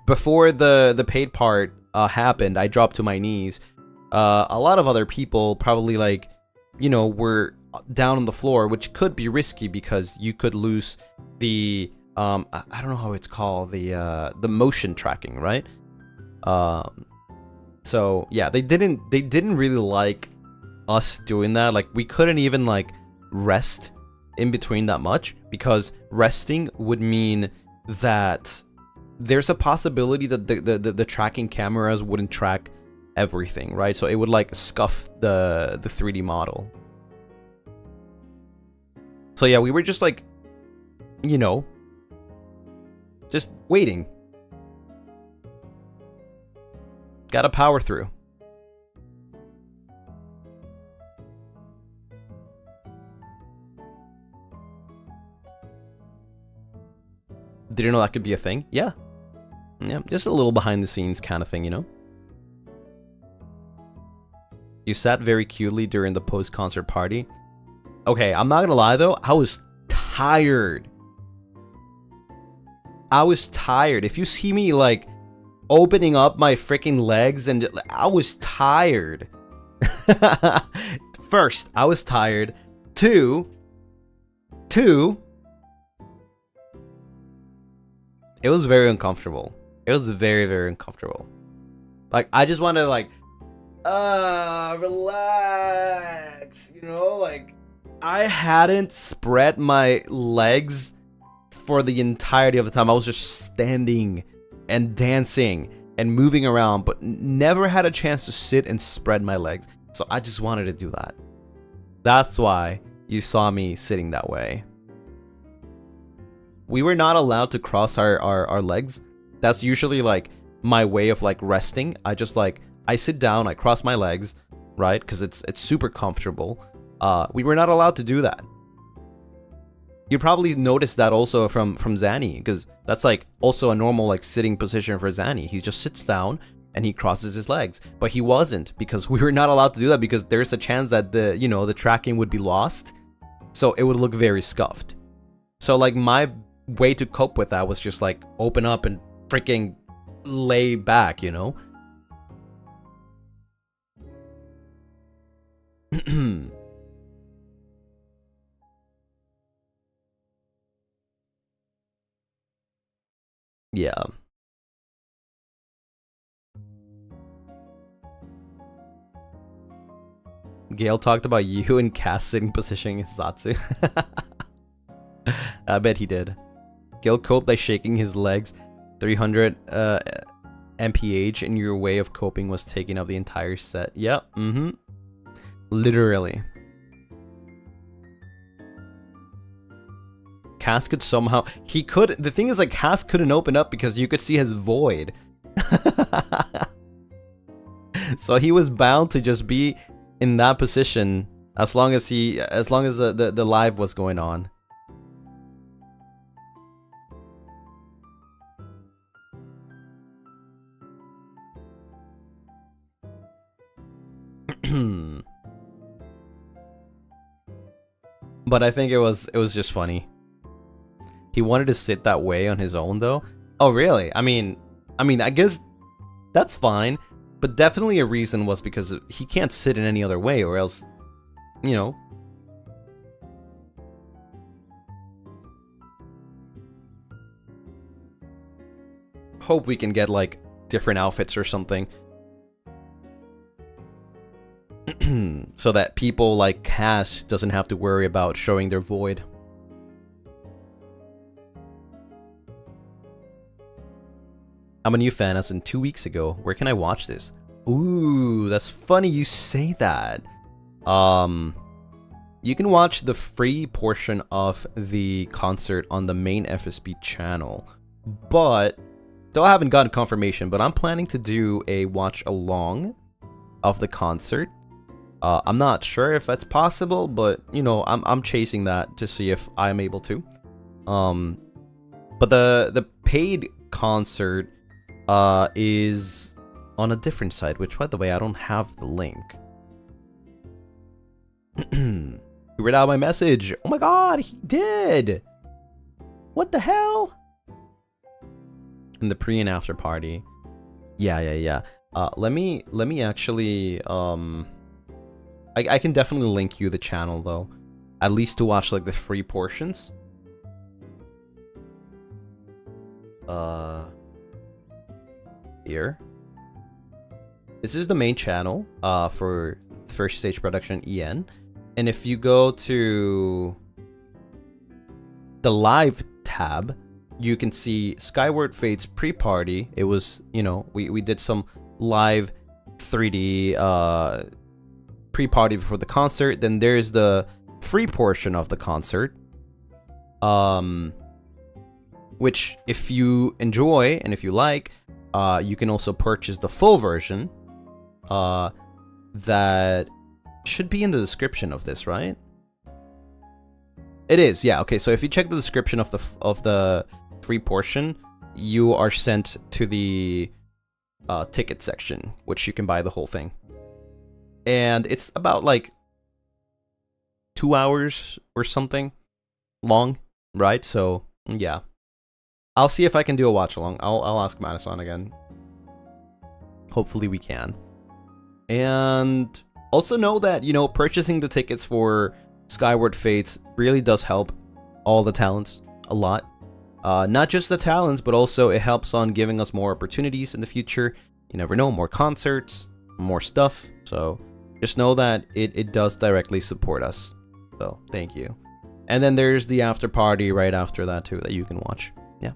Before the paid part happened, I dropped to my knees. A lot of other people probably like, you know, were down on the floor, which could be risky because you could lose the I don't know how it's called, the motion tracking, right? So yeah, they didn't really like us doing that. Like we couldn't even like rest in between that much because resting would mean that there's a possibility that the tracking cameras wouldn't track everything, right? So it would like scuff the 3D model. So yeah, we were just like, you know, just waiting. Gotta power through. Did you know that could be a thing? Yeah. Yeah, just a little behind the scenes kind of thing, you know? You sat very cutely during the post-concert party. Okay, I'm not gonna lie though, I was tired. I was tired. If you see me like opening up my freaking legs and I was tired. First, I was tired. Two, it was very uncomfortable. It was very, very uncomfortable. Like, I just wanted to, like, relax, you know? Like, I hadn't spread my legs for the entirety of the time. I was just standing and dancing and moving around, but never had a chance to sit and spread my legs. So I just wanted to do that. That's why you saw me sitting that way. We were not allowed to cross our legs. That's usually like my way of like resting. I just like, I sit down, I cross my legs, right? Because it's super comfortable. We were not allowed to do that. You probably noticed that also from Zanny, because that's like also a normal like sitting position for Zanny. He just sits down and he crosses his legs, but he wasn't, because we were not allowed to do that, because there's a chance that the tracking would be lost, so it would look very scuffed. So like my way to cope with that was just like open up and freaking lay back, you know. Yeah. Gail talked about you and Cass sitting positioning Satsu. I bet he did. Gail coped by shaking his legs. 300 mph, and your way of coping was taking up the entire set. Yep. Literally. Cass could somehow... He could... The thing is, like, Cass couldn't open up because you could see his void. So he was bound to just be in that position as long as the live was going on. But I think it was just funny. He wanted to sit that way on his own though. Oh really? I mean I guess that's fine, but definitely a reason was because he can't sit in any other way, or else, you know. Hope we can get like different outfits or something. So that people like Cass doesn't have to worry about showing their void. I'm a new fan as in 2 weeks ago. Where can I watch this? Ooh, that's funny you say that. You can watch the free portion of the concert on the main FSB channel, but still haven't gotten confirmation, but I'm planning to do a watch along of the concert. I'm not sure if that's possible, but you know, I'm chasing that to see if I'm able to. But the paid concert is on a different site, which, by the way, I don't have the link. He read out my message. Oh my god, he did! What the hell? In the pre and after party. Yeah. Let me actually I can definitely link you the channel though, at least to watch like the free portions. Here. This is the main channel for First Stage Production EN, and if you go to the live tab, you can see Skyward Fate's pre-party. It was, you know, we did some live 3D pre-party for the concert. Then there's the free portion of the concert, which if you enjoy and if you like, you can also purchase the full version. That should be in the description of this, right? It is, yeah. Okay, so if you check the description of the free portion, you are sent to the ticket section, which you can buy the whole thing. And it's about like 2 hours or something long, right? So yeah, I'll see if I can do a watch along. I'll ask Madison again. Hopefully we can. And Also know that, you know, purchasing the tickets for Skyward Fates really does help all the talents a lot. Not just the talents, but also it helps on giving us more opportunities in the future. You never know, more concerts, more stuff. So just know that it does directly support us. So thank you. And then there's the after party right after that too that you can watch. Yeah.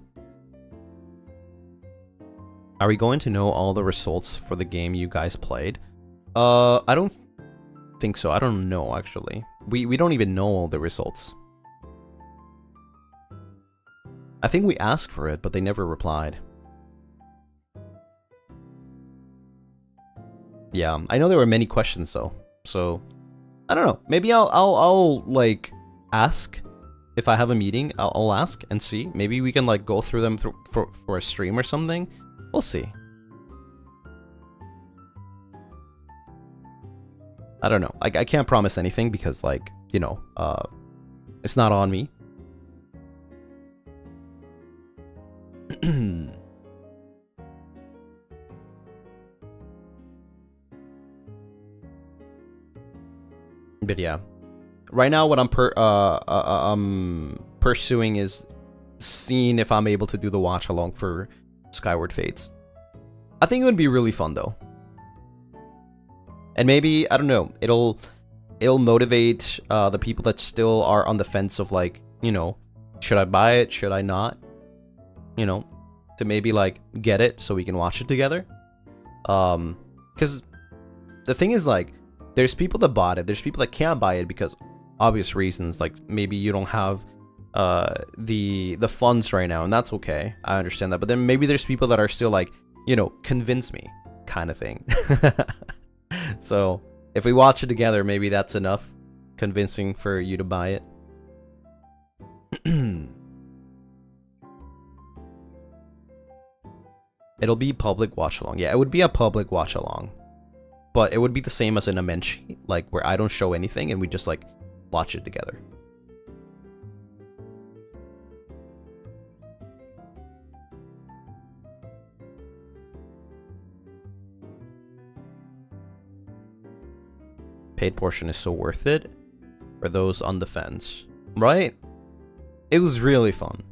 Are we going to know all the results for the game you guys played? I don't think so. I don't know actually. We don't even know all the results. I think we asked for it, but they never replied. Yeah, I know there were many questions though, so I don't know. Maybe I'll like ask if I have a meeting. I'll ask and see. Maybe we can like go through them for a stream or something. We'll see. I don't know. I can't promise anything because like, you know, it's not on me. But yeah, right now what I'm pursuing is seeing if I'm able to do the watch along for Skyward Fates. I think it would be really fun though, and maybe I don't know, it'll motivate the people that still are on the fence of like, you know, should I buy it, should I not, you know, to maybe like get it so we can watch it together. Because the thing is like, there's people that bought it, there's people that can't buy it because obvious reasons, like maybe you don't have the funds right now, and that's okay. I understand that. But then maybe there's people that are still like, you know, convince me kind of thing. So if we watch it together, maybe that's enough convincing for you to buy it. It'll be public watch along. Yeah, it would be a public watch along. But it would be the same as an Amenshi, like where I don't show anything and we just like watch it together. Paid portion is so worth it for those on the fence, right? It was really fun.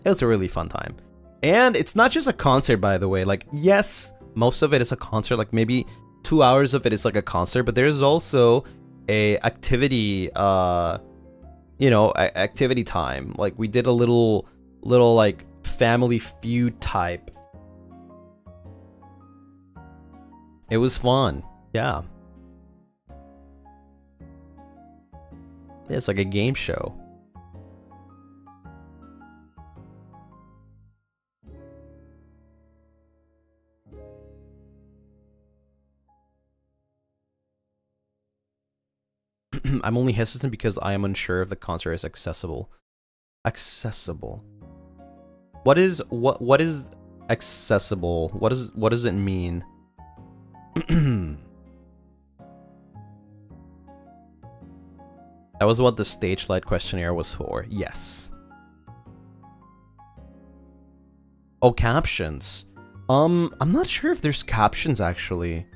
It was a really fun time. And it's not just a concert, by the way. Like, yes, most of it is a concert, like maybe 2 hours of it is like a concert, but there's also a activity, you know, activity time. Like we did a little like family feud type. It was fun. Yeah. It's like a game show. I'm only hesitant because I am unsure if the concert is accessible. Accessible. What is accessible? What does it mean? That was what the stage light questionnaire was for. Yes. Oh, captions. I'm not sure if there's captions actually.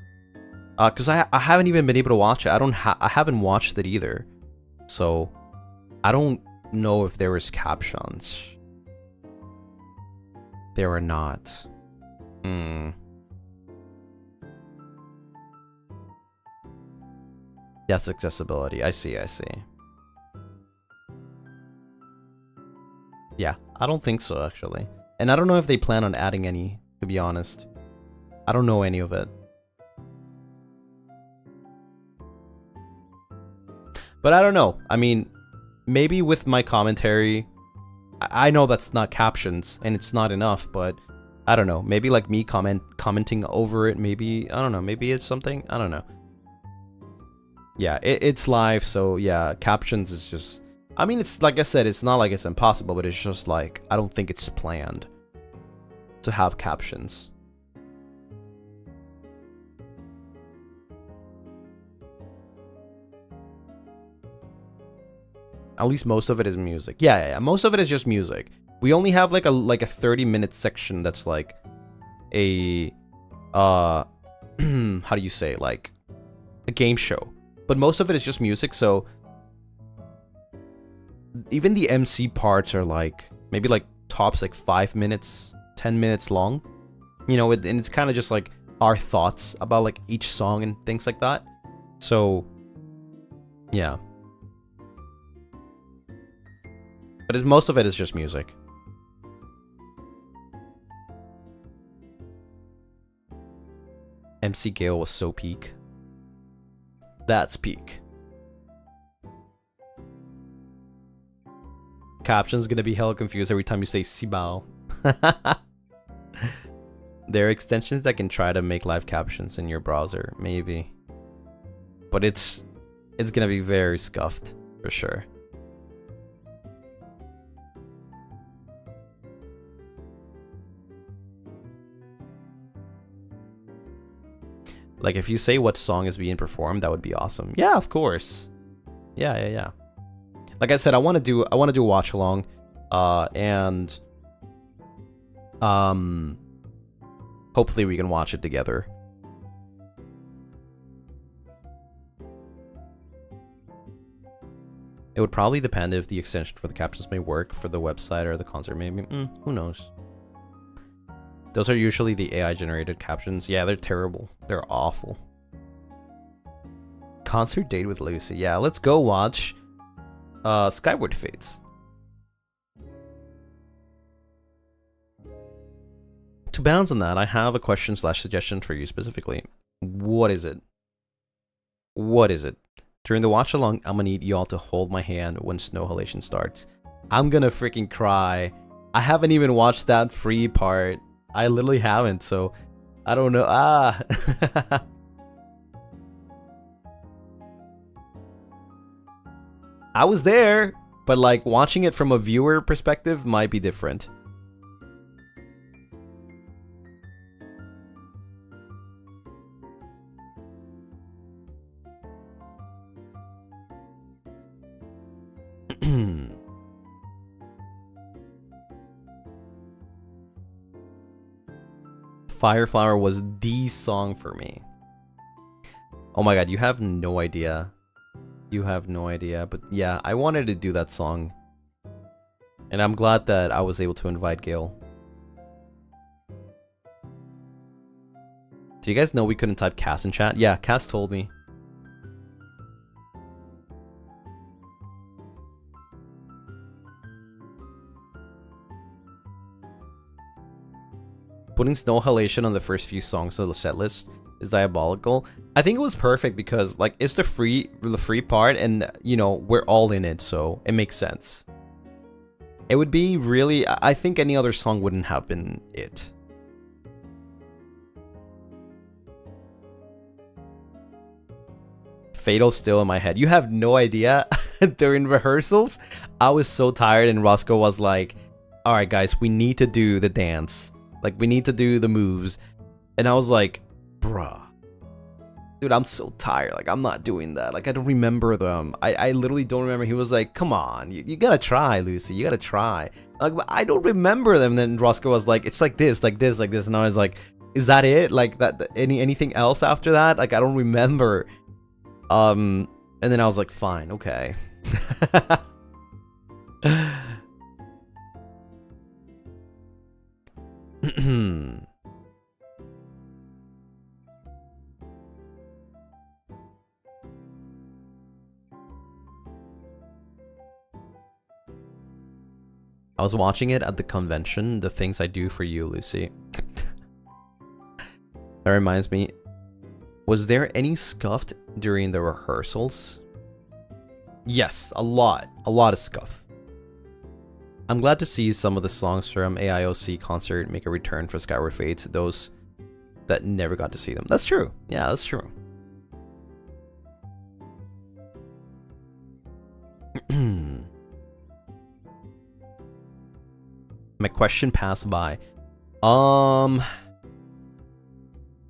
Because I haven't even been able to watch it. I haven't watched it either. So I don't know if there was captions. There are not. That's accessibility. I see. Yeah, I don't think so actually. And I don't know if they plan on adding any, to be honest. I don't know any of it. But I don't know. I mean, maybe with my commentary, I know that's not captions and it's not enough, but I don't know. Maybe like me commenting over it, maybe, I don't know, maybe it's something, I don't know. Yeah, it's live, so yeah, captions is just, I mean, it's like I said, it's not like it's impossible, but it's just like, I don't think it's planned to have captions. At least most of it is music. Yeah, most of it is just music. We only have like a 30-minute section that's like a how do you say, like a game show. But most of it is just music, so even the MC parts are like maybe like tops like 5 minutes, 10 minutes long. You know, and it's kind of just like our thoughts about like each song and things like that. So yeah. But most of it is just music. MC Gale was so peak. That's peak. Caption's gonna be hella confused every time you say Sibao. There are extensions that can try to make live captions in your browser, maybe. But it's gonna be very scuffed, for sure. Like, if you say what song is being performed, that would be awesome. Yeah, of course. Yeah. Like I said, I want to do a watch along, and hopefully we can watch it together. It would probably depend if the extension for the captions may work for the website or the concert. Maybe, who knows? Those are usually the AI generated captions. Yeah, they're terrible. They're awful. Concert date with Lucy. Yeah, let's go watch Skyward Fates. To bounce on that, I have a question / suggestion for you specifically. What is it? What is it? During the watch along, I'm gonna need y'all to hold my hand when Snow Halation starts. I'm gonna freaking cry. I haven't even watched that free part. I literally haven't, so I don't know. I was there, but like watching it from a viewer perspective might be different. Fireflower was the song for me. Oh my god, you have no idea. You have no idea, but yeah, I wanted to do that song. And I'm glad that I was able to invite Gail. Do you guys know we couldn't type Cass in chat? Yeah, Cass told me. Putting Snow Halation on the first few songs of the set list is diabolical. I think it was perfect because like it's the free part, and you know we're all in it, so it makes sense. It would be really, I think any other song wouldn't have been it. Fatal's still in my head. You have no idea. During rehearsals, I was so tired, and Roscoe was like, "All right, guys, we need to do the dance. Like, we need to do the moves." And I was like, bruh. Dude, I'm so tired. Like, I'm not doing that. Like, I don't remember them. I literally don't remember. He was like, come on. You gotta try, Lucy. You gotta try. Like, but I don't remember them. Then Roscoe was like, it's like this, like this, like this. And I was like, is that it? Like, anything else after that? Like, I don't remember. And then I was like, fine, okay. I was watching it at the convention, The Things I Do For You, Lucy. That reminds me, was there any scuffed during the rehearsals? Yes, a lot of scuff. I'm glad to see some of the songs from AIOC concert make a return for Skyward Fates, those that never got to see them. That's true. Yeah, that's true. My question passed by.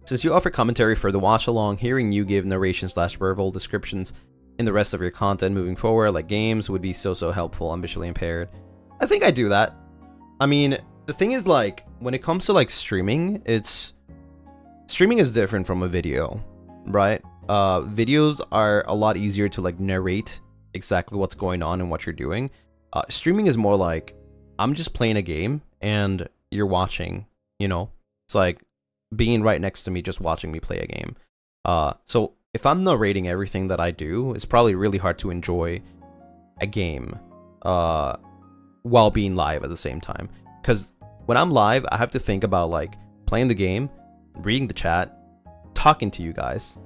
Since you offer commentary for the watch along, hearing you give narration / verbal descriptions in the rest of your content moving forward, like games, would be so helpful. I'm visually impaired. I think I do that. I mean, the thing is, like, when it comes to like streaming is different from a video, right? videos are a lot easier to like narrate exactly what's going on and what you're doing. Streaming is more like, I'm just playing a game and you're watching, you know? It's like being right next to me, just watching me play a game. So if I'm narrating everything that I do, it's probably really hard to enjoy a game while being live at the same time. Because when I'm live, I have to think about like playing the game, reading the chat, talking to you guys,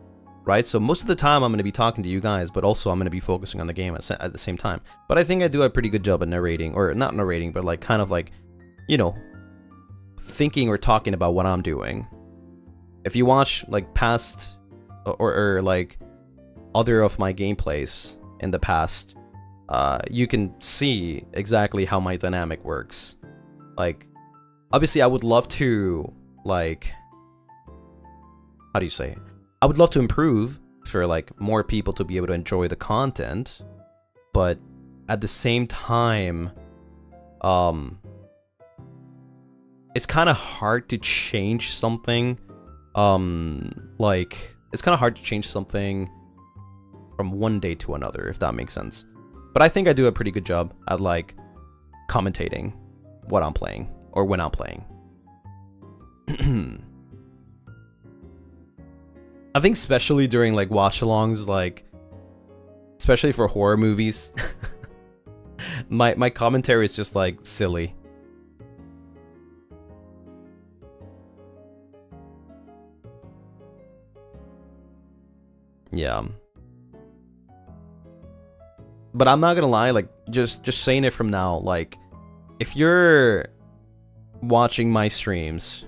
right? So most of the time I'm going to be talking to you guys, but also I'm going to be focusing on the game at the same time. But I think I do a pretty good job at narrating, or not narrating, but like kind of like, you know, thinking or talking about what I'm doing. If you watch like past or like other of my gameplays in the past, you can see exactly how my dynamic works. Like, obviously I would love to, like, how do you say it? I would love to improve for like more people to be able to enjoy the content, but at the same time, it's kind of hard to change something. Like, it's kind of hard to change something from one day to another, if that makes sense. But I think I do a pretty good job at like commentating what I'm playing or when I'm playing. I think especially during like watch-alongs, like especially for horror movies, my commentary is just like silly. Yeah. But I'm not gonna lie, like just saying it from now, like if you're watching my streams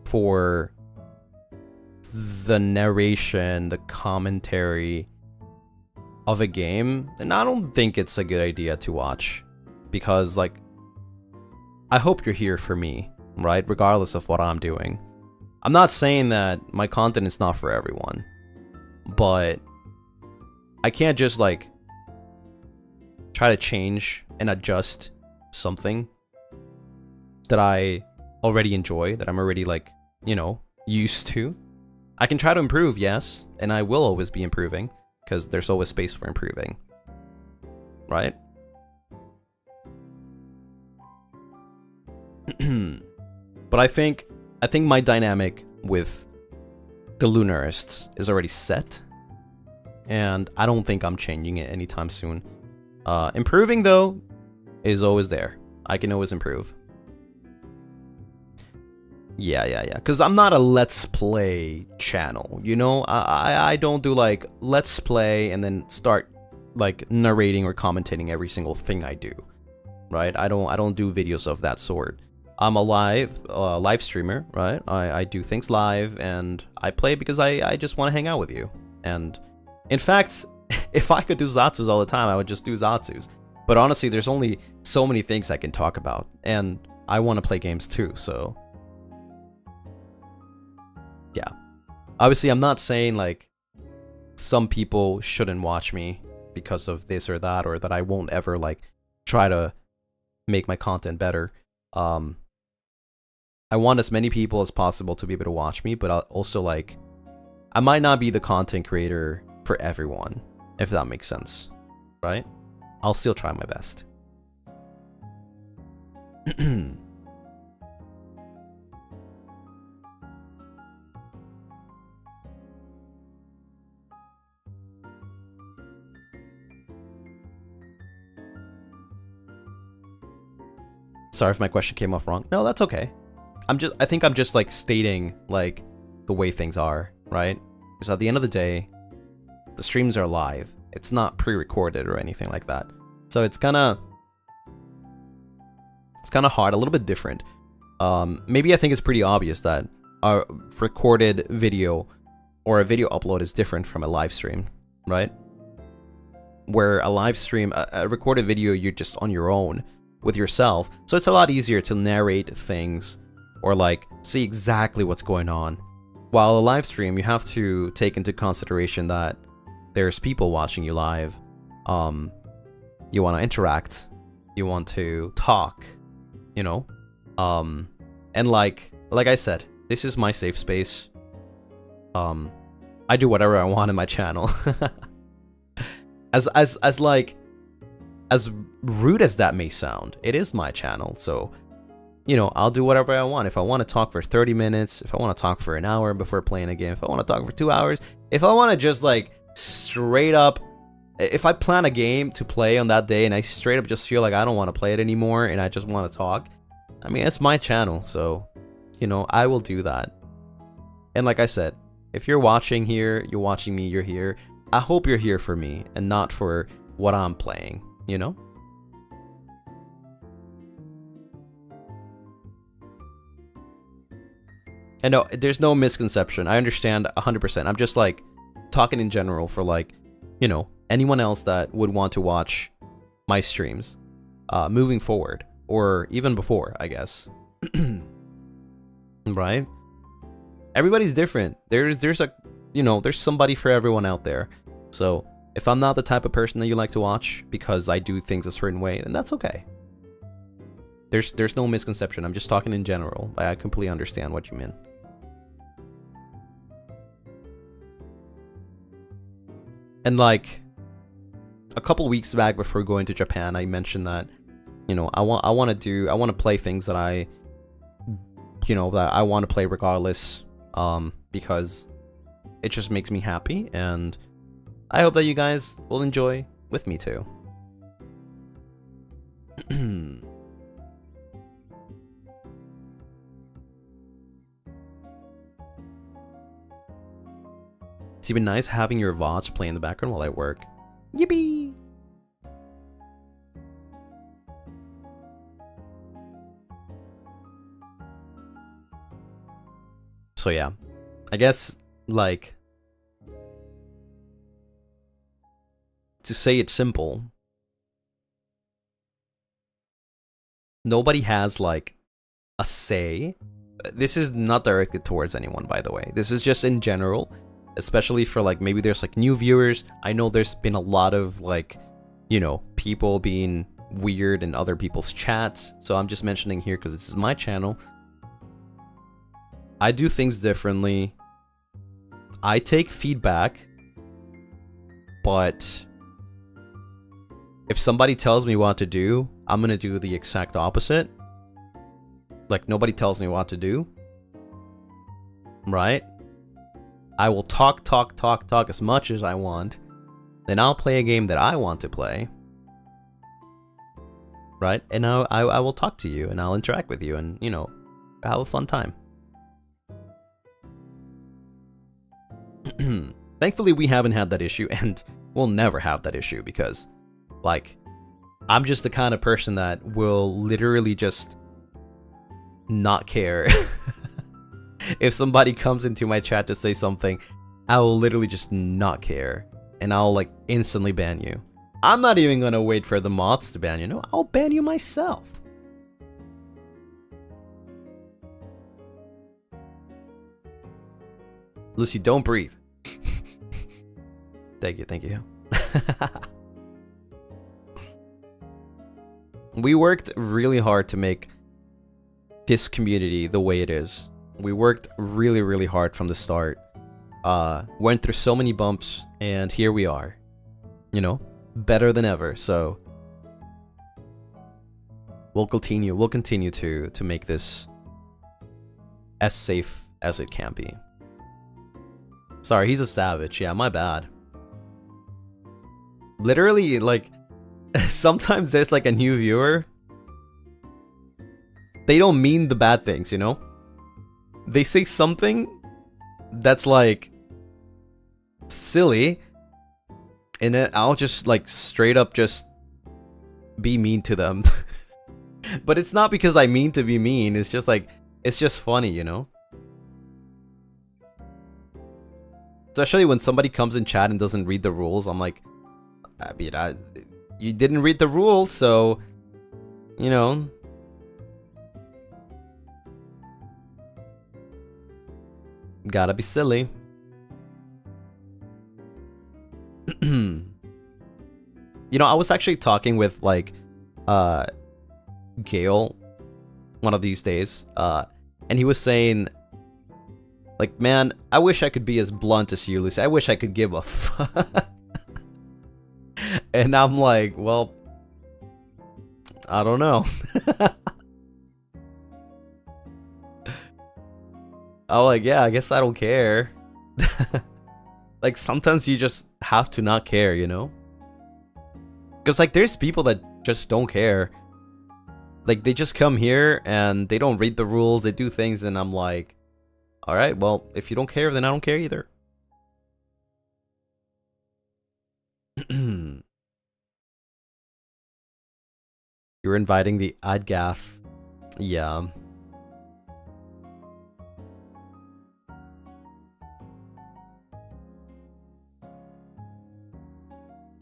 for the narration, the commentary of a game, then I don't think it's a good idea to watch. Because like, I hope you're here for me, right? Regardless of what I'm doing. I'm not saying that my content is not for everyone, but I can't just like try to change and adjust something that I already enjoy, that I'm already like, you know, used to. I can try to improve, yes, and I will always be improving, because there's always space for improving, right? But I think my dynamic with the Lunarists is already set, and I don't think I'm changing it anytime soon. Improving, though, is always there. I can always improve. Yeah. Because I'm not a Let's Play channel, you know? I don't do, like, Let's Play and then start, like, narrating or commentating every single thing I do, right? I don't do videos of that sort. I'm a live streamer, right? I do things live, and I play because I just want to hang out with you. And, in fact, if I could do Zatsus all the time, I would just do Zatsus. But honestly, there's only so many things I can talk about, and I want to play games too, so... yeah. Obviously, I'm not saying, like, some people shouldn't watch me because of this or that I won't ever, like, try to make my content better. I want as many people as possible to be able to watch me, but I'll also, like, I might not be the content creator for everyone, if that makes sense, right? I'll still try my best. Sorry if my question came off wrong. No, that's okay. I think I'm just like stating like the way things are, right? Because at the end of the day, the streams are live. It's not pre-recorded or anything like that. So it's kind of hard, a little bit different. Maybe I think it's pretty obvious that a recorded video or a video upload is different from a live stream, right? Where a live stream, a recorded video, you're just on your own with yourself. So it's a lot easier to narrate things or like see exactly what's going on. While a live stream, you have to take into consideration that there's people watching you live. You want to interact, you want to talk, you know? And like I said, this is my safe space. I do whatever I want in my channel. as rude as that may sound, it is my channel, so you know, I'll do whatever I want. If I want to talk for 30 minutes, if I want to talk for an hour before playing a game, if I want to talk for 2 hours, if I want to just like straight up, if I plan a game to play on that day and I straight up just feel like I don't want to play it anymore and I just want to talk, I mean, it's my channel, so you know, I will do that. And like I said, if you're watching here, you're watching me, you're here, I hope you're here for me and not for what I'm playing, you know? And no, there's no misconception. I understand 100%. I'm just like talking in general for like, you know, anyone else that would want to watch my streams moving forward or even before, I guess. Right? Everybody's different. There's a, you know, there's somebody for everyone out there. So if I'm not the type of person that you like to watch because I do things a certain way, then that's okay. There's no misconception. I'm just talking in general. I completely understand what you mean. And like a couple weeks back before going to Japan, I mentioned that, you know, I want to play things that I want to play regardless, because it just makes me happy, and I hope that you guys will enjoy with me too. It's even nice having your VODs play in the background while I work. Yippee! So yeah, I guess, like, to say it simple, nobody has, like, a say. This is not directed towards anyone, by the way. This is just in general. Especially for like, maybe there's like new viewers. I know there's been a lot of like, you know, people being weird in other people's chats. So I'm just mentioning here because this is my channel. I do things differently. I take feedback. But if somebody tells me what to do, I'm gonna do the exact opposite. Like, nobody tells me what to do. Right? I will talk as much as I want. Then I'll play a game that I want to play. Right? And I will talk to you and I'll interact with you and, you know, have a fun time. Thankfully, we haven't had that issue, and we'll never have that issue because, like, I'm just the kind of person that will literally just not care. If somebody comes into my chat to say something, I will literally just not care. And I'll like instantly ban you. I'm not even gonna wait for the mods to ban you. No, I'll ban you myself. Lucy, don't breathe. Thank you. We worked really hard to make this community the way it is. We worked really, really hard from the start. Went through so many bumps, and here we are. You know, better than ever. So we'll continue to make this as safe as it can be. Sorry, he's a savage. Yeah, my bad. Literally, like, sometimes there's like a new viewer. They don't mean the bad things, you know? They say something that's like silly, and then I'll just like straight up just be mean to them. But it's not because I mean to be mean, it's just like, it's just funny, you know? Especially when somebody comes in chat and doesn't read the rules, I'm like, I mean, you didn't read the rules, so, you know. Gotta be silly. You know, I was actually talking with, like, Gale one of these days, and he was saying, Like, man, I wish I could be as blunt as you, Lucy. I wish I could give a fuck. And I'm like, well, I don't know. I'm like, yeah, I guess I don't care. Like, sometimes you just have to not care, you know? Because, like, there's people that just don't care. Like, they just come here and they don't read the rules, they do things, and I'm like, alright, well, if you don't care, then I don't care either. You're inviting the AdGaf. Yeah.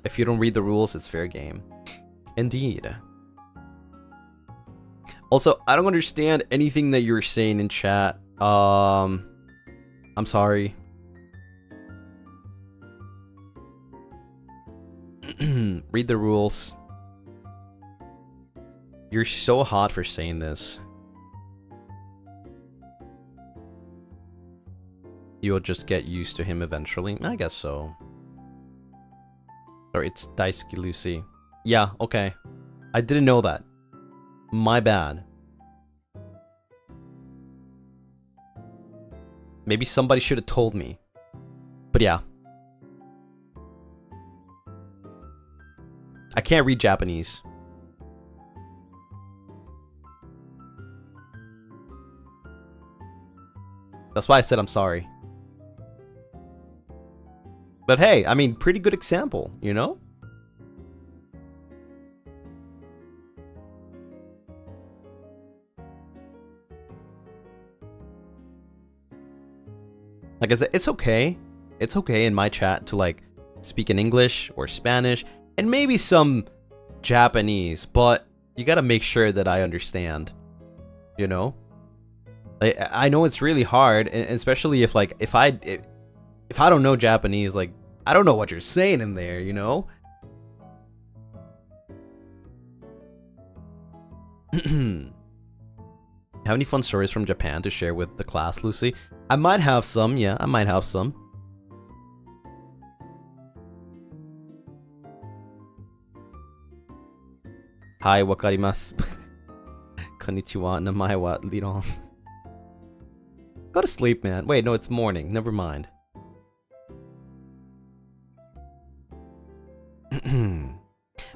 If you don't read the rules, it's fair game. Indeed. Also, I don't understand anything that you're saying in chat. I'm sorry. Read the rules. You're so hot for saying this. You'll just get used to him eventually. I guess so. Sorry, it's Daisuke Lucy. Yeah, okay. I didn't know that. My bad. Maybe somebody should have told me. But yeah. I can't read Japanese. That's why I said I'm sorry. But hey, I mean, pretty good example, you know? Like I said, it's okay. It's okay in my chat to like speak in English or Spanish and maybe some Japanese, but you gotta make sure that I understand, you know? Like, I know it's really hard, and especially if like if I don't know Japanese, like I don't know what you're saying in there, you know? Have any fun stories from Japan to share with the class, Lucy? I might have some, yeah, I might have some. Hi, wakarimasu. Konnichiwa, namae wa Liron. Go to sleep, man. Wait, no, it's morning. Never mind.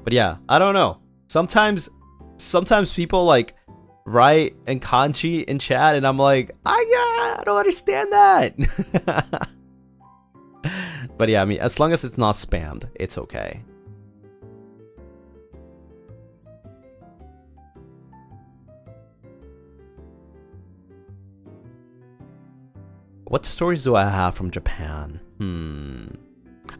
But yeah, I don't know. Sometimes people like write in kanji in chat, and I'm like, I don't understand that. But yeah, I mean, as long as it's not spammed, it's okay. What stories do I have from Japan?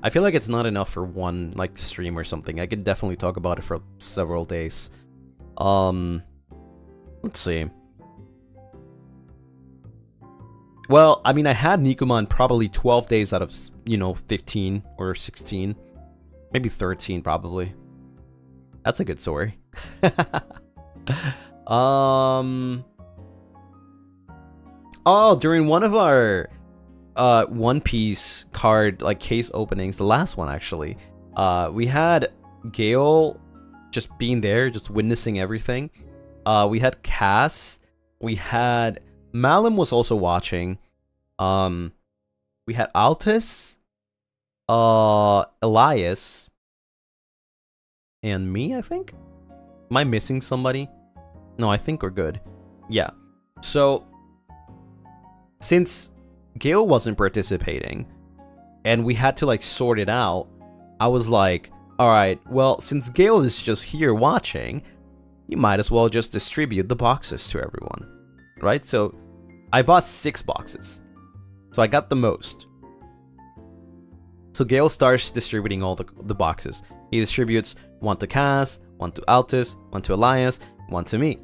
I feel like it's not enough for one like stream or something. I could definitely talk about it for several days. Let's see. Well, I mean, I had Nikuman probably 12 days out of, you know, 15 or 16. Maybe 13 probably. That's a good story. Oh, during one of our One Piece card like case openings, the last one actually, we had Gale just being there, just witnessing everything. We had Cass, we had Malum was also watching. We had Altus, Elias, and me, I think. Am I missing somebody? No, I think we're good. Yeah. So since Gale wasn't participating and we had to like sort it out, I was like, alright, well, since Gale is just here watching, you might as well just distribute the boxes to everyone, right? So I bought 6 boxes. So I got the most. So Gale starts distributing all the boxes. He distributes 1 to Cass, 1 to Altus, 1 to Elias, 1 to me.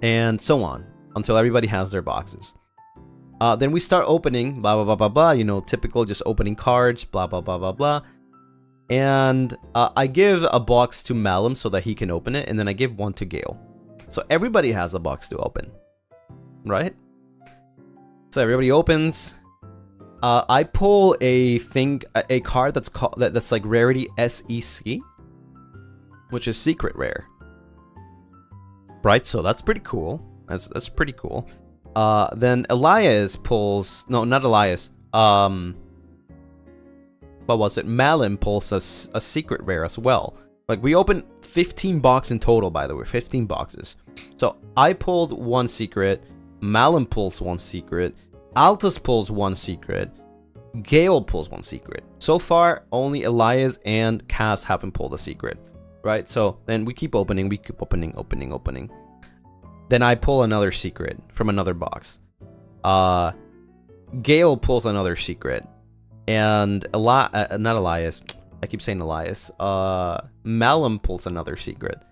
And so on, until everybody has their boxes. Then we start opening, blah, blah, blah, blah, blah, you know, typical just opening cards, blah, blah, blah, blah, blah. And I give a box to Malum so that he can open it, and then I give 1 to Gale. So everybody has a box to open, right? So everybody opens. I pull a card that's called that's like rarity SEC, which is secret rare. Right, so that's pretty cool. That's pretty cool. Then Elias pulls, no, not Elias. What was it? Malin pulls a secret rare as well. Like, we opened 15 boxes in total, by the way, 15 boxes. So I pulled one secret, Malin pulls one secret, Altus pulls one secret, Gale pulls one secret. So far, only Elias and Cass haven't pulled a secret, right? So then we keep opening, opening. Then I pull another secret from another box. Gale pulls another secret, and not Elias. I keep saying Elias. Malum pulls another secret.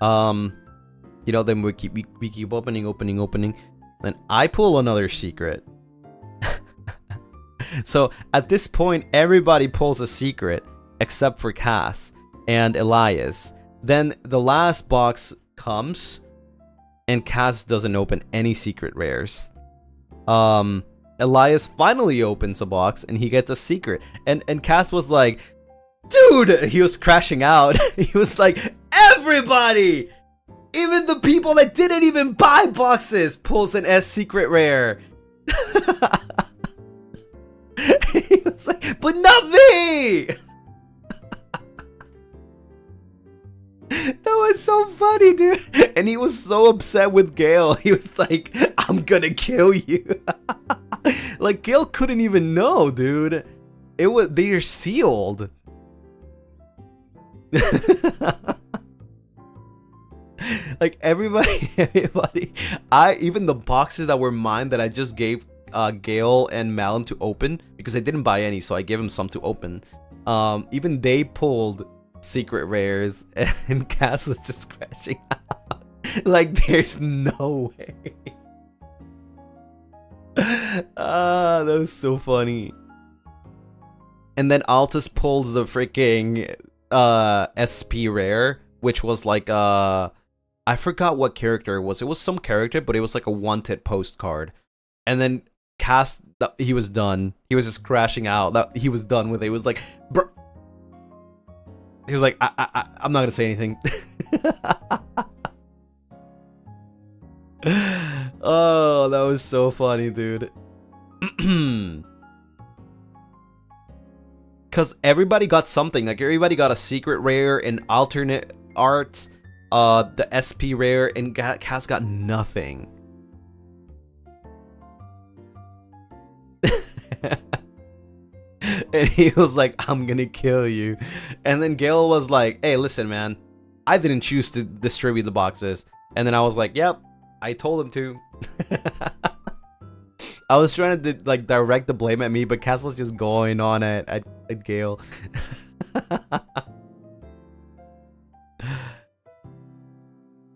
You know, then we keep opening. Then I pull another secret. So at this point, everybody pulls a secret except for Cass and Elias. Then the last box comes, and Cass doesn't open any secret rares. Elias finally opens a box, and he gets a secret. And Cass was like, dude, he was crashing out. He was like, everybody, even the people that didn't even buy boxes, pulls an S secret rare. He was like, but not me. That was so funny, dude. And he was so upset with Gale. He was like, I'm gonna kill you. Like, Gale couldn't even know, dude. They're sealed. Like, everybody, even the boxes that were mine that I just gave Gale and Malin to open, because I didn't buy any, so I gave him some to open. Even they pulled secret rares, and Cass was just crashing out. Like, there's no way. That was so funny. And then Altus pulls the freaking SP rare, which was like I forgot what character it was. It was some character, but it was like a wanted postcard. And then Cass, he was done. He was just crashing out. He was done with it. He was like, bro. He was like, I'm not gonna say anything. Oh, that was so funny, dude. Cause everybody got something. Like, everybody got a secret rare, an alternate art, the SP rare, and Cass got nothing. And he was like, I'm gonna kill you. And then Gale was like, hey, listen, man, I didn't choose to distribute the boxes. And then I was like, yep, I told him to. I was trying to like direct the blame at me, but Cass was just going on at Gale.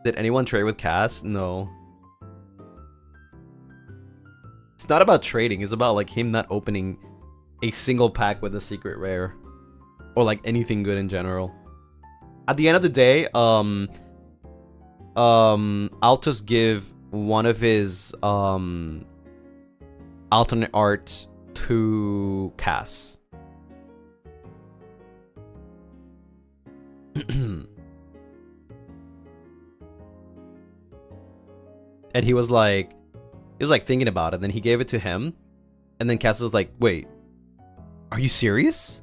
Did anyone trade with Cass? No. It's not about trading, it's about like him not opening a single pack with a secret rare, or like anything good in general. At the end of the day, I'll just give one of his alternate arts to Cass. And he was like thinking about it, then he gave it to him, and then Cass was like, wait, are you serious?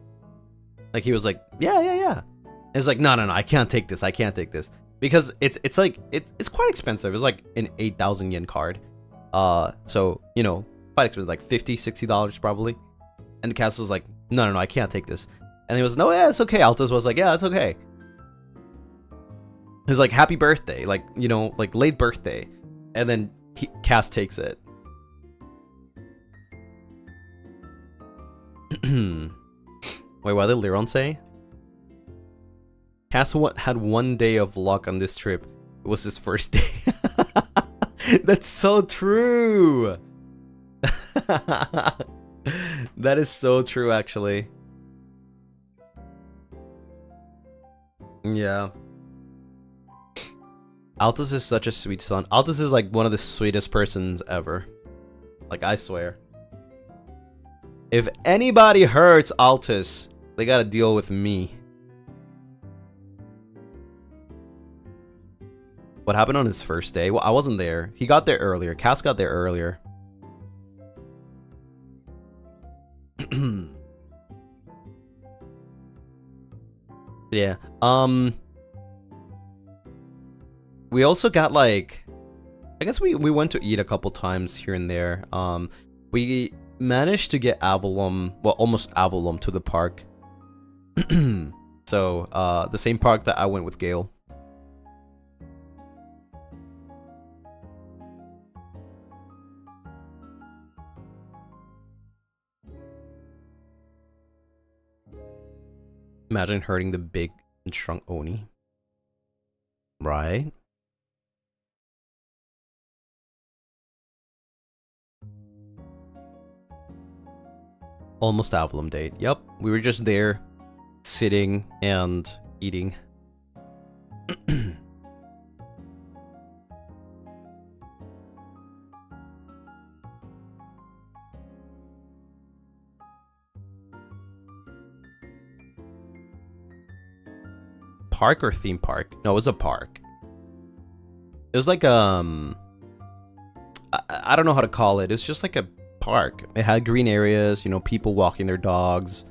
Like, he was like, yeah. And it's like, no, I can't take this. Because it's like, it's quite expensive. It's like an 8,000 yen card. So, you know, quite expensive, like $50-$60 probably. And Cass was like, no, I can't take this. And he was, no, yeah, it's okay. Altus was like, yeah, it's okay. He was like, happy birthday, like, you know, like late birthday. And then Cass takes it. Wait, what did Liron say? Cass had one day of luck on this trip. It was his first day. That's so true. That is so true, actually. Yeah. Altus is such a sweet son. Altus is like one of the sweetest persons ever. Like, I swear. If anybody hurts Altus, they gotta deal with me. What happened on his first day? Well, I wasn't there. He got there earlier. Cass got there earlier. Yeah. We also got like, I guess we went to eat a couple times here and there. We managed to get Avalon, well, almost Avalon to the park. So, the same park that I went with Gale. Imagine hurting the big and strong Oni. Right? Almost Avalon date. Yep. We were just there, sitting and eating. Park or theme park? No, it was a park. It was like I don't know how to call it. It's just like a park. It had green areas, you know, people walking their dogs,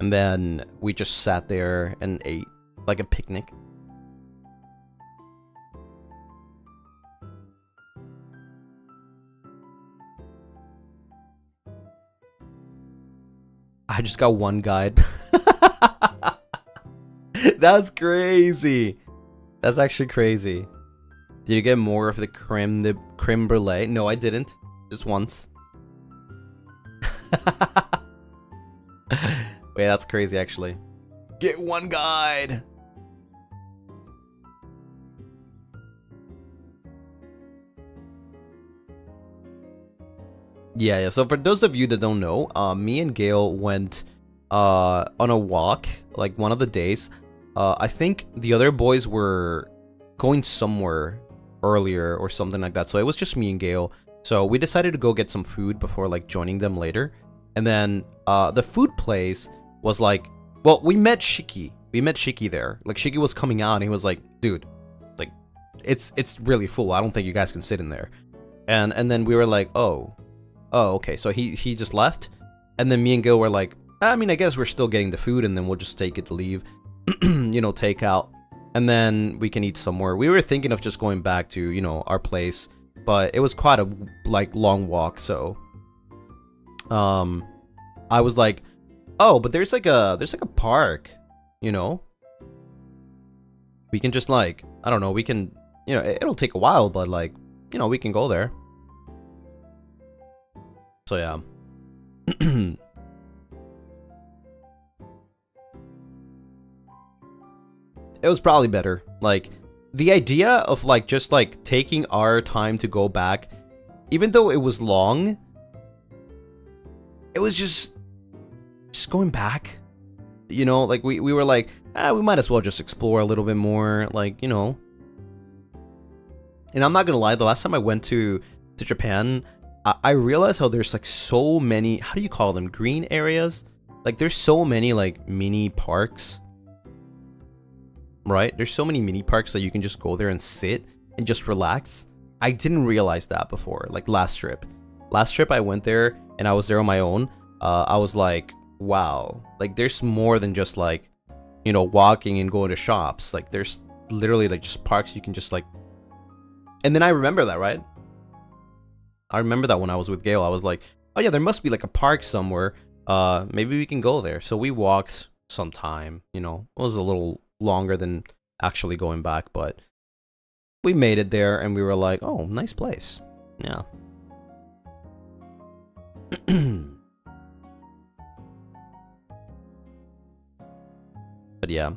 and then we just sat there and ate like a picnic. I just got one guide. That's crazy. That's actually crazy. Did you get more of the creme brulee? No, I didn't. Just once. Wait, that's crazy actually. Get one guide. Yeah, so for those of you that don't know, me and Gale went on a walk, like one of the days. I think the other boys were going somewhere earlier or something like that, so it was just me and Gale. So we decided to go get some food before like joining them later. And then the food place was like, well, we met Shiki. We met Shiki there. Like, Shiki was coming out and he was like, dude, like, it's really full. I don't think you guys can sit in there. And then we were like, oh, okay. So he just left. And then me and Gil were like, I mean, I guess we're still getting the food and then we'll just take it to leave. You know, take out. And then we can eat somewhere. We were thinking of just going back to, you know, our place. But it was quite a, like, long walk, so... I was like, oh, but there's like a park, you know? We can just, like, I don't know, we can... You know, it'll take a while, but, like, you know, we can go there. So, yeah. It was probably better. Like, the idea of, like, just, like, taking our time to go back, even though it was long, it was just going back. You know, like, we were like, we might as well just explore a little bit more, like, you know. And I'm not gonna lie, the last time I went to Japan, I realized how there's, like, so many, how do you call them, green areas? Like, there's so many, like, mini parks. Right? There's so many mini parks that you can just go there and sit and just relax. I didn't realize that before, like last trip. Last trip I went there and I was there on my own. I was like, wow, like there's more than just like, you know, walking and going to shops. Like there's literally like just parks you can just like. And then I remember that, right? I remember that when I was with Gale, I was like, oh yeah, there must be like a park somewhere. Maybe we can go there. So we walked sometime, you know, it was a little longer than actually going back, but we made it there and we were like, oh, nice place. Yeah. But yeah,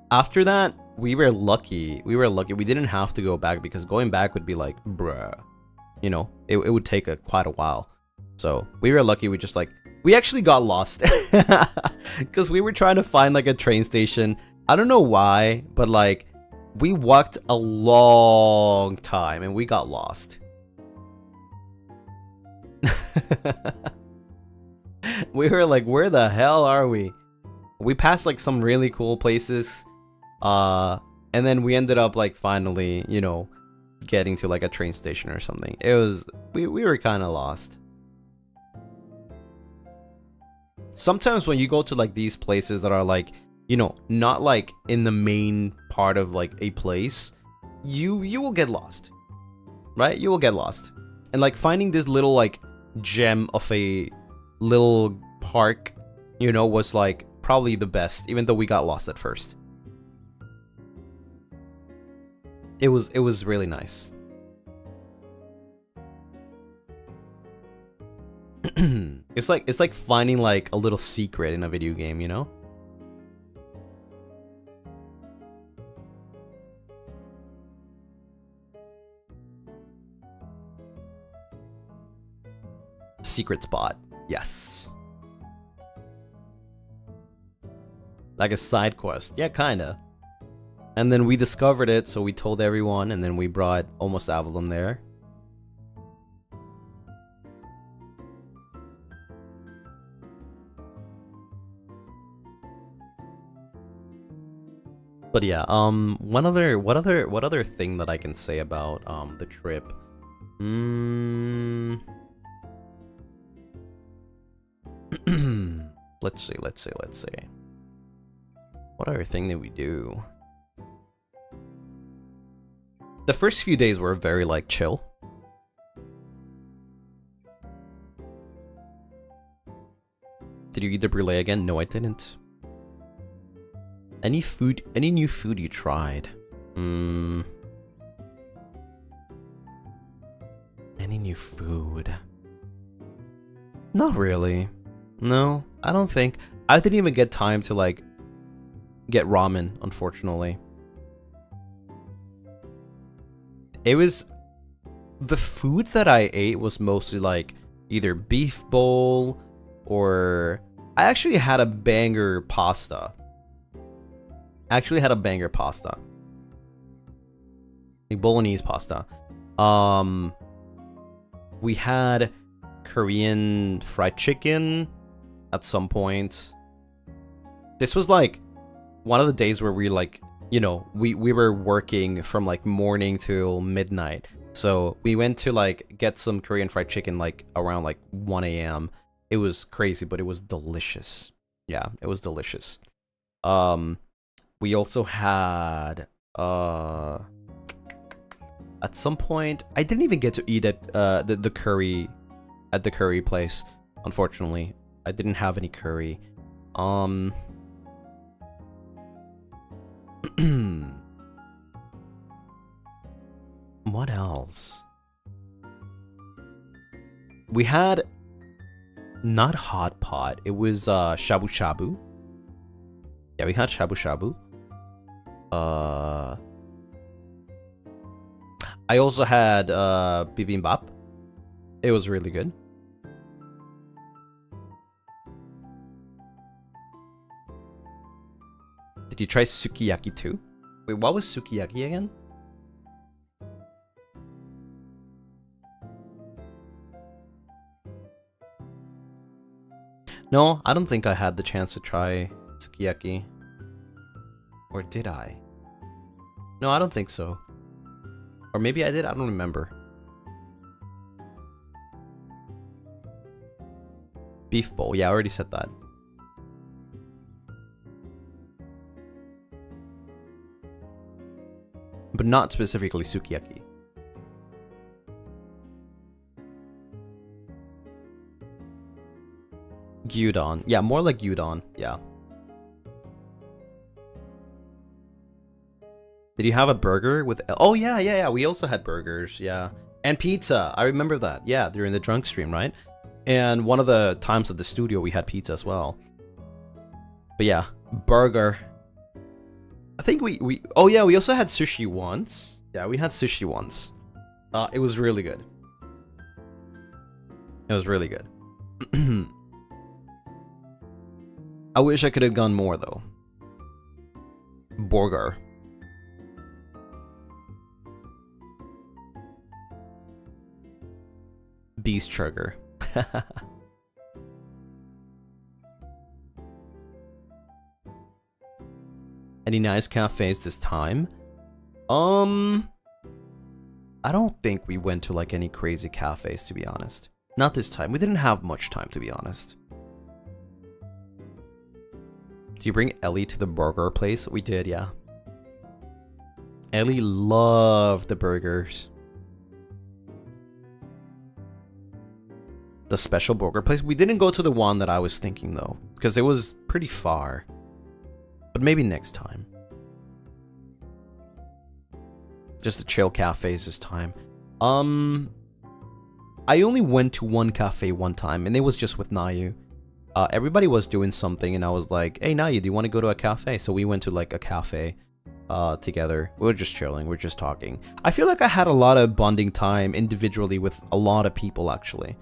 after that we were lucky. We didn't have to go back because going back would be like, bruh, you know, it would take quite a while. So we were lucky. We actually got lost because we were trying to find like a train station. I don't know why, but like We walked a long time and we got lost. We were like, where the hell are we? We passed like some really cool places. And then we ended up like finally, you know, getting to like a train station or something. It was, we were kind of lost. Sometimes when you go to like these places that are like, you know, not like in the main part of like a place, you will get lost, right? You will get lost. And like finding this little like gem of a little park, you know, was like probably the best, even though we got lost at first. It was really nice. It's like finding like a little secret in a video game, you know? Secret spot. Yes. Like a side quest. Yeah, kinda. And then we discovered it, so we told everyone, and then we brought almost all of them there. But yeah, what other thing that I can say about the trip? Let's see. What other thing did we do? The first few days were very like chill. Did you eat the brulee again? No, I didn't. Any new food you tried? Any new food? Not really. No, I don't think. I didn't even get time to like get ramen, unfortunately. It was, the food that I ate was mostly like either beef bowl or I actually had a banger pasta. Like bolognese pasta. We had Korean fried chicken at some point. This was like one of the days where we like, you know, we were working from like morning till midnight. So we went to like get some Korean fried chicken like around like 1 a.m. It was crazy, but it was delicious. Yeah, it was delicious. We also had at some point I didn't even get to eat at the curry at the curry place, unfortunately. I didn't have any curry. What else? We had not hot pot. It was shabu shabu. Yeah, we had shabu shabu. I also had bibimbap. It was really good. Did you try sukiyaki too? Wait, what was sukiyaki again? No, I don't think I had the chance to try sukiyaki. Or did I? No, I don't think so. Or maybe I did, I don't remember. Beef bowl, yeah, I already said that. But not specifically sukiyaki. Gyudon. Yeah, more like gyudon. Yeah. Did you have a burger with... Oh, yeah. We also had burgers. Yeah. And pizza. I remember that. Yeah, during the drunk stream, right? And one of the times at the studio, we had pizza as well. But yeah, burger. I think we... Oh, yeah, we also had sushi once. Yeah, we had sushi once. It was really good. It was really good. I wish I could have gone more, though. Burger. Beast Trigger. Any nice cafes this time? I don't think we went to like any crazy cafes, to be honest. Not this time. We didn't have much time, to be honest. Did you bring Ellie to the burger place? We did, yeah. Ellie loved the burgers. The special burger place? We didn't go to the one that I was thinking, though, because it was pretty far. But maybe next time. Just the chill cafes this time. I only went to one cafe one time, and it was just with Nayu. Everybody was doing something, and I was like, hey, Nayu, do you want to go to a cafe? So we went to, like, a cafe together. We were just chilling. We were just talking. I feel like I had a lot of bonding time individually with a lot of people, actually.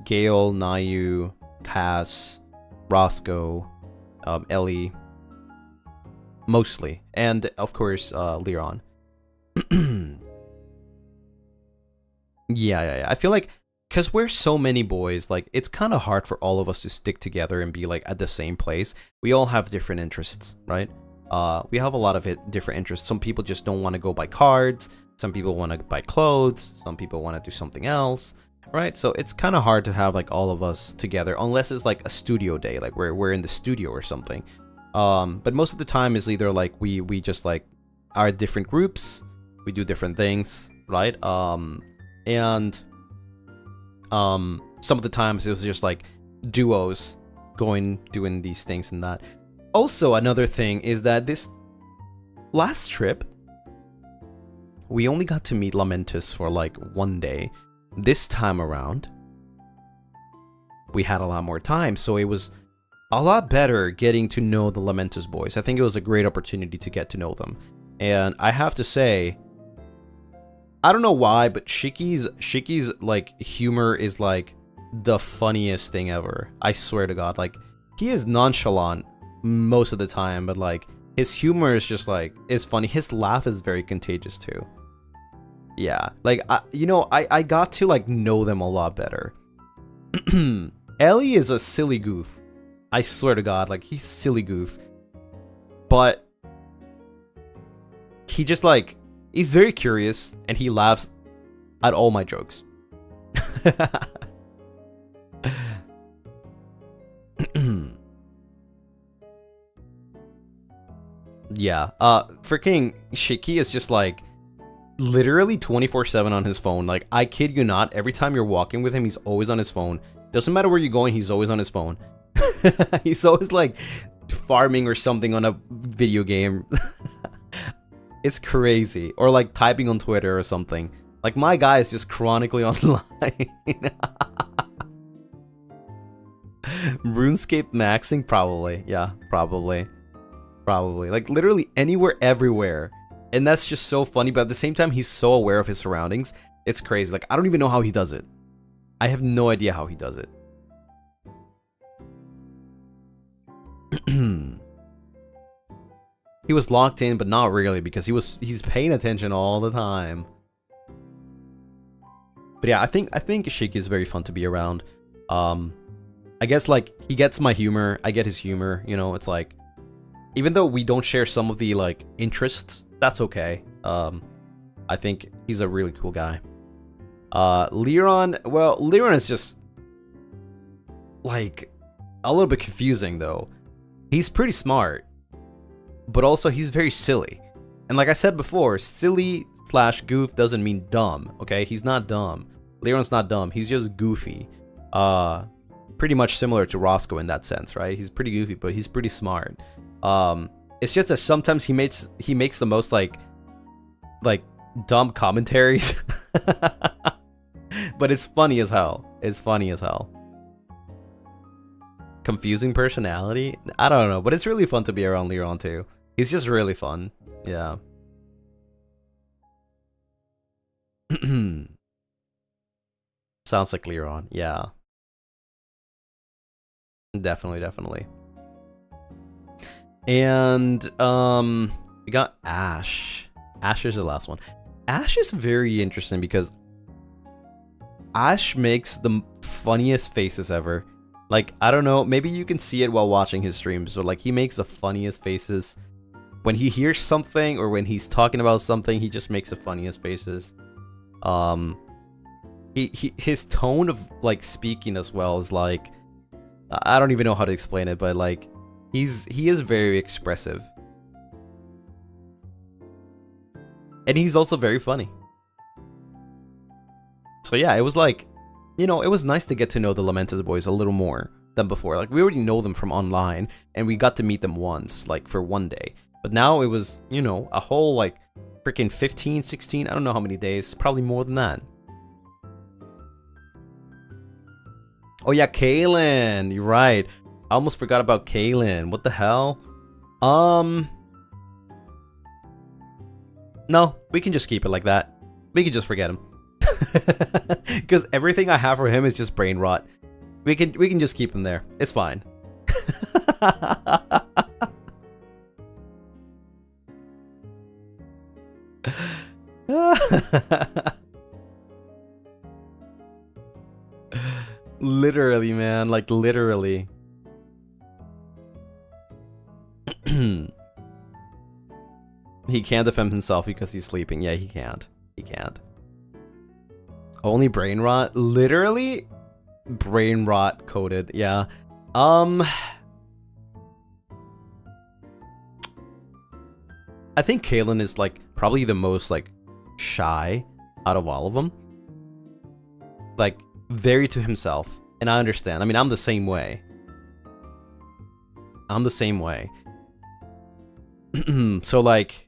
Gale, Nayu, Cass, Roscoe, Ellie, mostly, and of course, Leon. Yeah. I feel like, because we're so many boys, like, it's kind of hard for all of us to stick together and be, like, at the same place. We all have different interests, right? We have a lot of different interests. Some people just don't want to go buy cards. Some people want to buy clothes. Some people want to do something else. Right, so it's kind of hard to have like all of us together unless it's like a studio day, like we're in the studio or something. But most of the time is either like we just like are different groups, we do different things, right? And some of the times it was just like duos doing these things and that. Also, another thing is that this last trip we only got to meet Lamentus for like one day. This time around, we had a lot more time, so it was a lot better getting to know the Lamentus boys. I think it was a great opportunity to get to know them. And I have to say, I don't know why, but Shiki's like humor is like the funniest thing ever. I swear to God, like he is nonchalant most of the time, but like his humor is just like, it's funny. His laugh is very contagious too. Yeah, like, I got to, like, know them a lot better. Ellie is a silly goof. I swear to God, like, he's a silly goof. But he just, like, he's very curious, and he laughs at all my jokes. Yeah, freaking Shiki is just, like, literally 24/7 on his phone. Like, I kid you not, every time you're walking with him, he's always on his phone. Doesn't matter where you're going, he's always on his phone. He's always like farming or something on a video game. It's crazy. Or like typing on Twitter or something. Like, my guy is just chronically online. RuneScape maxing? Probably. Yeah, probably. Like, literally anywhere, everywhere. And that's just so funny, but at the same time, he's so aware of his surroundings. It's crazy. Like, I don't even know how he does it. I have no idea how he does it. He was locked in, but not really, because he's paying attention all the time. But yeah, I think Shiki is very fun to be around. I guess, like, he gets my humor. I get his humor. You know, it's like, even though we don't share some of the, like, interests, that's okay. I think he's a really cool guy. Leon, well, Leon is just, like, a little bit confusing, though. He's pretty smart, but also he's very silly. And like I said before, silly/goof doesn't mean dumb, okay? He's not dumb. Leon's not dumb. He's just goofy. Pretty much similar to Roscoe in that sense, right? He's pretty goofy, but he's pretty smart. It's just that sometimes he makes the most like dumb commentaries. But it's funny as hell. It's funny as hell. Confusing personality? I don't know, but it's really fun to be around Leon too. He's just really fun. Yeah. Sounds like Leon. Yeah. Definitely. And we got Ash. Ash is the last one. Ash is very interesting because Ash makes the funniest faces ever. Like, I don't know, maybe you can see it while watching his streams, but like he makes the funniest faces. When he hears something or when he's talking about something, he just makes the funniest faces. His tone of like speaking as well is like, I don't even know how to explain it, but like he is very expressive. And he's also very funny. So yeah, it was like, you know, it was nice to get to know the Lamentus boys a little more than before. Like, we already know them from online, and we got to meet them once, like, for one day. But now it was, you know, a whole, like, freaking 15, 16, I don't know how many days, probably more than that. Oh yeah, Kaylin, you're right. I almost forgot about Kaylin. What the hell? No, we can just keep it like that. We can just forget him. Because everything I have for him is just brain rot. We can just keep him there. It's fine. Literally, man, like literally. He can't defend himself because he's sleeping. Yeah, he can't. He can't. Only brain rot? Literally? Brain rot coded, yeah. I think Kaylin is like probably the most like shy out of all of them. Like very to himself. And I understand. I mean, I'm the same way. I'm the same way. So like,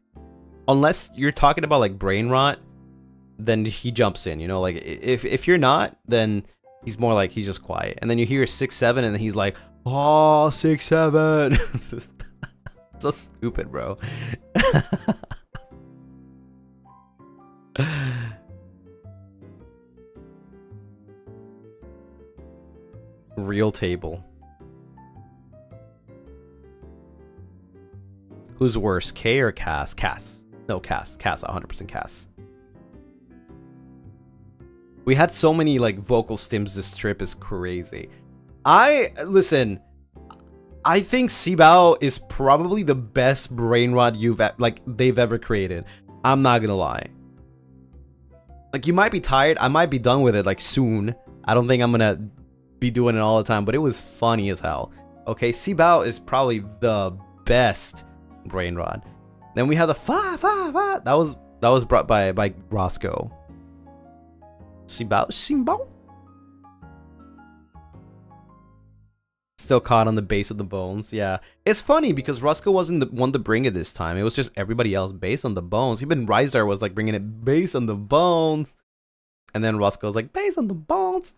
unless you're talking about like brain rot, then he jumps in, you know, like if you're not, then he's more like he's just quiet. And then you hear 6-7 and then he's like, oh, 6-7. So stupid, bro. Real table. Who's worse, K or Cass? Cass. No, Cass. Cass, 100% Cass. We had so many like vocal stims this trip is crazy. Listen, I think Sibao is probably the best brain rot they've ever created. I'm not gonna lie. Like, you might be tired, I might be done with it like soon. I don't think I'm gonna be doing it all the time, but it was funny as hell. Okay, Sibao is probably the best brain rot. Then we have the fa. That was brought by Roscoe. Sibao. Still caught on the base of the bones. Yeah, it's funny because Roscoe wasn't the one to bring it this time. It was just everybody else based on the bones. Even Ryzar was like bringing it based on the bones, and then Roscoe was like based on the bones.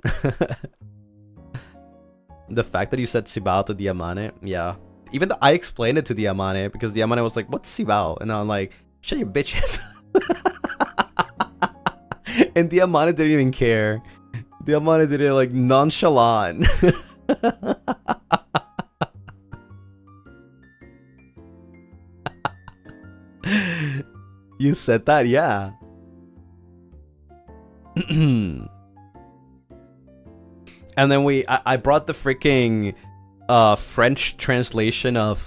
The fact that you said Sibao to Diamante, yeah. Even though I explained it to Diamante because Diamante was like, "What's Sibao?" And I'm like, "Shut your bitches." And Diamante didn't even care. Diamante did it like nonchalant. You said that, yeah. And then I brought the freaking French translation of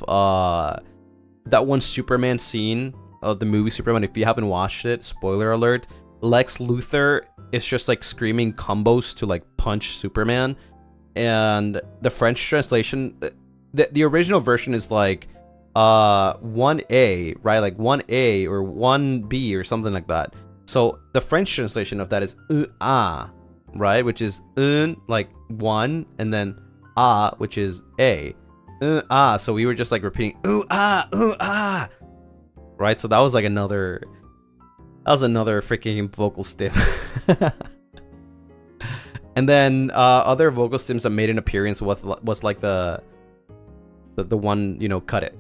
that one Superman scene of the movie Superman. If you haven't watched it, spoiler alert, Lex Luthor is just like screaming combos to like punch Superman. And the French translation, the original version is like 1A, right? Like 1A or 1B or something like that. So the French translation of that is right? Which is like one, and then which is A. So we were just like repeating right? So that was like another freaking vocal stim. And then other vocal stims that made an appearance was like the one, you know, cut it,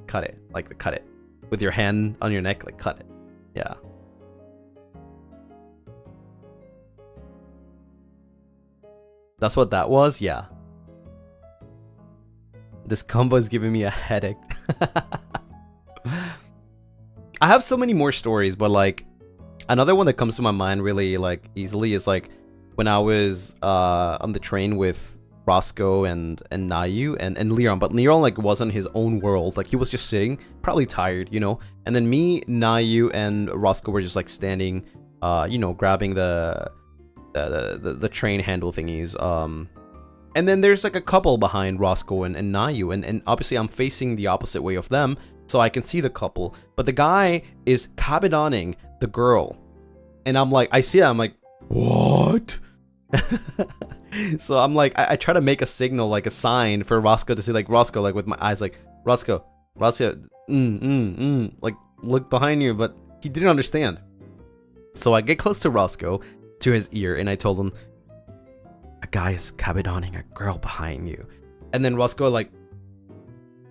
like the cut it with your hand on your neck, like cut it, yeah. That's what that was, yeah. This combo is giving me a headache. I have so many more stories, but like another one that comes to my mind really like easily is like when I was on the train with Roscoe and Nayu and Leon, but Leon like wasn't his own world. Like he was just sitting, probably tired, you know. And then me, Nayu, and Roscoe were just like standing, you know, grabbing the train handle thingies. And then there's like a couple behind Roscoe and Nayu, and obviously I'm facing the opposite way of them, so I can see the couple. But the guy is cabidoning the girl, and I'm like, I see it, I'm like, what? So I'm like, I try to make a signal, like a sign for Roscoe to see, like Roscoe, like with my eyes, like Roscoe, like look behind you, but he didn't understand. So I get close to Roscoe, to his ear, and I told him, a guy is cabidoning a girl behind you. And then Roscoe like,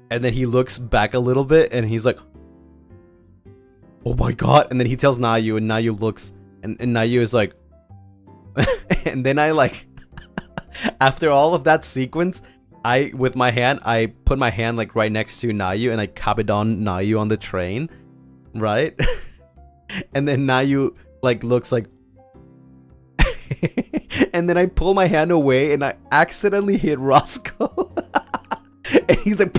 and then he looks back a little bit, and he's like, oh my god. And then he tells Nayu, and Nayu looks, and Nayu is like, and then I like, after all of that sequence, with my hand, I put my hand like right next to Nayu, and I cabidon Nayu on the train, right? And then Nayu like looks like, and then I pull my hand away, and I accidentally hit Roscoe. And he's like,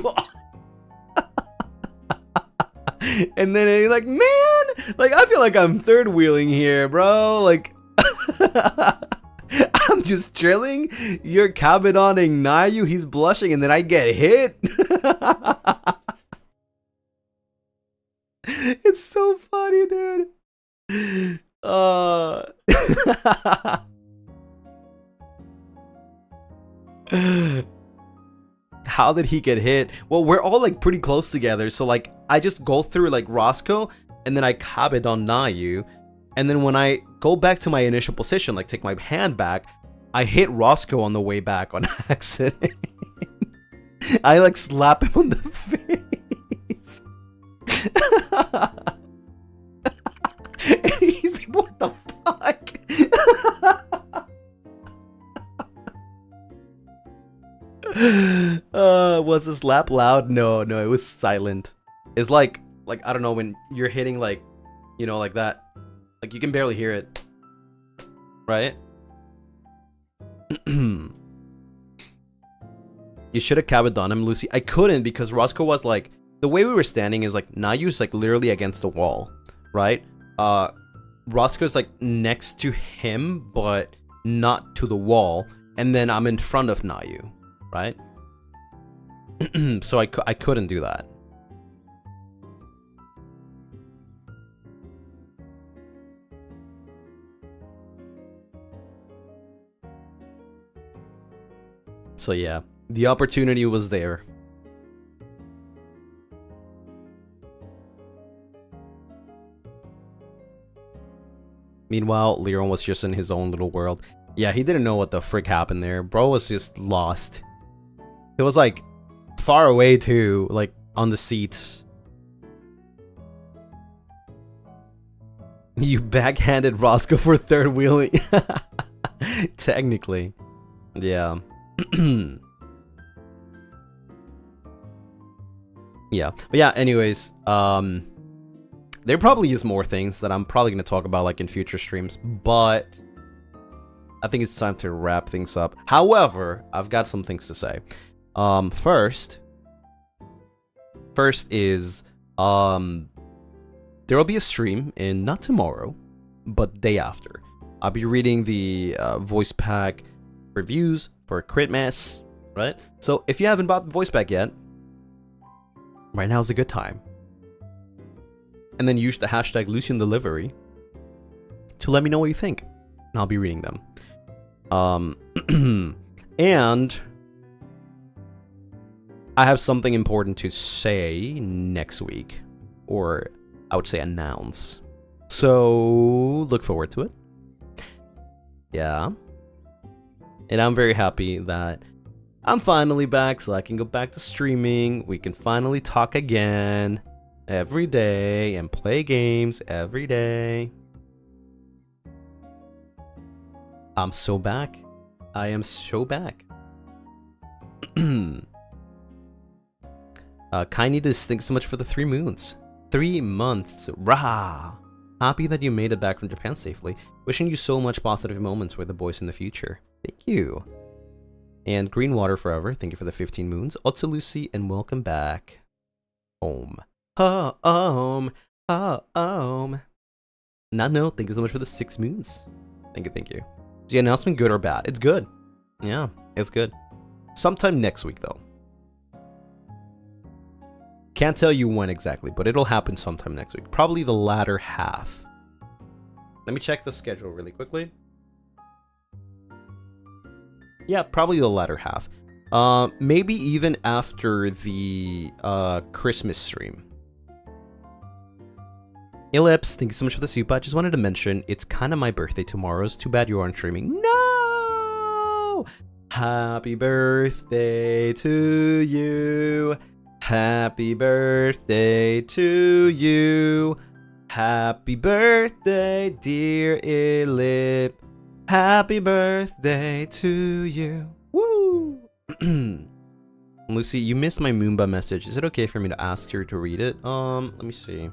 and then he's like, man, like I feel like I'm third wheeling here, bro. Like, I'm just drilling. You're cabidoning Nayu. He's blushing, and then I get hit. It's so funny, dude. How did he get hit? Well, we're all like pretty close together, so like I just go through like Roscoe, and then I cabidon Nayu, and then when I go back to my initial position, like take my hand back, I hit Roscoe on the way back on accident. I like slap him on the face. And he's like, what the fuck? Was the slap loud? No, it was silent. It's like I don't know, when you're hitting like, you know, like that, like you can barely hear it, right? You should have cabidon him, Lucy. I couldn't, because Roscoe was like, the way we were standing is like Nayu's like literally against the wall, right? Roscoe's like next to him, but not to the wall, and then I'm in front of Nayu, right? So I couldn't do that. So yeah, the opportunity was there. Meanwhile, Leon was just in his own little world. Yeah, he didn't know what the frick happened there. Bro was just lost. It was like far away too, like on the seats. You backhanded Roscoe for third wheeling. Technically. Yeah. Yeah. But yeah, anyways, there probably is more things that I'm probably going to talk about like in future streams, but I think it's time to wrap things up. However, I've got some things to say. First is there will be a stream in not tomorrow, but day after. I'll be reading the voice pack reviews for Critmas, right? So if you haven't bought the voice pack yet, right now is a good time. And then use the hashtag Lucien Delivery to let me know what you think, and I'll be reading them. And I have something important to say next week, or I would say announce. So look forward to it. Yeah. And I'm very happy that I'm finally back, so I can go back to streaming. We can finally talk again every day and play games every day. I'm so back. I am so back. Kai needed to thanks so much for the 3 moons. 3 months. Rah! Happy that you made it back from Japan safely. Wishing you so much positive moments with the boys in the future. Thank you. And Green Water Forever, thank you for the 15 moons. Otsu Lucy, and welcome back home. Home. Home. No, thank you so much for the 6 moons. Thank you, thank you. Is the announcement good or bad? It's good. Yeah, it's good. Sometime next week, though. Can't tell you when exactly, but it'll happen sometime next week. Probably the latter half. Let me check the schedule really quickly. Yeah, probably the latter half. Maybe even after the Christmas stream. Ellipse, thank you so much for the super. I just wanted to mention, it's kind of my birthday tomorrow. It's too bad you aren't streaming. No! Happy birthday to you. Happy birthday to you. Happy birthday, dear Ellip. Happy birthday to you. Woo! Lucy, you missed my Moomba message. Is it okay for me to ask her to read it? Let me see.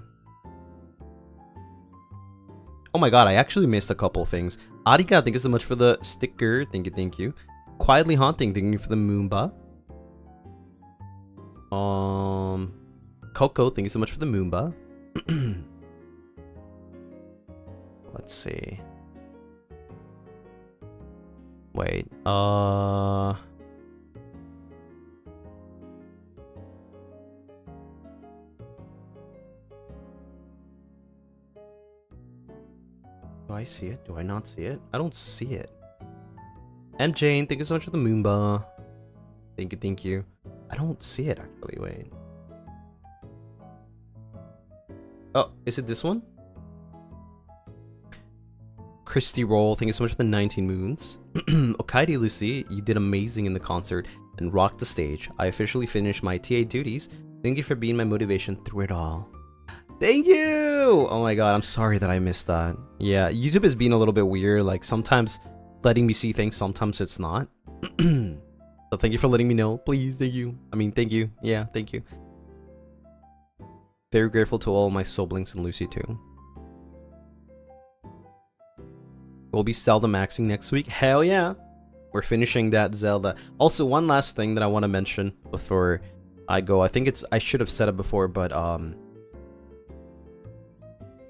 Oh my god, I actually missed a couple things. Arika, thank you so much for the sticker. Thank you, thank you. Quietly Haunting, thank you for the Moomba. Coco, thank you so much for the Moomba. Let's see. Wait, do I see it? Do I not see it? I don't see it. M. Jane, thank you so much for the Moomba. Thank you, thank you. I don't see it actually, wait. Oh, is it this one? Christy Roll, thank you so much for the 19 moons. Okaidi Lucy, you did amazing in the concert and rocked the stage. I officially finished my TA duties. Thank you for being my motivation through it all. Thank you! Oh my god, I'm sorry that I missed that. Yeah, YouTube has been a little bit weird, like sometimes letting me see things, sometimes it's not. So thank you for letting me know, please, thank you. I mean, thank you, yeah, thank you. Very grateful to all my siblings and Lucy too. We'll be Zelda maxing next week, hell yeah! We're finishing that Zelda. Also, one last thing that I want to mention before I go, I think I should have said it before, but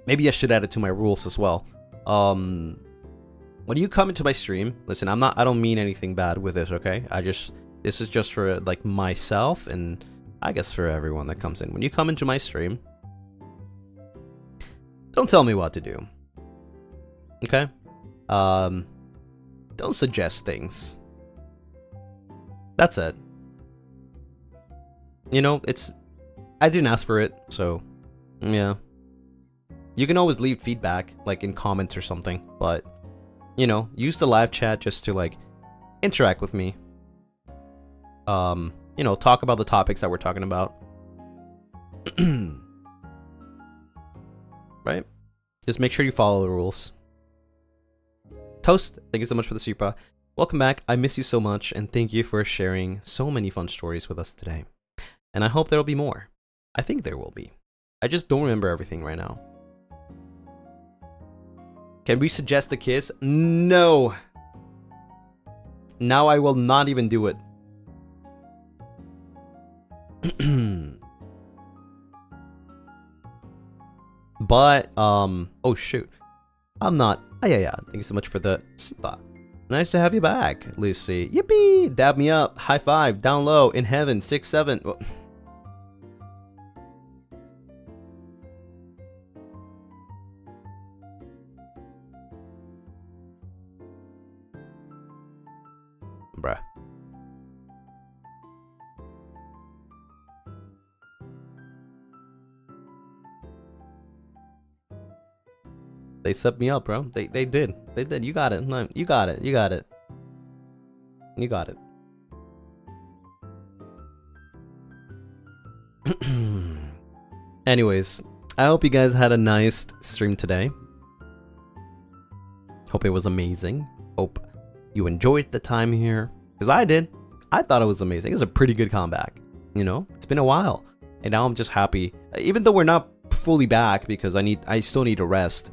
maybe I should add it to my rules as well. When you come into my stream, listen, I don't mean anything bad with this, okay? This is just for like myself and I guess for everyone that comes in. When you come into my stream, don't tell me what to do. Okay? Don't suggest things. That's it. You know, I didn't ask for it, so yeah. You can always leave feedback, like in comments or something, but you know, use the live chat just to like interact with me. You know, talk about the topics that we're talking about. Right? Just make sure you follow the rules. Toast, thank you so much for the super. Welcome back. I miss you so much, and thank you for sharing so many fun stories with us today. And I hope there will be more. I think there will be. I just don't remember everything right now. Can we suggest a kiss? No. Now I will not even do it. But, oh shoot. I'm not. Yeah. Thank you so much for the super. Nice to have you back, Lucy. Yippee! Dab me up. High five. Down low. In heaven. 6, 7. Bruh. They set me up, bro. They did. They did. You got it. No, you got it. You got it. You got it. Anyways, I hope you guys had a nice stream today. Hope it was amazing. Hope you enjoyed the time here. Because I did. I thought it was amazing. It was a pretty good comeback. You know, it's been a while. And now I'm just happy. Even though we're not fully back because I still need to rest.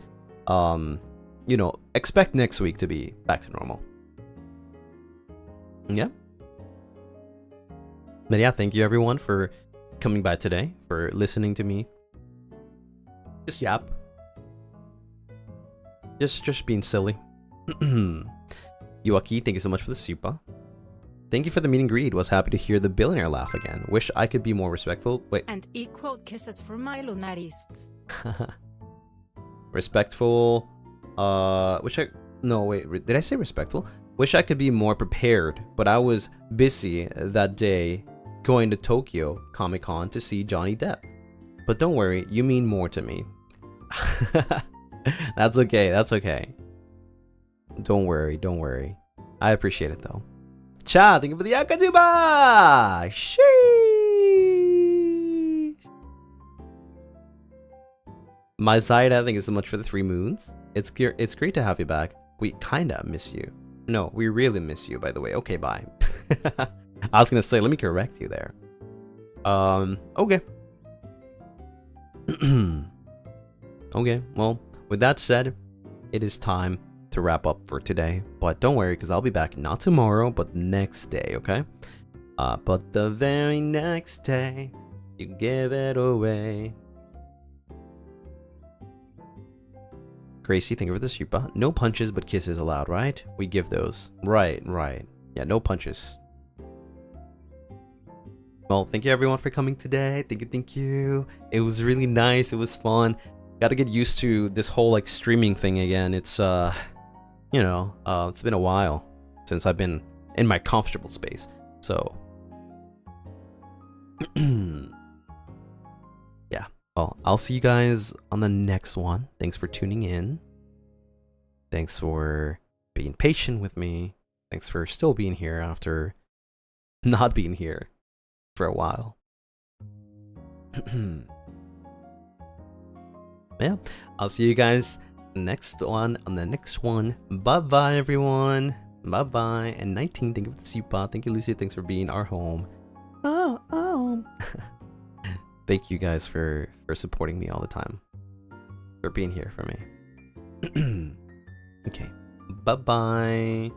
You know, expect next week to be back to normal. Yeah. But yeah, thank you everyone for coming by today, for listening to me. Just yap. Just being silly. Yuaki, thank you so much for the super. Thank you for the meet and greet. Was happy to hear the billionaire laugh again. Wish I could be more respectful. Wait. And equal kisses for my Lunarists. Respectful. No, wait. Did I say respectful? Wish I could be more prepared, but I was busy that day going to Tokyo Comic-Con to see Johnny Depp. But don't worry, you mean more to me. That's okay, that's okay. Don't worry, don't worry. I appreciate it though. Cha, thank you for the Akatuba! Sheesh! My Zaida, thank you so much for the 3 moons. It's great to have you back. We kinda miss you. No, we really miss you, by the way. Okay, bye. I was gonna say, let me correct you there. Okay. Okay, well, with that said, it is time to wrap up for today. But don't worry, because I'll be back not tomorrow, but next day, okay? But the very next day, you give it away. Gracie, thank you for the super. No punches, but kisses allowed, right? We give those. Right. Yeah, no punches. Well, thank you everyone for coming today. Thank you. It was really nice. It was fun. Gotta get used to this whole like streaming thing again. It's you know, it's been a while since I've been in my comfortable space. So yeah. Well, I'll see you guys on the next one. Thanks for tuning in. Thanks for being patient with me. Thanks for still being here after not being here for a while. Yeah, I'll see you guys on the next one. Bye bye everyone. Bye bye. And 19, thank you for the super. Thank you, Lucia. Thanks for being our home. Thank you guys for supporting me all the time. For being here for me. Okay. Bye bye.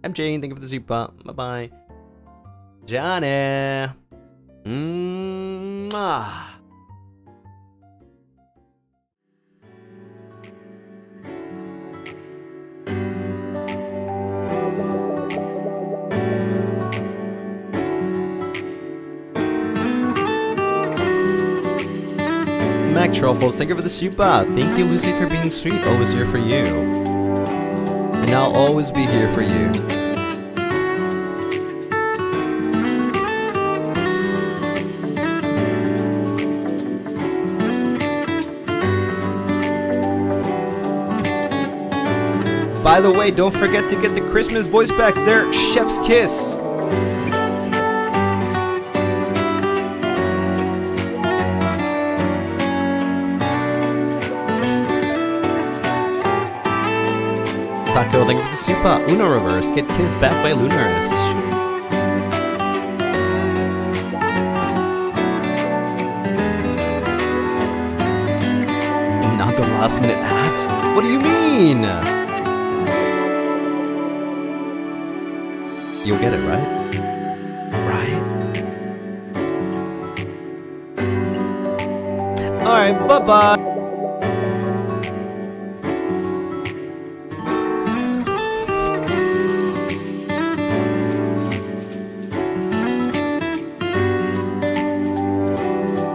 I'm Jane, thank you for the super. Bye bye. Johnny. Mwah. Mac Truffles, thank you for the super. Thank you, Lucy, for being sweet. Always here for you. And I'll always be here for you. By the way, don't forget to get the Christmas voice packs. They're Chef's Kiss. Taco, thank you for the super. Uno reverse. Get kissed back by Lunaris. Not the last minute ads? What do you mean? You'll get it, right? Right? Alright, bye-bye.